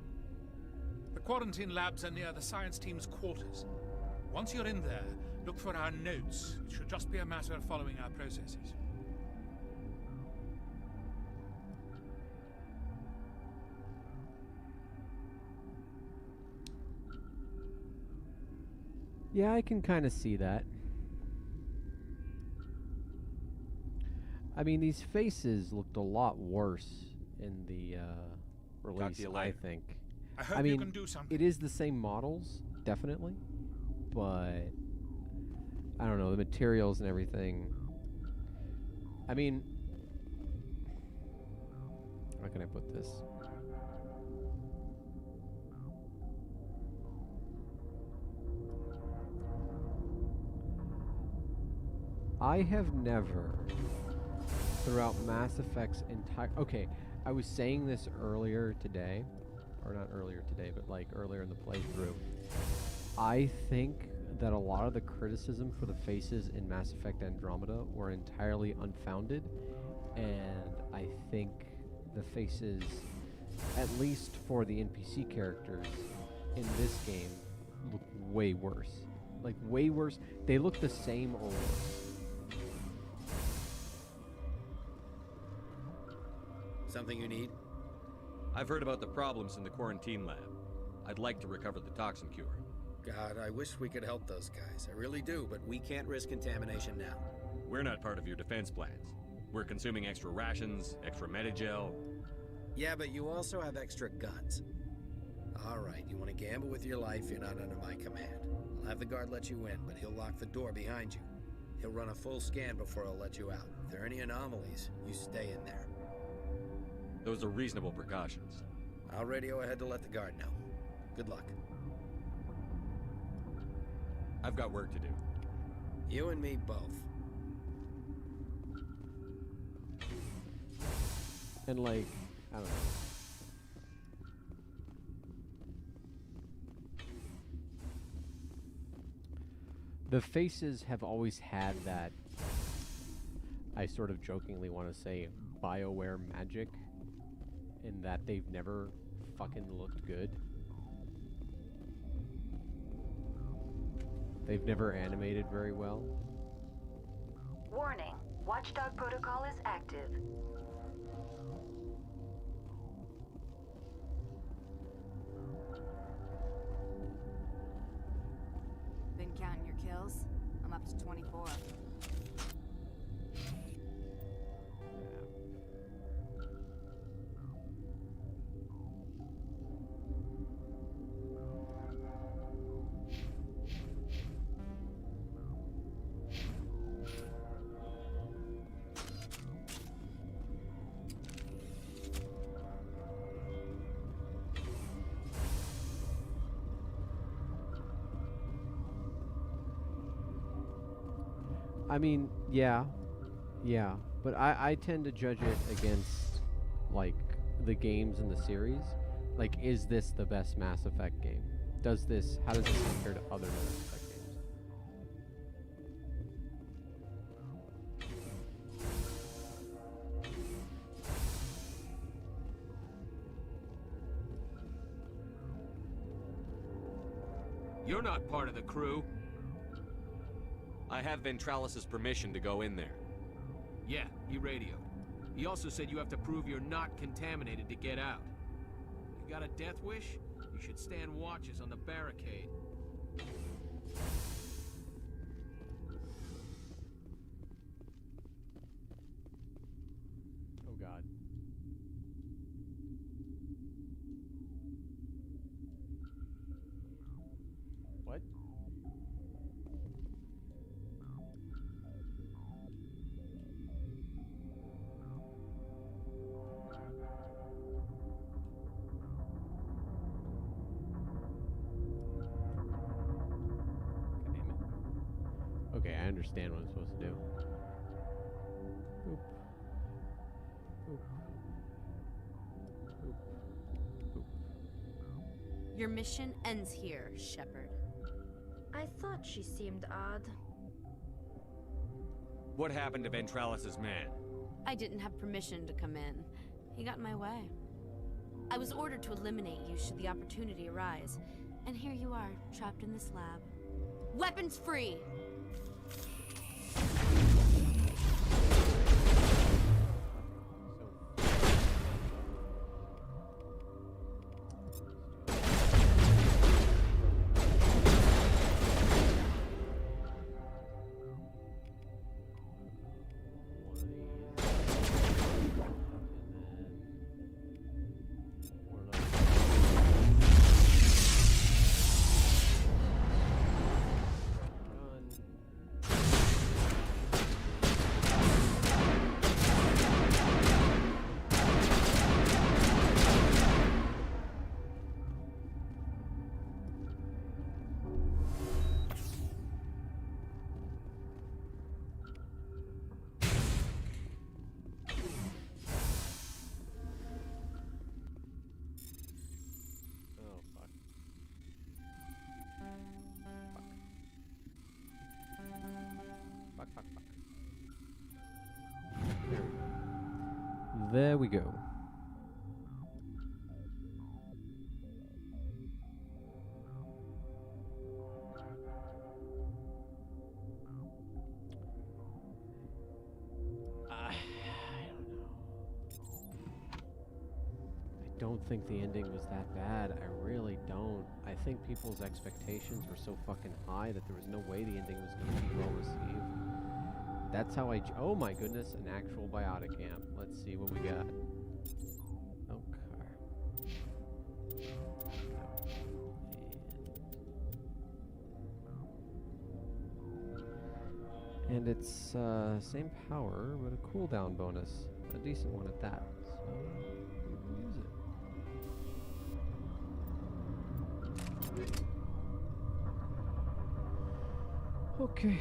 The quarantine labs are near the science team's quarters. Once you're in there, look for our notes. It should just be a matter of following our processes. Yeah, I can kind of see that. I mean, these faces looked a lot worse in the release, I think. I hope I mean, you can do something. it is the same models, definitely, but I don't know, the materials and everything. I mean, how can I put this? I have never, throughout Mass Effect's entire... Okay, I was saying this earlier today, or not earlier today, but like earlier in the playthrough. I think that a lot of the criticism for the faces in Mass Effect Andromeda were entirely unfounded, and I think the faces, at least for the NPC characters in this game, look way worse. Like, way worse. They look the same or worse. Something you need? I've heard about the problems in the quarantine lab. I'd like to recover the toxin cure. God, I wish we could help those guys. I really do, but we can't risk contamination now. We're not part of your defense plans. We're consuming extra rations, extra Medigel. Yeah, but you also have extra guns. All right, you want to gamble with your life, you're not under my command. I'll have the guard let you in, but he'll lock the door behind you. He'll run a full scan before he'll let you out. If there are any anomalies, you stay in there. Those are reasonable precautions. I'll radio ahead to let the guard know. Good luck. I've got work to do. You and me both. And like, I don't know. The faces have always had that, I sort of jokingly want to say, BioWare magic, in that they've never fucking looked good. They've never animated very well. Warning, Watchdog protocol is active. Been counting your kills? I'm up to 24. I mean, yeah, but I tend to judge it against, like, the games in the series. Like, is this the best Mass Effect game? How does this compare to other Mass Effect games? You're not part of the crew. I have Ventralis' permission to go in there. Yeah, he radioed. He also said you have to prove you're not contaminated to get out. You got a death wish? You should stand watches on the barricade. Oh God. What? Okay, I understand what I'm supposed to do. Boop. Boop. Boop. Boop. Your mission ends here, Shepard. I thought she seemed odd. What happened to Ventralis's man? I didn't have permission to come in. He got in my way. I was ordered to eliminate you should the opportunity arise. And here you are, trapped in this lab. Weapons free! There we go. I don't think the ending was that bad. I really don't. I think people's expectations were so fucking high that there was no way the ending was going to be well received. That's how oh my goodness, an actual biotic amp. Let's see what we got. Okay. And it's same power, but a cooldown bonus. A decent one at that. So we'll use it. Okay.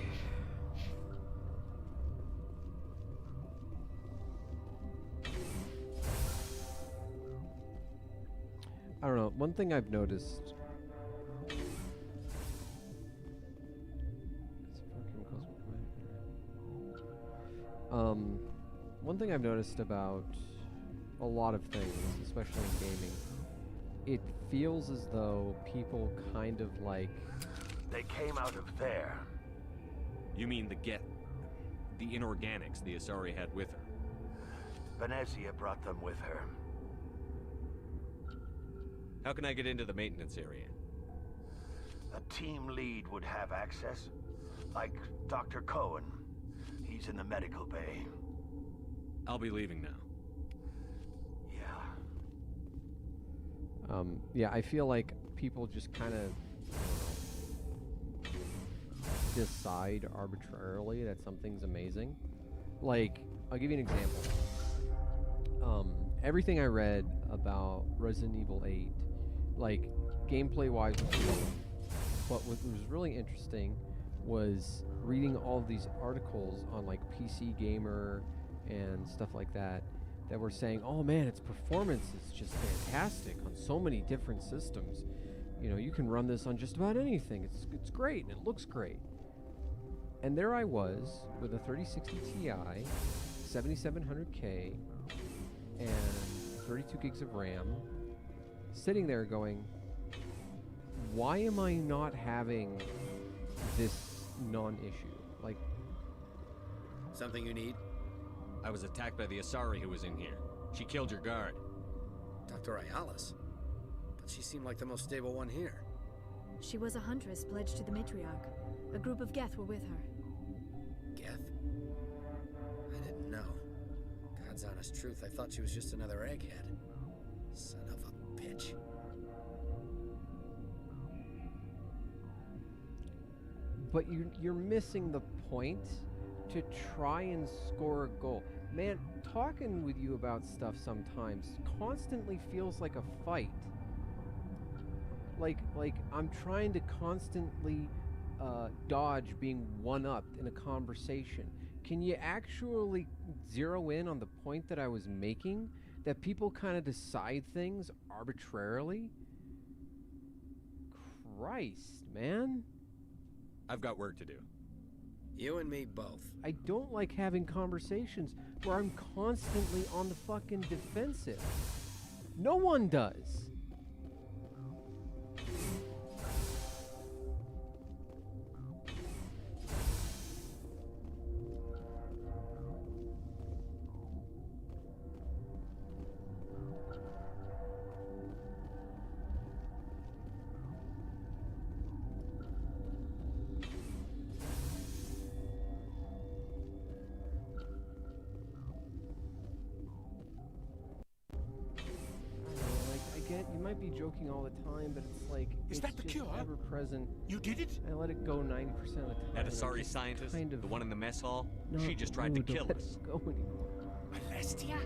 I don't know. One thing I've noticed. One thing I've noticed about a lot of things, especially in gaming, it feels as though people kind of like. They came out of there. You mean the inorganics the Asari had with her? Venezia brought them with her. How can I get into the maintenance area? A team lead would have access, like Dr. Cohen. He's in the medical bay. I'll be leaving now. Yeah. Yeah, I feel like people just kind of decide arbitrarily that something's amazing. Like, I'll give you an example. Everything I read about Resident Evil 8, like, gameplay-wise was cool. But what was really interesting was reading all of these articles on, like, PC Gamer and stuff like that were saying, oh man, its performance is just fantastic on so many different systems. You know, you can run this on just about anything. It's great, and it looks great. And there I was with a 3060 Ti, 7700K, and 32 gigs of RAM, sitting there going, why am I not having this non-issue? Like, something you need? I was attacked by the Asari who was in here. She killed your guard. Dr. Ayalis? But she seemed like the most stable one here. She was a huntress pledged to the matriarch. A group of Geth were with her. Geth? I didn't know. God's honest truth, I thought she was just another egghead. Son of a bitch. But you're missing the point to try and score a goal. Man, talking with you about stuff sometimes constantly feels like a fight. Like I'm trying to constantly dodge being one-upped in a conversation. Can you actually zero in on the point that I was making? That people kind of decide things arbitrarily? Christ, man. I've got work to do. You and me both. I don't like having conversations where I'm constantly on the fucking defensive. No one does. You might be joking all the time, but it's like is that the cure? Ever present. You did it? I let it go 90% of the time. That Asari scientist, kind of, the one in the mess hall, no, she just tried to kill let us. It go anymore. Alestia?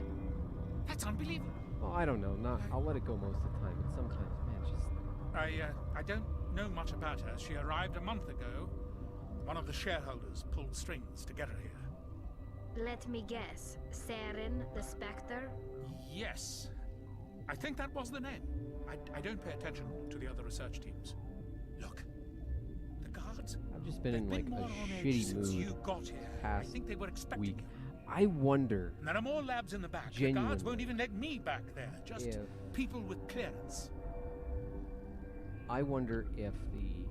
That's unbelievable. Well, I don't know. I'll let it go most of the time, but sometimes, man, just. I don't know much about her. She arrived a month ago. One of the shareholders pulled strings to get her here. Let me guess. Saren, the Spectre? Yes. I think that was the name. I don't pay attention to the other research teams. Look, the guards. I've just been in like a shitty mood you got here. past I think they were expecting week. you. I wonder. And there are more labs in the back. Genuinely, the guards won't even let me back there. Just if people with clearance. I wonder if the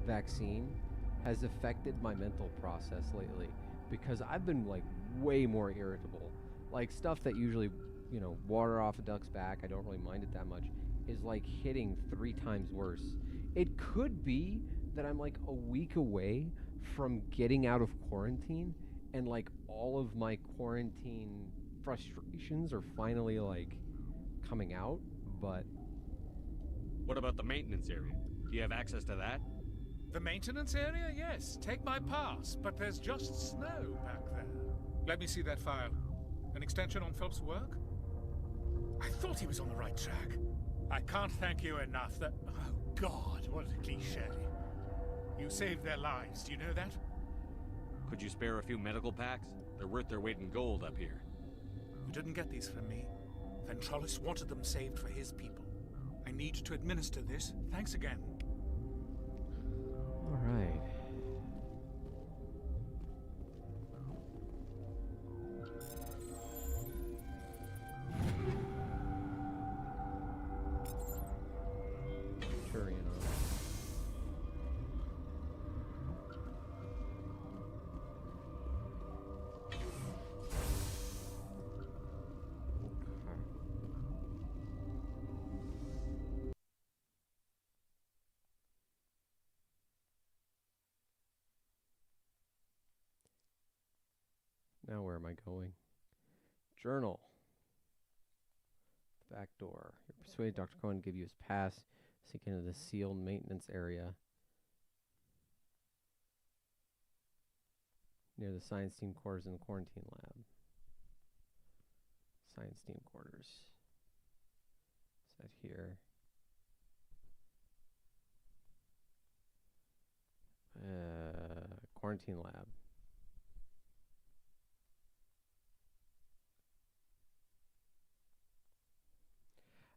vaccine has affected my mental process lately, because I've been like way more irritable. Like stuff that usually, you know, water off a duck's back, I don't really mind it that much, is like hitting 3 times worse. It could be that I'm like a week away from getting out of quarantine, and like all of my quarantine frustrations are finally like coming out, but... What about the maintenance area? Do you have access to that? The maintenance area? Yes. Take my pass, but there's just snow back there. Let me see that file. An extension on Phelps' work? I thought he was on the right track. I can't thank you enough that... Oh, God, what a cliché. You saved their lives, do you know that? Could you spare a few medical packs? They're worth their weight in gold up here. You didn't get these from me. Ventrolis wanted them saved for his people. I need to administer this. Thanks again. All right. Turian on. Now where am I going? Journal. Back door. You're persuaded Dr. Cohen to give you his pass. Sneak into the sealed maintenance area near the science team quarters in the quarantine lab. Science team quarters. Set here. Quarantine lab.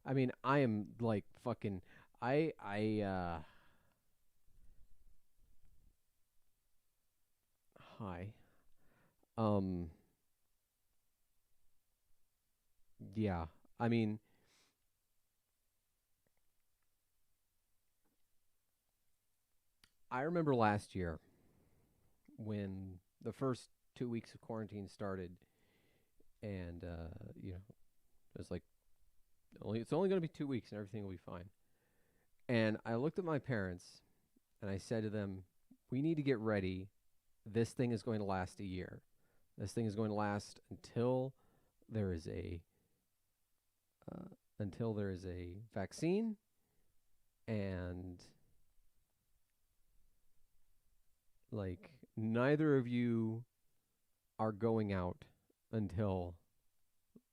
I mean, I am like fucking hi. Yeah. I mean, I remember last year when the first 2 weeks of quarantine started, and you know, it's like it's only going to be 2 weeks and everything will be fine. And I looked at my parents and I said to them, we need to get ready. This thing is going to last a year. This thing is going to last until there is a vaccine, and like neither of you are going out until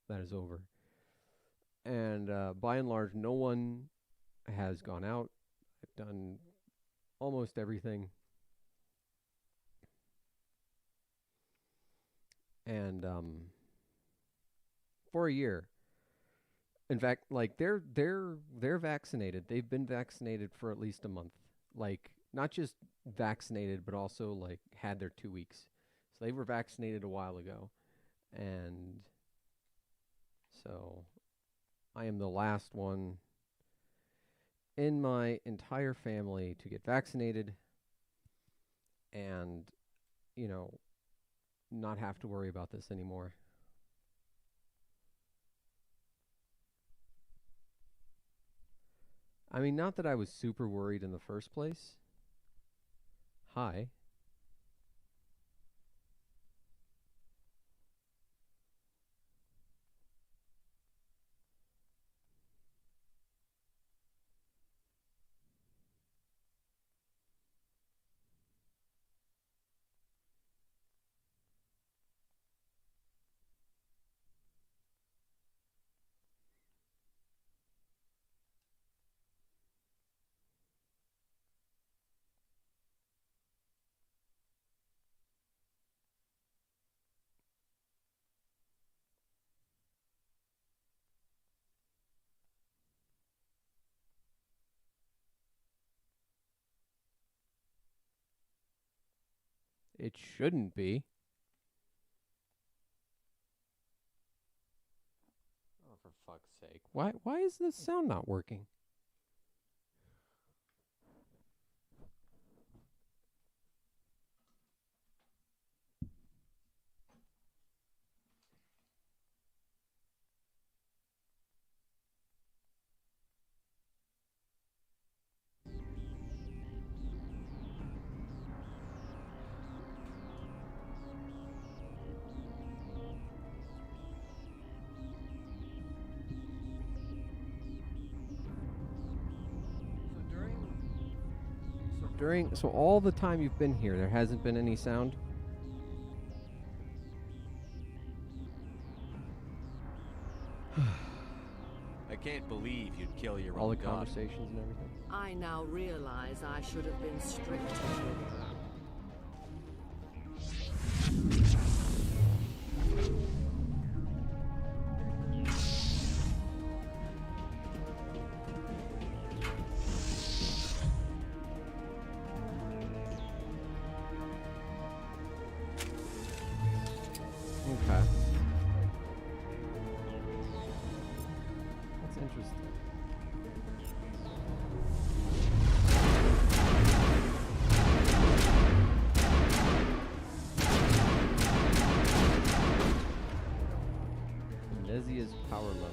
that is over. And by and large, no one has gone out. I've done almost everything. And for a year. In fact, like they're vaccinated. They've been vaccinated for at least a month. Like not just vaccinated, but also like had their 2 weeks. So they were vaccinated a while ago. And so I am the last one in my entire family to get vaccinated and, you know, not have to worry about this anymore. I mean, not that I was super worried in the first place. Hi. It shouldn't be. Oh, for fuck's sake. Why is this sound not working? So all the time you've been here, there hasn't been any sound? I can't believe you'd kill your all own the god. Conversations and everything. I now realize I should have been stricter with her. Okay. That's interesting. Venezia's power level.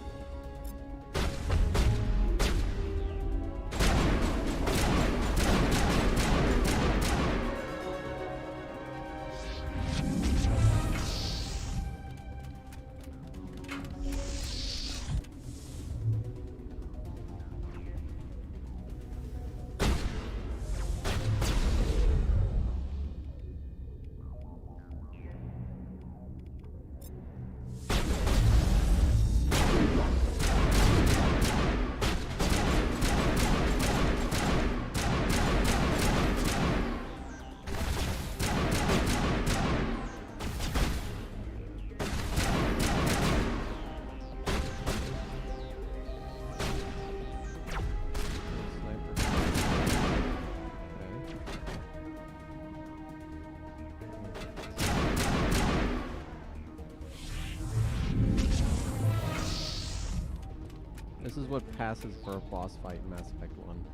This is what passes for a boss fight in Mass Effect 1.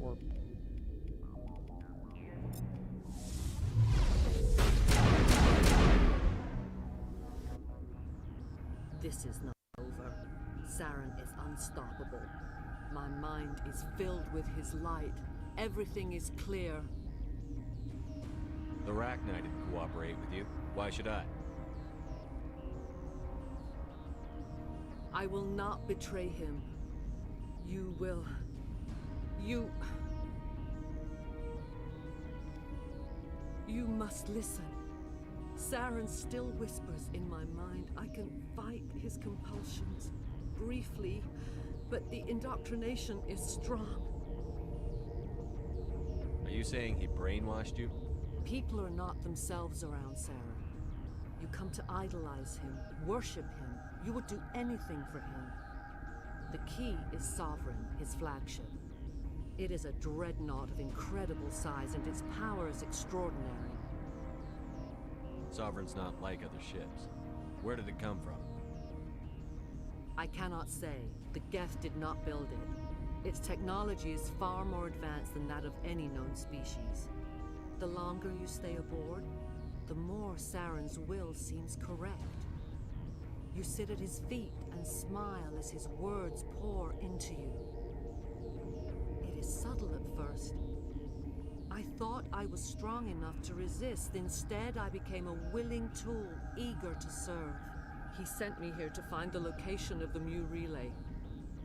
Or... This is not over. Saren is unstoppable. My mind is filled with his light. Everything is clear. The Rachni didn't cooperate with you. Why should I? I will not betray him. You will. You must listen. Saren still whispers in my mind. I can fight his compulsions. Briefly, but the indoctrination is strong. Are you saying he brainwashed you? People are not themselves around Saren. You come to idolize him, worship him. You would do anything for him. The key is Sovereign, his flagship. It is a dreadnought of incredible size, and its power is extraordinary. Sovereign's not like other ships. Where did it come from? I cannot say. The Geth did not build it. Its technology is far more advanced than that of any known species. The longer you stay aboard, the more Saren's will seems correct. You sit at his feet and smile as his words pour into you. It is subtle at first. I thought I was strong enough to resist. Instead, I became a willing tool, eager to serve. He sent me here to find the location of the Mu relay.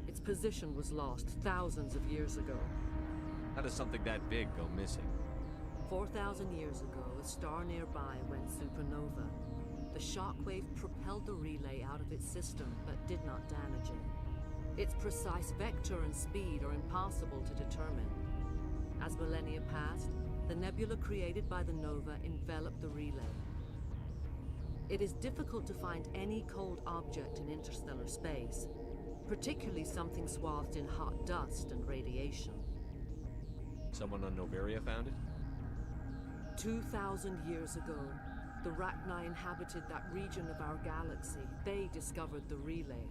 Its position was lost thousands of years ago. How does something that big go missing? 4,000 years ago, a star nearby went supernova. The shockwave propelled the relay out of its system, but did not damage it. Its precise vector and speed are impossible to determine. As millennia passed, the nebula created by the nova enveloped the relay. It is difficult to find any cold object in interstellar space, particularly something swathed in hot dust and radiation. Someone on Noveria found it? 2,000 years ago, the Rachni inhabited that region of our galaxy. They discovered the relay.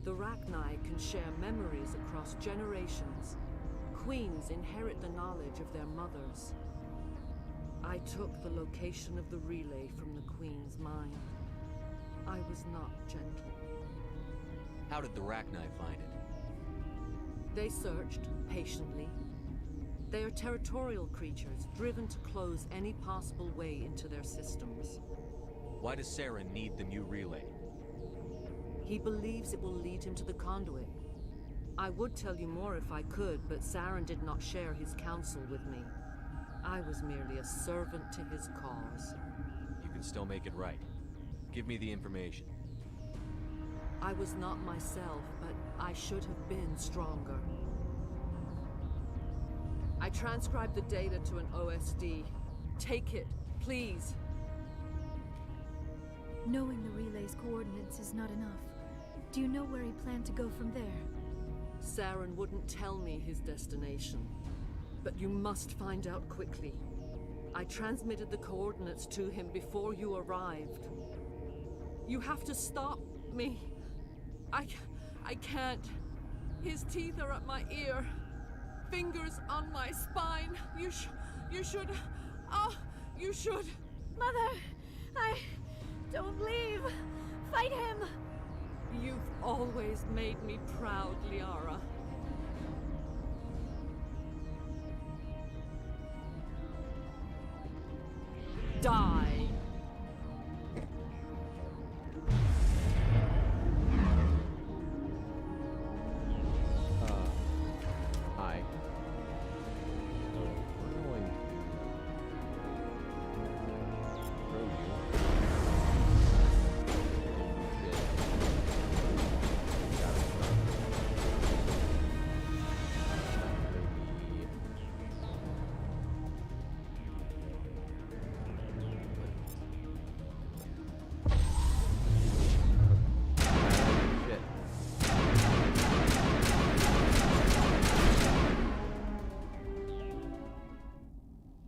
The Rachni can share memories across generations. Queens inherit the knowledge of their mothers. I took the location of the relay from the Queen's mind. I was not gentle. How did the Rachni find it? They searched, patiently. They are territorial creatures, driven to close any possible way into their systems. Why does Saren need the Mu relay? He believes it will lead him to the conduit. I would tell you more if I could, but Saren did not share his counsel with me. I was merely a servant to his cause. You can still make it right. Give me the information. I was not myself, but I should have been stronger. I transcribed the data to an OSD. Take it, please. Knowing the relay's coordinates is not enough. Do you know where he planned to go from there? Saren wouldn't tell me his destination. But you must find out quickly. I transmitted the coordinates to him before you arrived. You have to stop me. I can't. His teeth are at my ear. Fingers on my spine. You should... Oh, you should... Mother! Don't leave! Fight him! You've always made me proud, Liara. Die! Hi. So, we're going to throw you.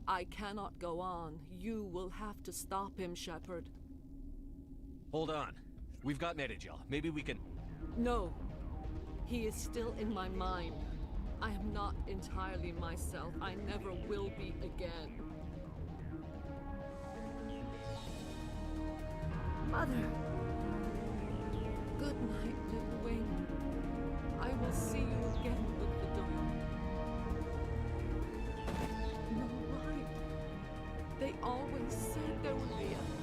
I cannot go on. You will have to stop him, Shepard. Hold on. We've got Metagel. Maybe we can... No. He is still in my mind. I am not not entirely myself. I never will be again. Mother! Good night, little wing. I will see you again with the dawn. No, why? They always said there would be a...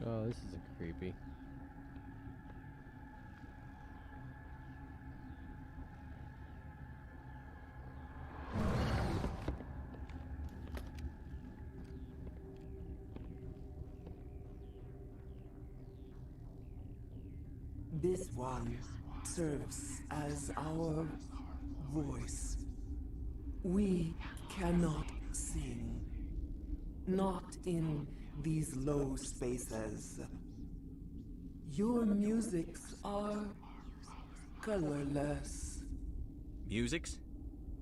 Oh, this is creepy. This one serves as our voice. We cannot sing. Not in these low spaces. Your musics are colorless. Musics?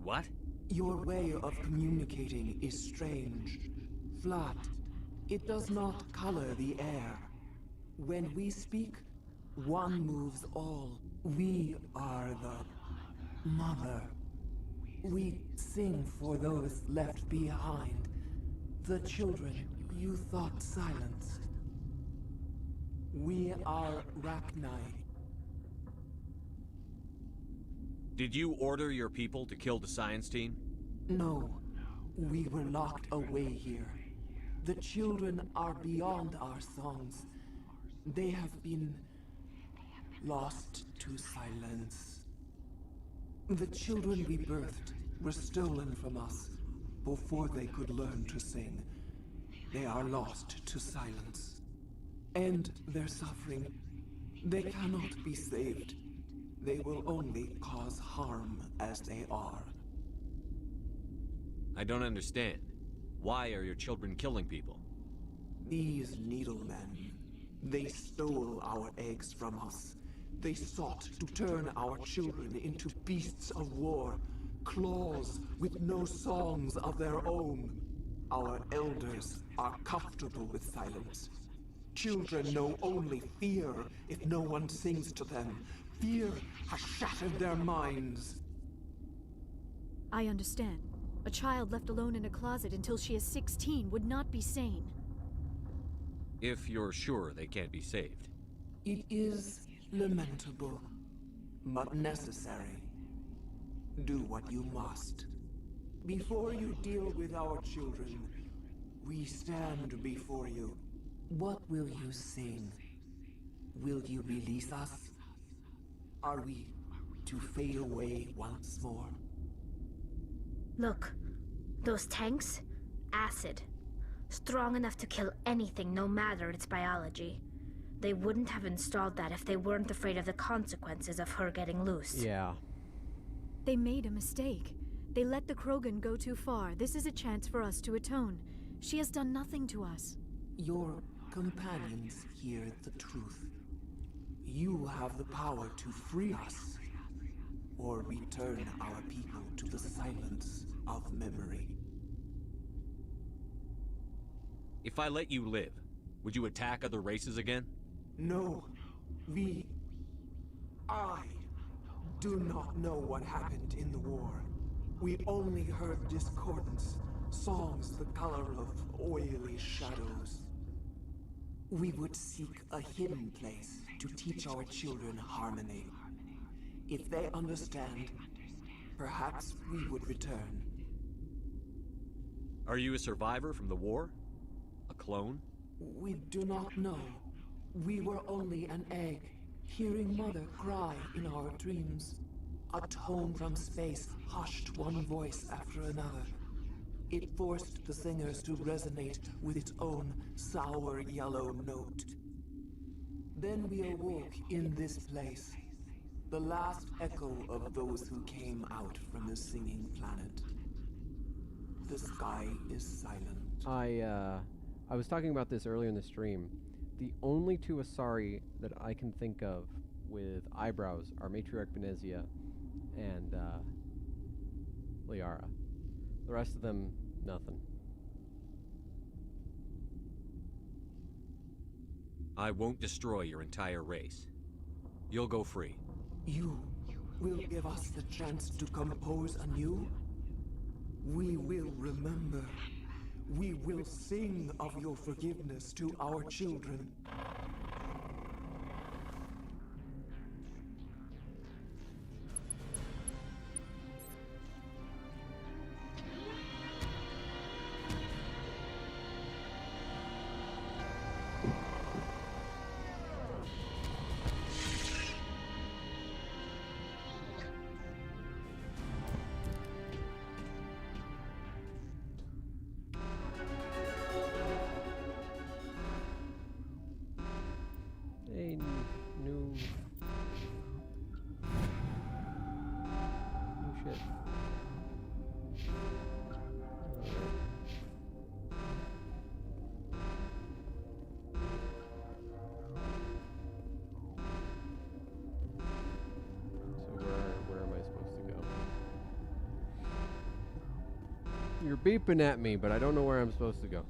What? Your way of communicating is strange. Flat. It does not color the air. When we speak, one moves all. We are the mother. We sing for those left behind. The children you thought silenced. We are Rachni. Did you order your people to kill the science team? No. We were locked away here. The children are beyond our songs. They have been lost to silence. The children we birthed were stolen from us before they could learn to sing. They are lost to silence. And their suffering, they cannot be saved. They will only cause harm as they are. I don't understand. Why are your children killing people? These needlemen, they stole our eggs from us. They sought to turn our children into beasts of war, claws with no songs of their own. Our elders are comfortable with silence. Children know only fear if no one sings to them. Fear has shattered their minds. I understand. A child left alone in a closet until she is 16 would not be sane. If you're sure they can't be saved. It is lamentable, but necessary. Do what you must. Before you deal with our children, we stand before you. What will you sing? Will you release us? Are we to fade away once more? Look, those tanks? Acid. Strong enough to kill anything, no matter its biology. They wouldn't have installed that if they weren't afraid of the consequences of her getting loose. Yeah. They made a mistake. They let the Krogan go too far. This is a chance for us to atone. She has done nothing to us. Your companions hear the truth. You have the power to free us, or return our people to the silence of memory. If I let you live, would you attack other races again? No. I do not know what happened in the war. We only heard discordance, songs the color of oily shadows. We would seek a hidden place to teach our children harmony. If they understand, perhaps we would return. Are you a survivor from the war? A clone? We do not know. We were only an egg, hearing Mother cry in our dreams. A tone from space hushed one voice after another. It forced the singers to resonate with its own sour yellow note. Then we awoke in this place, the last echo of those who came out from the singing planet. The sky is silent. I was talking about this earlier in the stream. The only two Asari that I can think of with eyebrows are Matriarch Benezia and Liara. The rest of them, nothing. I won't destroy your entire race. You'll go free. You will give us the chance to compose anew? We will remember. We will sing of your forgiveness to our children. New shit. So where am I supposed to go? You're beeping at me, but I don't know where I'm supposed to go.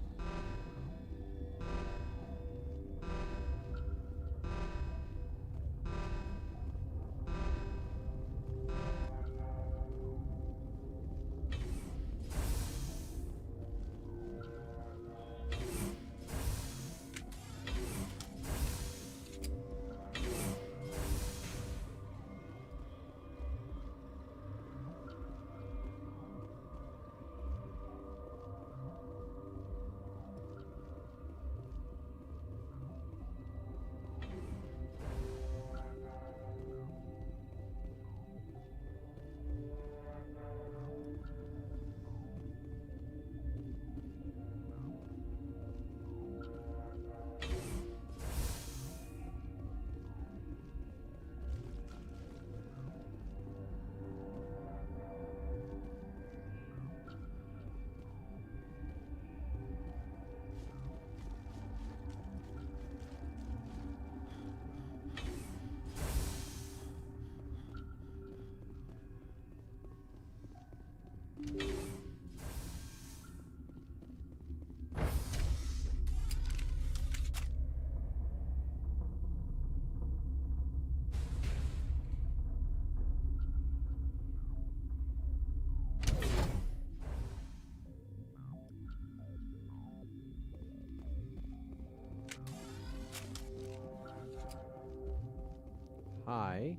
Hi.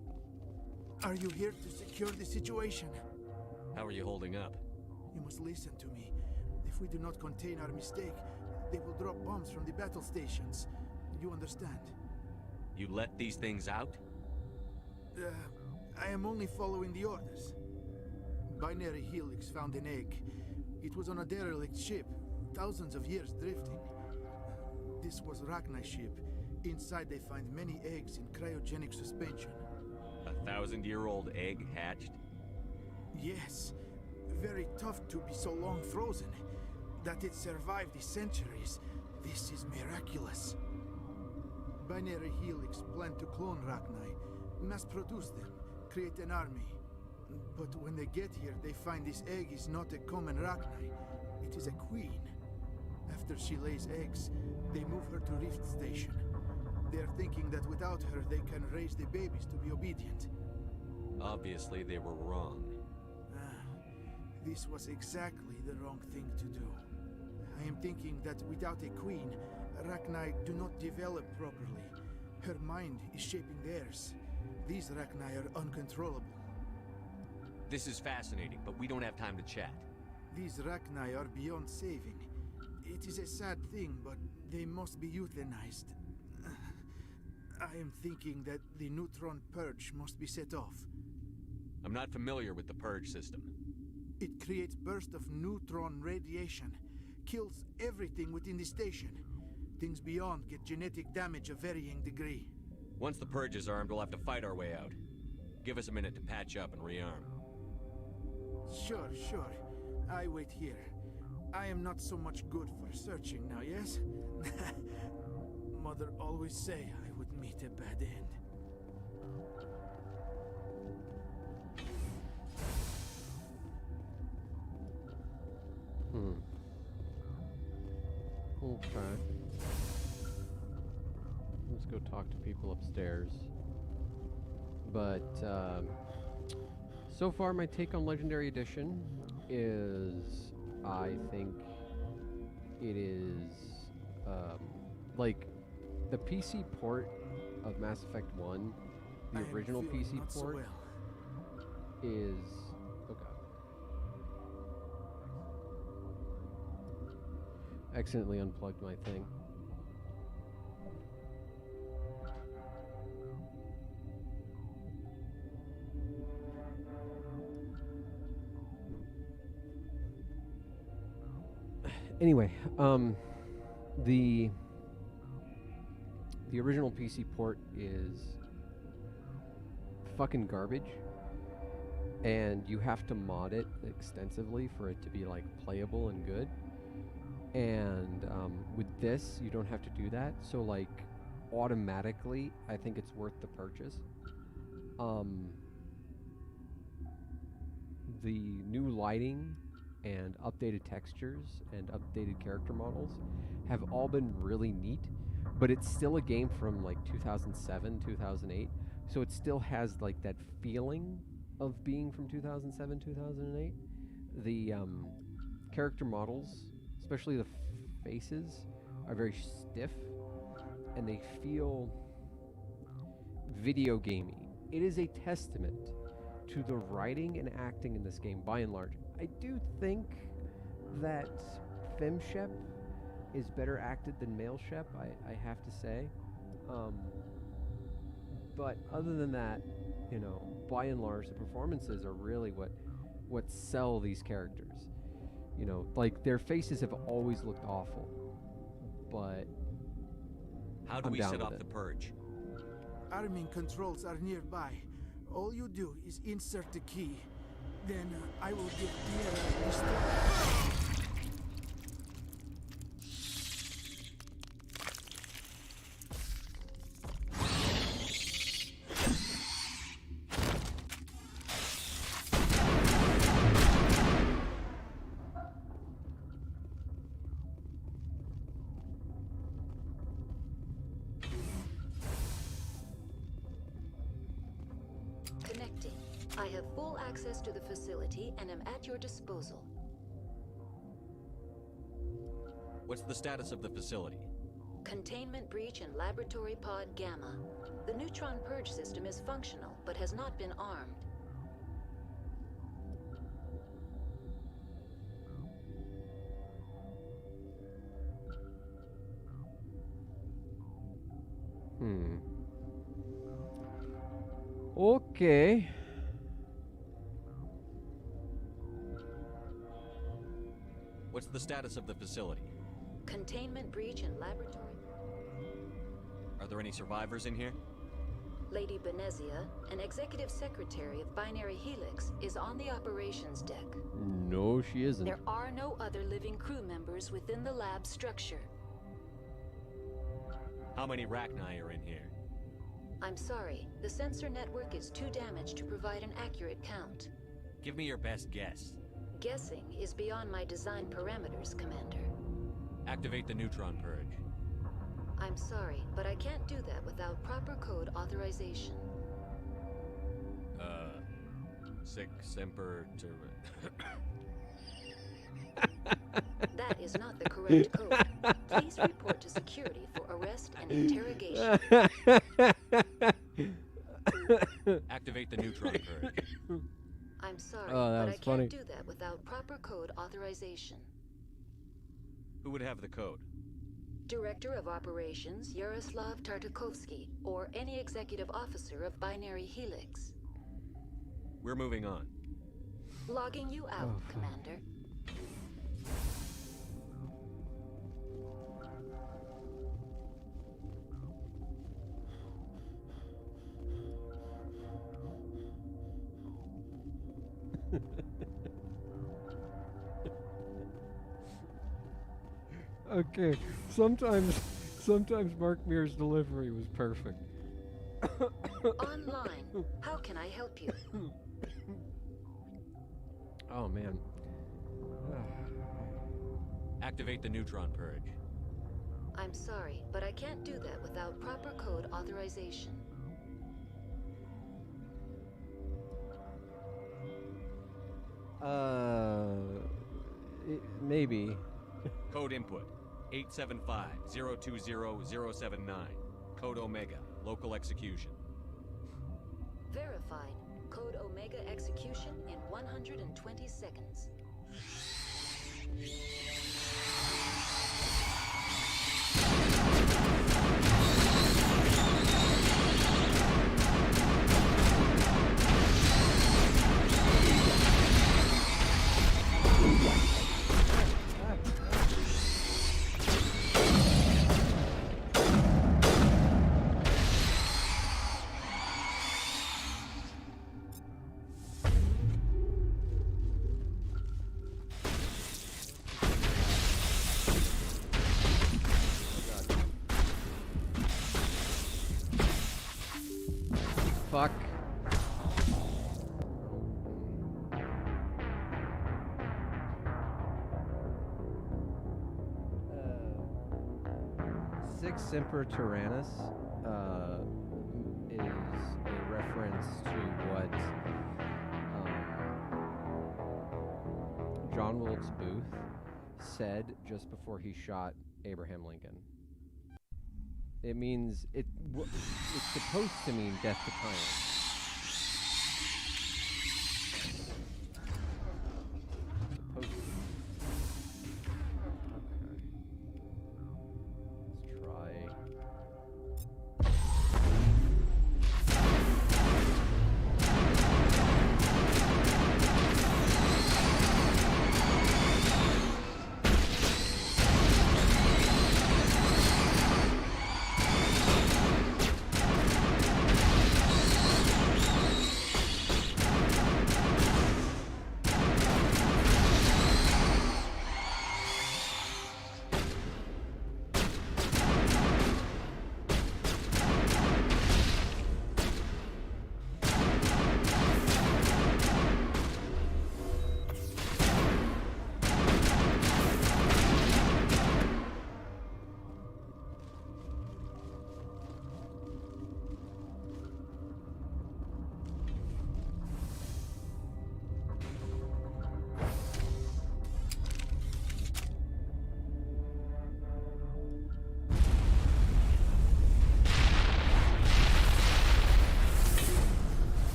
Are you here to secure the situation? How are you holding up? You must listen to me. If we do not contain our mistake, they will drop bombs from the battle stations. You understand? You let these things out? I am only following the orders. Binary Helix found an egg. It was on a derelict ship, thousands of years drifting. This was Rachni's ship. Inside they find many eggs in cryogenic suspension. 1,000-year-old egg hatched? Yes. Very tough to be so long frozen. That it survived the centuries. This is miraculous. Binary Helix planned to clone Rachni, mass produce them, create an army. But when they get here, they find this egg is not a common Rachni. It is a queen. After she lays eggs, they move her to Rift Station. They are thinking that without her, they can raise the babies to be obedient. Obviously, they were wrong. This was exactly the wrong thing to do. I am thinking that without a queen, Rachni do not develop properly. Her mind is shaping theirs. These Rachni are uncontrollable. This is fascinating, but we don't have time to chat. These Rachni are beyond saving. It is a sad thing, but they must be euthanized. I am thinking that the neutron purge must be set off. I'm not familiar with the purge system. It creates bursts of neutron radiation, kills everything within the station. Things beyond get genetic damage of varying degree. Once the Purge is armed, we'll have to fight our way out. Give us a minute to patch up and rearm. Sure. I wait here. I am not so much good for searching now, yes? Mother always say I would meet a bad end. Okay. Let's go talk to people upstairs. But, so far my take on Legendary Edition is, I think it is, like, the PC port of Mass Effect 1, the original PC port, is... Okay. Accidentally unplugged my thing. Anyway, the original PC port is fucking garbage, and you have to mod it extensively for it to be like playable and good. And with this, you don't have to do that. So like automatically, I think it's worth the purchase. The new lighting and updated textures and updated character models have all been really neat, but it's still a game from like 2007, 2008, so it still has like that feeling of being from 2007, 2008. The character models, especially the faces, are very stiff, and they feel video gamey. It is a testament to the writing and acting in this game, by and large. I do think that FemShep is better acted than male Shep, I have to say. But other than that, you know, by and large, the performances are really what sell these characters. You know, like, their faces have always looked awful, but how do we set off the Purge? Arming controls are nearby. All you do is insert the key. Then I will get nearer this door. Connecting. I have full access to the facility and am at your disposal. What's the status of the facility? Containment breach in Laboratory Pod Gamma. The neutron purge system is functional, but has not been armed. Okay. What's the status of the facility? Containment breach in laboratory. Are there any survivors in here? Lady Benezia, an executive secretary of Binary Helix, is on the operations deck. No, she isn't. There are no other living crew members within the lab structure. How many Rachni are in here? I'm sorry, the sensor network is too damaged to provide an accurate count. Give me your best guess. Guessing is beyond my design parameters, Commander. Activate the neutron purge. I'm sorry, but I can't do that without proper code authorization. Sic Semper That is not the correct code. Please report to security for arrest and interrogation. Activate the neutron purge. I'm sorry, that but was I funny. can't do that without proper code authorization. Who would have the code? Director of Operations, Yaroslav Tartakovsky, or any executive officer of Binary Helix. We're moving on. Logging you out, Commander. Okay, sometimes Mark Mear's delivery was perfect. Online. How can I help you? Oh man. Activate the neutron purge. I'm sorry, but I can't do that without proper code authorization. Maybe. Code input 875-020-079. Code Omega. Local execution. Verified. Code Omega execution in 120 seconds. Fuck. Six Semper Tyrannis is a reference to what John Wilkes Booth said just before he shot Abraham Lincoln. It means it's supposed to mean death to tyrants. Supposed to. Okay. Let's try.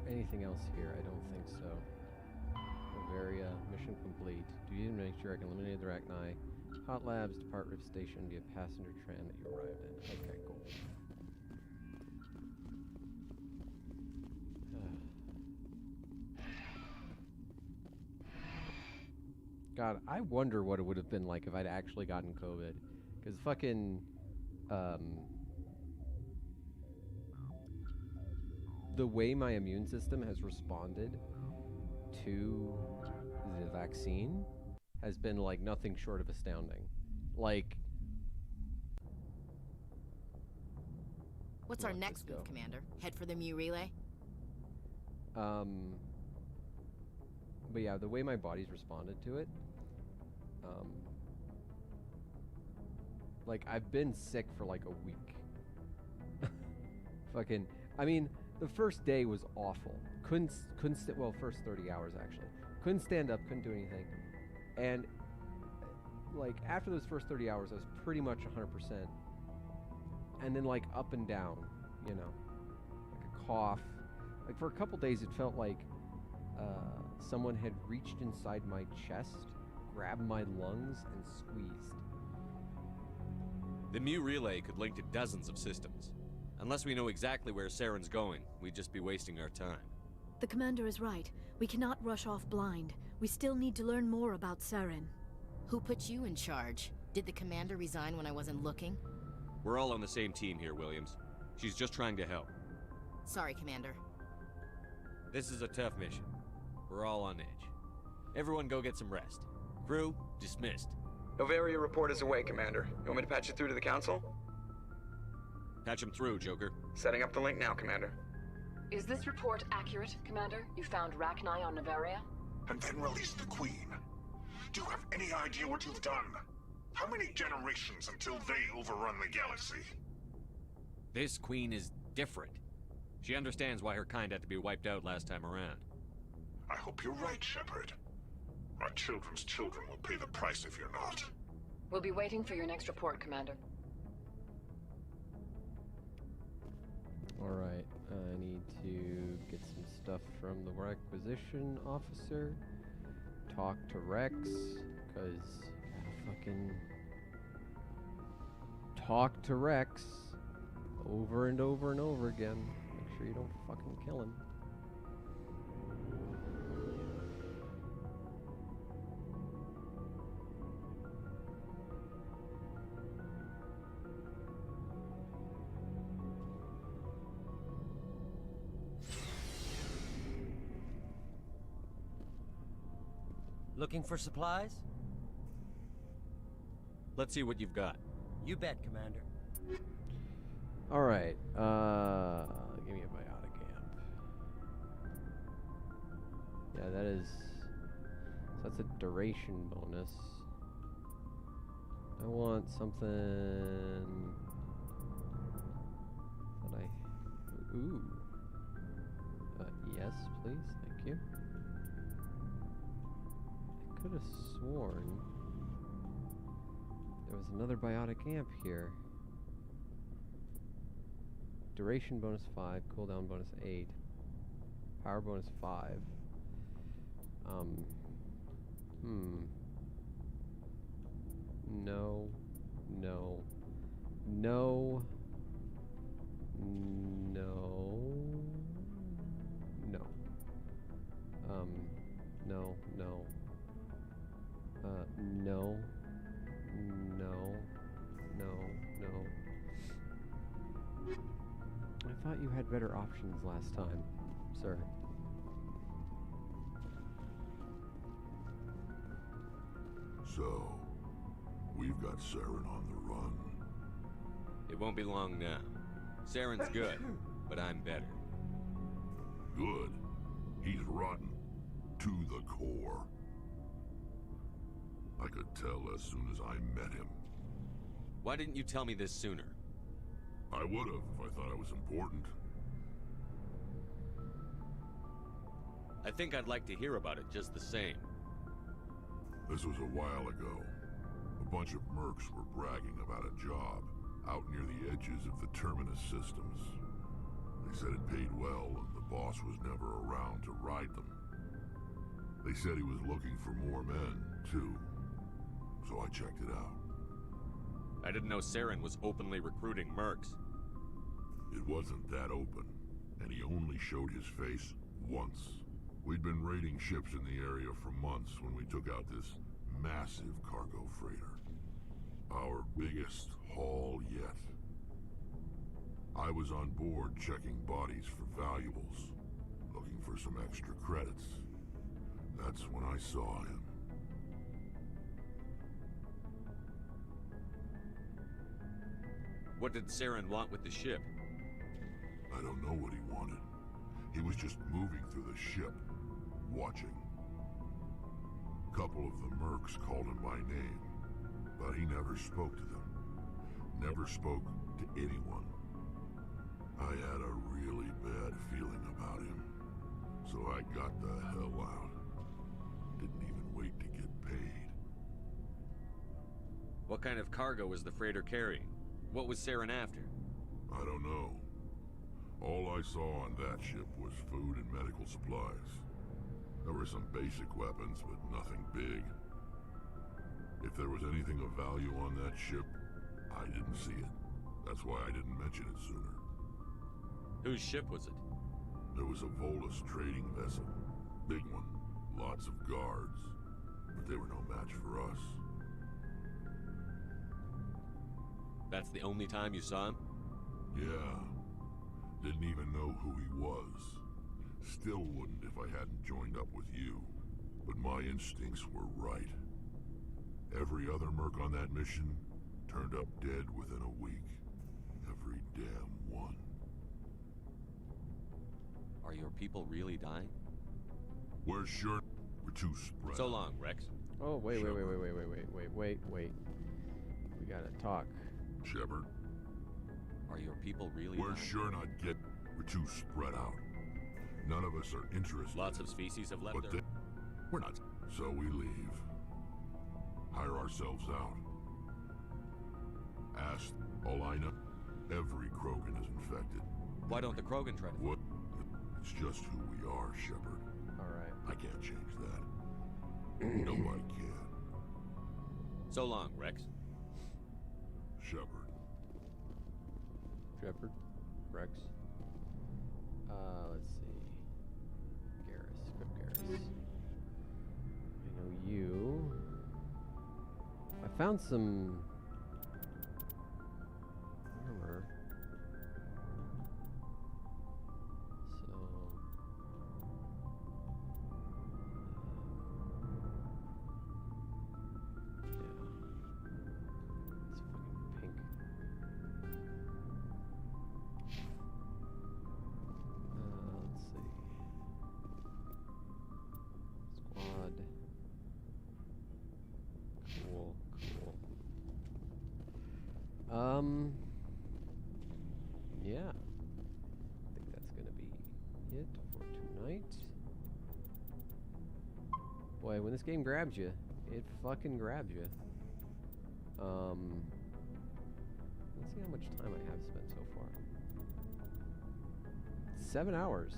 Anything else here? I don't think so. Bavaria, mission complete. Duty to make sure I can eliminate the Arachni. Hot Labs, depart Rift Station via passenger tram that you arrived in. Okay, cool. God, I wonder what it would have been like if I'd actually gotten COVID. Because fucking, the way my immune system has responded to the vaccine has been like nothing short of astounding. Like, what's our next move, Commander? Head for the Mu relay? But yeah, the way my body's responded to it, like I've been sick for like a week. Fucking, I mean, the first day was awful. Couldn't well, first 30 hours actually. Couldn't stand up, couldn't do anything. And like after those first 30 hours, I was pretty much 100%. And then like up and down, you know, like a cough. Like for a couple days, it felt like someone had reached inside my chest, grabbed my lungs, and squeezed. The Mu relay could link to dozens of systems. Unless we know exactly where Saren's going, we'd just be wasting our time. The commander is right. We cannot rush off blind. We still need to learn more about Saren. Who put you in charge? Did the commander resign when I wasn't looking? We're all on the same team here, Williams. She's just trying to help. Sorry, Commander. This is a tough mission. We're all on edge. Everyone go get some rest. Crew, dismissed. Novaria report is away, Commander. You want me to patch it through to the Council? Patch him through, Joker. Setting up the link now, Commander. Is this report accurate, Commander? You found Rachni on Novaria? And then released the Queen. Do you have any idea what you've done? How many generations until they overrun the galaxy? This Queen is different. She understands why her kind had to be wiped out last time around. I hope you're right, Shepard. Our children's children will pay the price if you're not. We'll be waiting for your next report, Commander. Alright, I need to get some stuff from the requisition officer. Talk to Rex, because fucking talk to Rex over and over and over again. Make sure you don't fucking kill him. Looking for supplies? Let's see what you've got. You bet, Commander. Alright, give me a biotic amp. Yeah, that is... So that's a duration bonus. I want something... that I... Ooh. Yes, please, thank you. I could have sworn there was another biotic amp here. Duration bonus 5, cooldown bonus 8, power bonus 5. No, no, no, no, no. No, no. No. No. No. No. I thought you had better options last time, sir. So, we've got Saren on the run. It won't be long now. Saren's good, but I'm better. Good? He's rotten. To the core. I could tell as soon as I met him. Why didn't you tell me this sooner? I would have if I thought I was important. I think I'd like to hear about it just the same. This was a while ago. A bunch of mercs were bragging about a job out near the edges of the Terminus systems. They said it paid well and the boss was never around to ride them. They said he was looking for more men, too. So I checked it out. I didn't know Saren was openly recruiting mercs. It wasn't that open, and he only showed his face once. We'd been raiding ships in the area for months when we took out this massive cargo freighter. Our biggest haul yet. I was on board checking bodies for valuables, looking for some extra credits. That's when I saw him. What did Saren want with the ship? I don't know what he wanted. He was just moving through the ship, watching. A couple of the mercs called him by name, but he never spoke to them. Never spoke to anyone. I had a really bad feeling about him, so I got the hell out. Didn't even wait to get paid. What kind of cargo was the freighter carrying? What was Saren after? I don't know. All I saw on that ship was food and medical supplies. There were some basic weapons, but nothing big. If there was anything of value on that ship, I didn't see it. That's why I didn't mention it sooner. Whose ship was it? It was a Volus trading vessel. Big one. Lots of guards. But they were no match for us. That's the only time you saw him? Yeah. Didn't even know who he was. Still wouldn't if I hadn't joined up with you. But my instincts were right. Every other merc on that mission turned up dead within a week. Every damn one. Are your people really dying? We're sure we're too spread. So long, Rex. Oh, wait. We gotta talk. Shepard. Are your people really We're dying? sure not get. We're too spread out. None of us are interested. Lots of species have left But Earth. we're not. So we leave. Hire ourselves out. Ask. All I know, every Krogan is infected. Why don't the Krogan try to... What? It's just who we are, Shepard. Alright. I can't change that. Nobody can. So long, Rex. Shepard. Rex. Let's see. Garrus. I know you. I found some armor. So it's fucking pink. Let's see. Squad. Cool. Yeah. I think that's gonna be it for tonight. Boy, when this game grabs you, it fucking grabs you. Let's see how much time I have spent so far. 7 hours.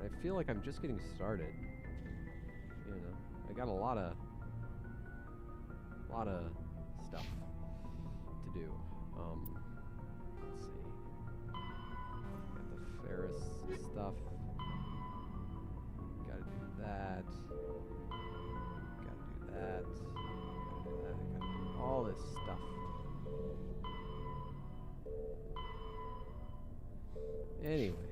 I feel like I'm just getting started. You know, I got a lot of stuff to do. Let's see. Got the Ferris stuff. Gotta do that. Gotta do that. Gotta do all this stuff. Anyway.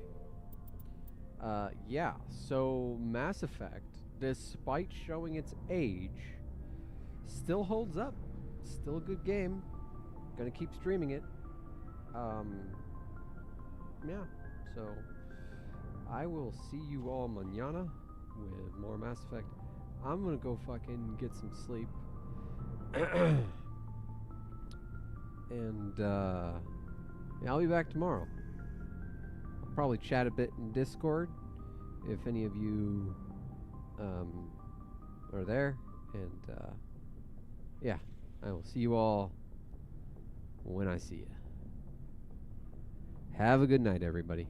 Yeah, so Mass Effect, despite showing its age, still holds up. Still a good game. Gonna keep streaming it. Yeah, so I will see you all mañana with more Mass Effect. I'm gonna go fucking get some sleep. And yeah, I'll be back tomorrow. I'll probably chat a bit in Discord if any of you are there. And yeah, I will see you all when I see you. Have a good night, everybody.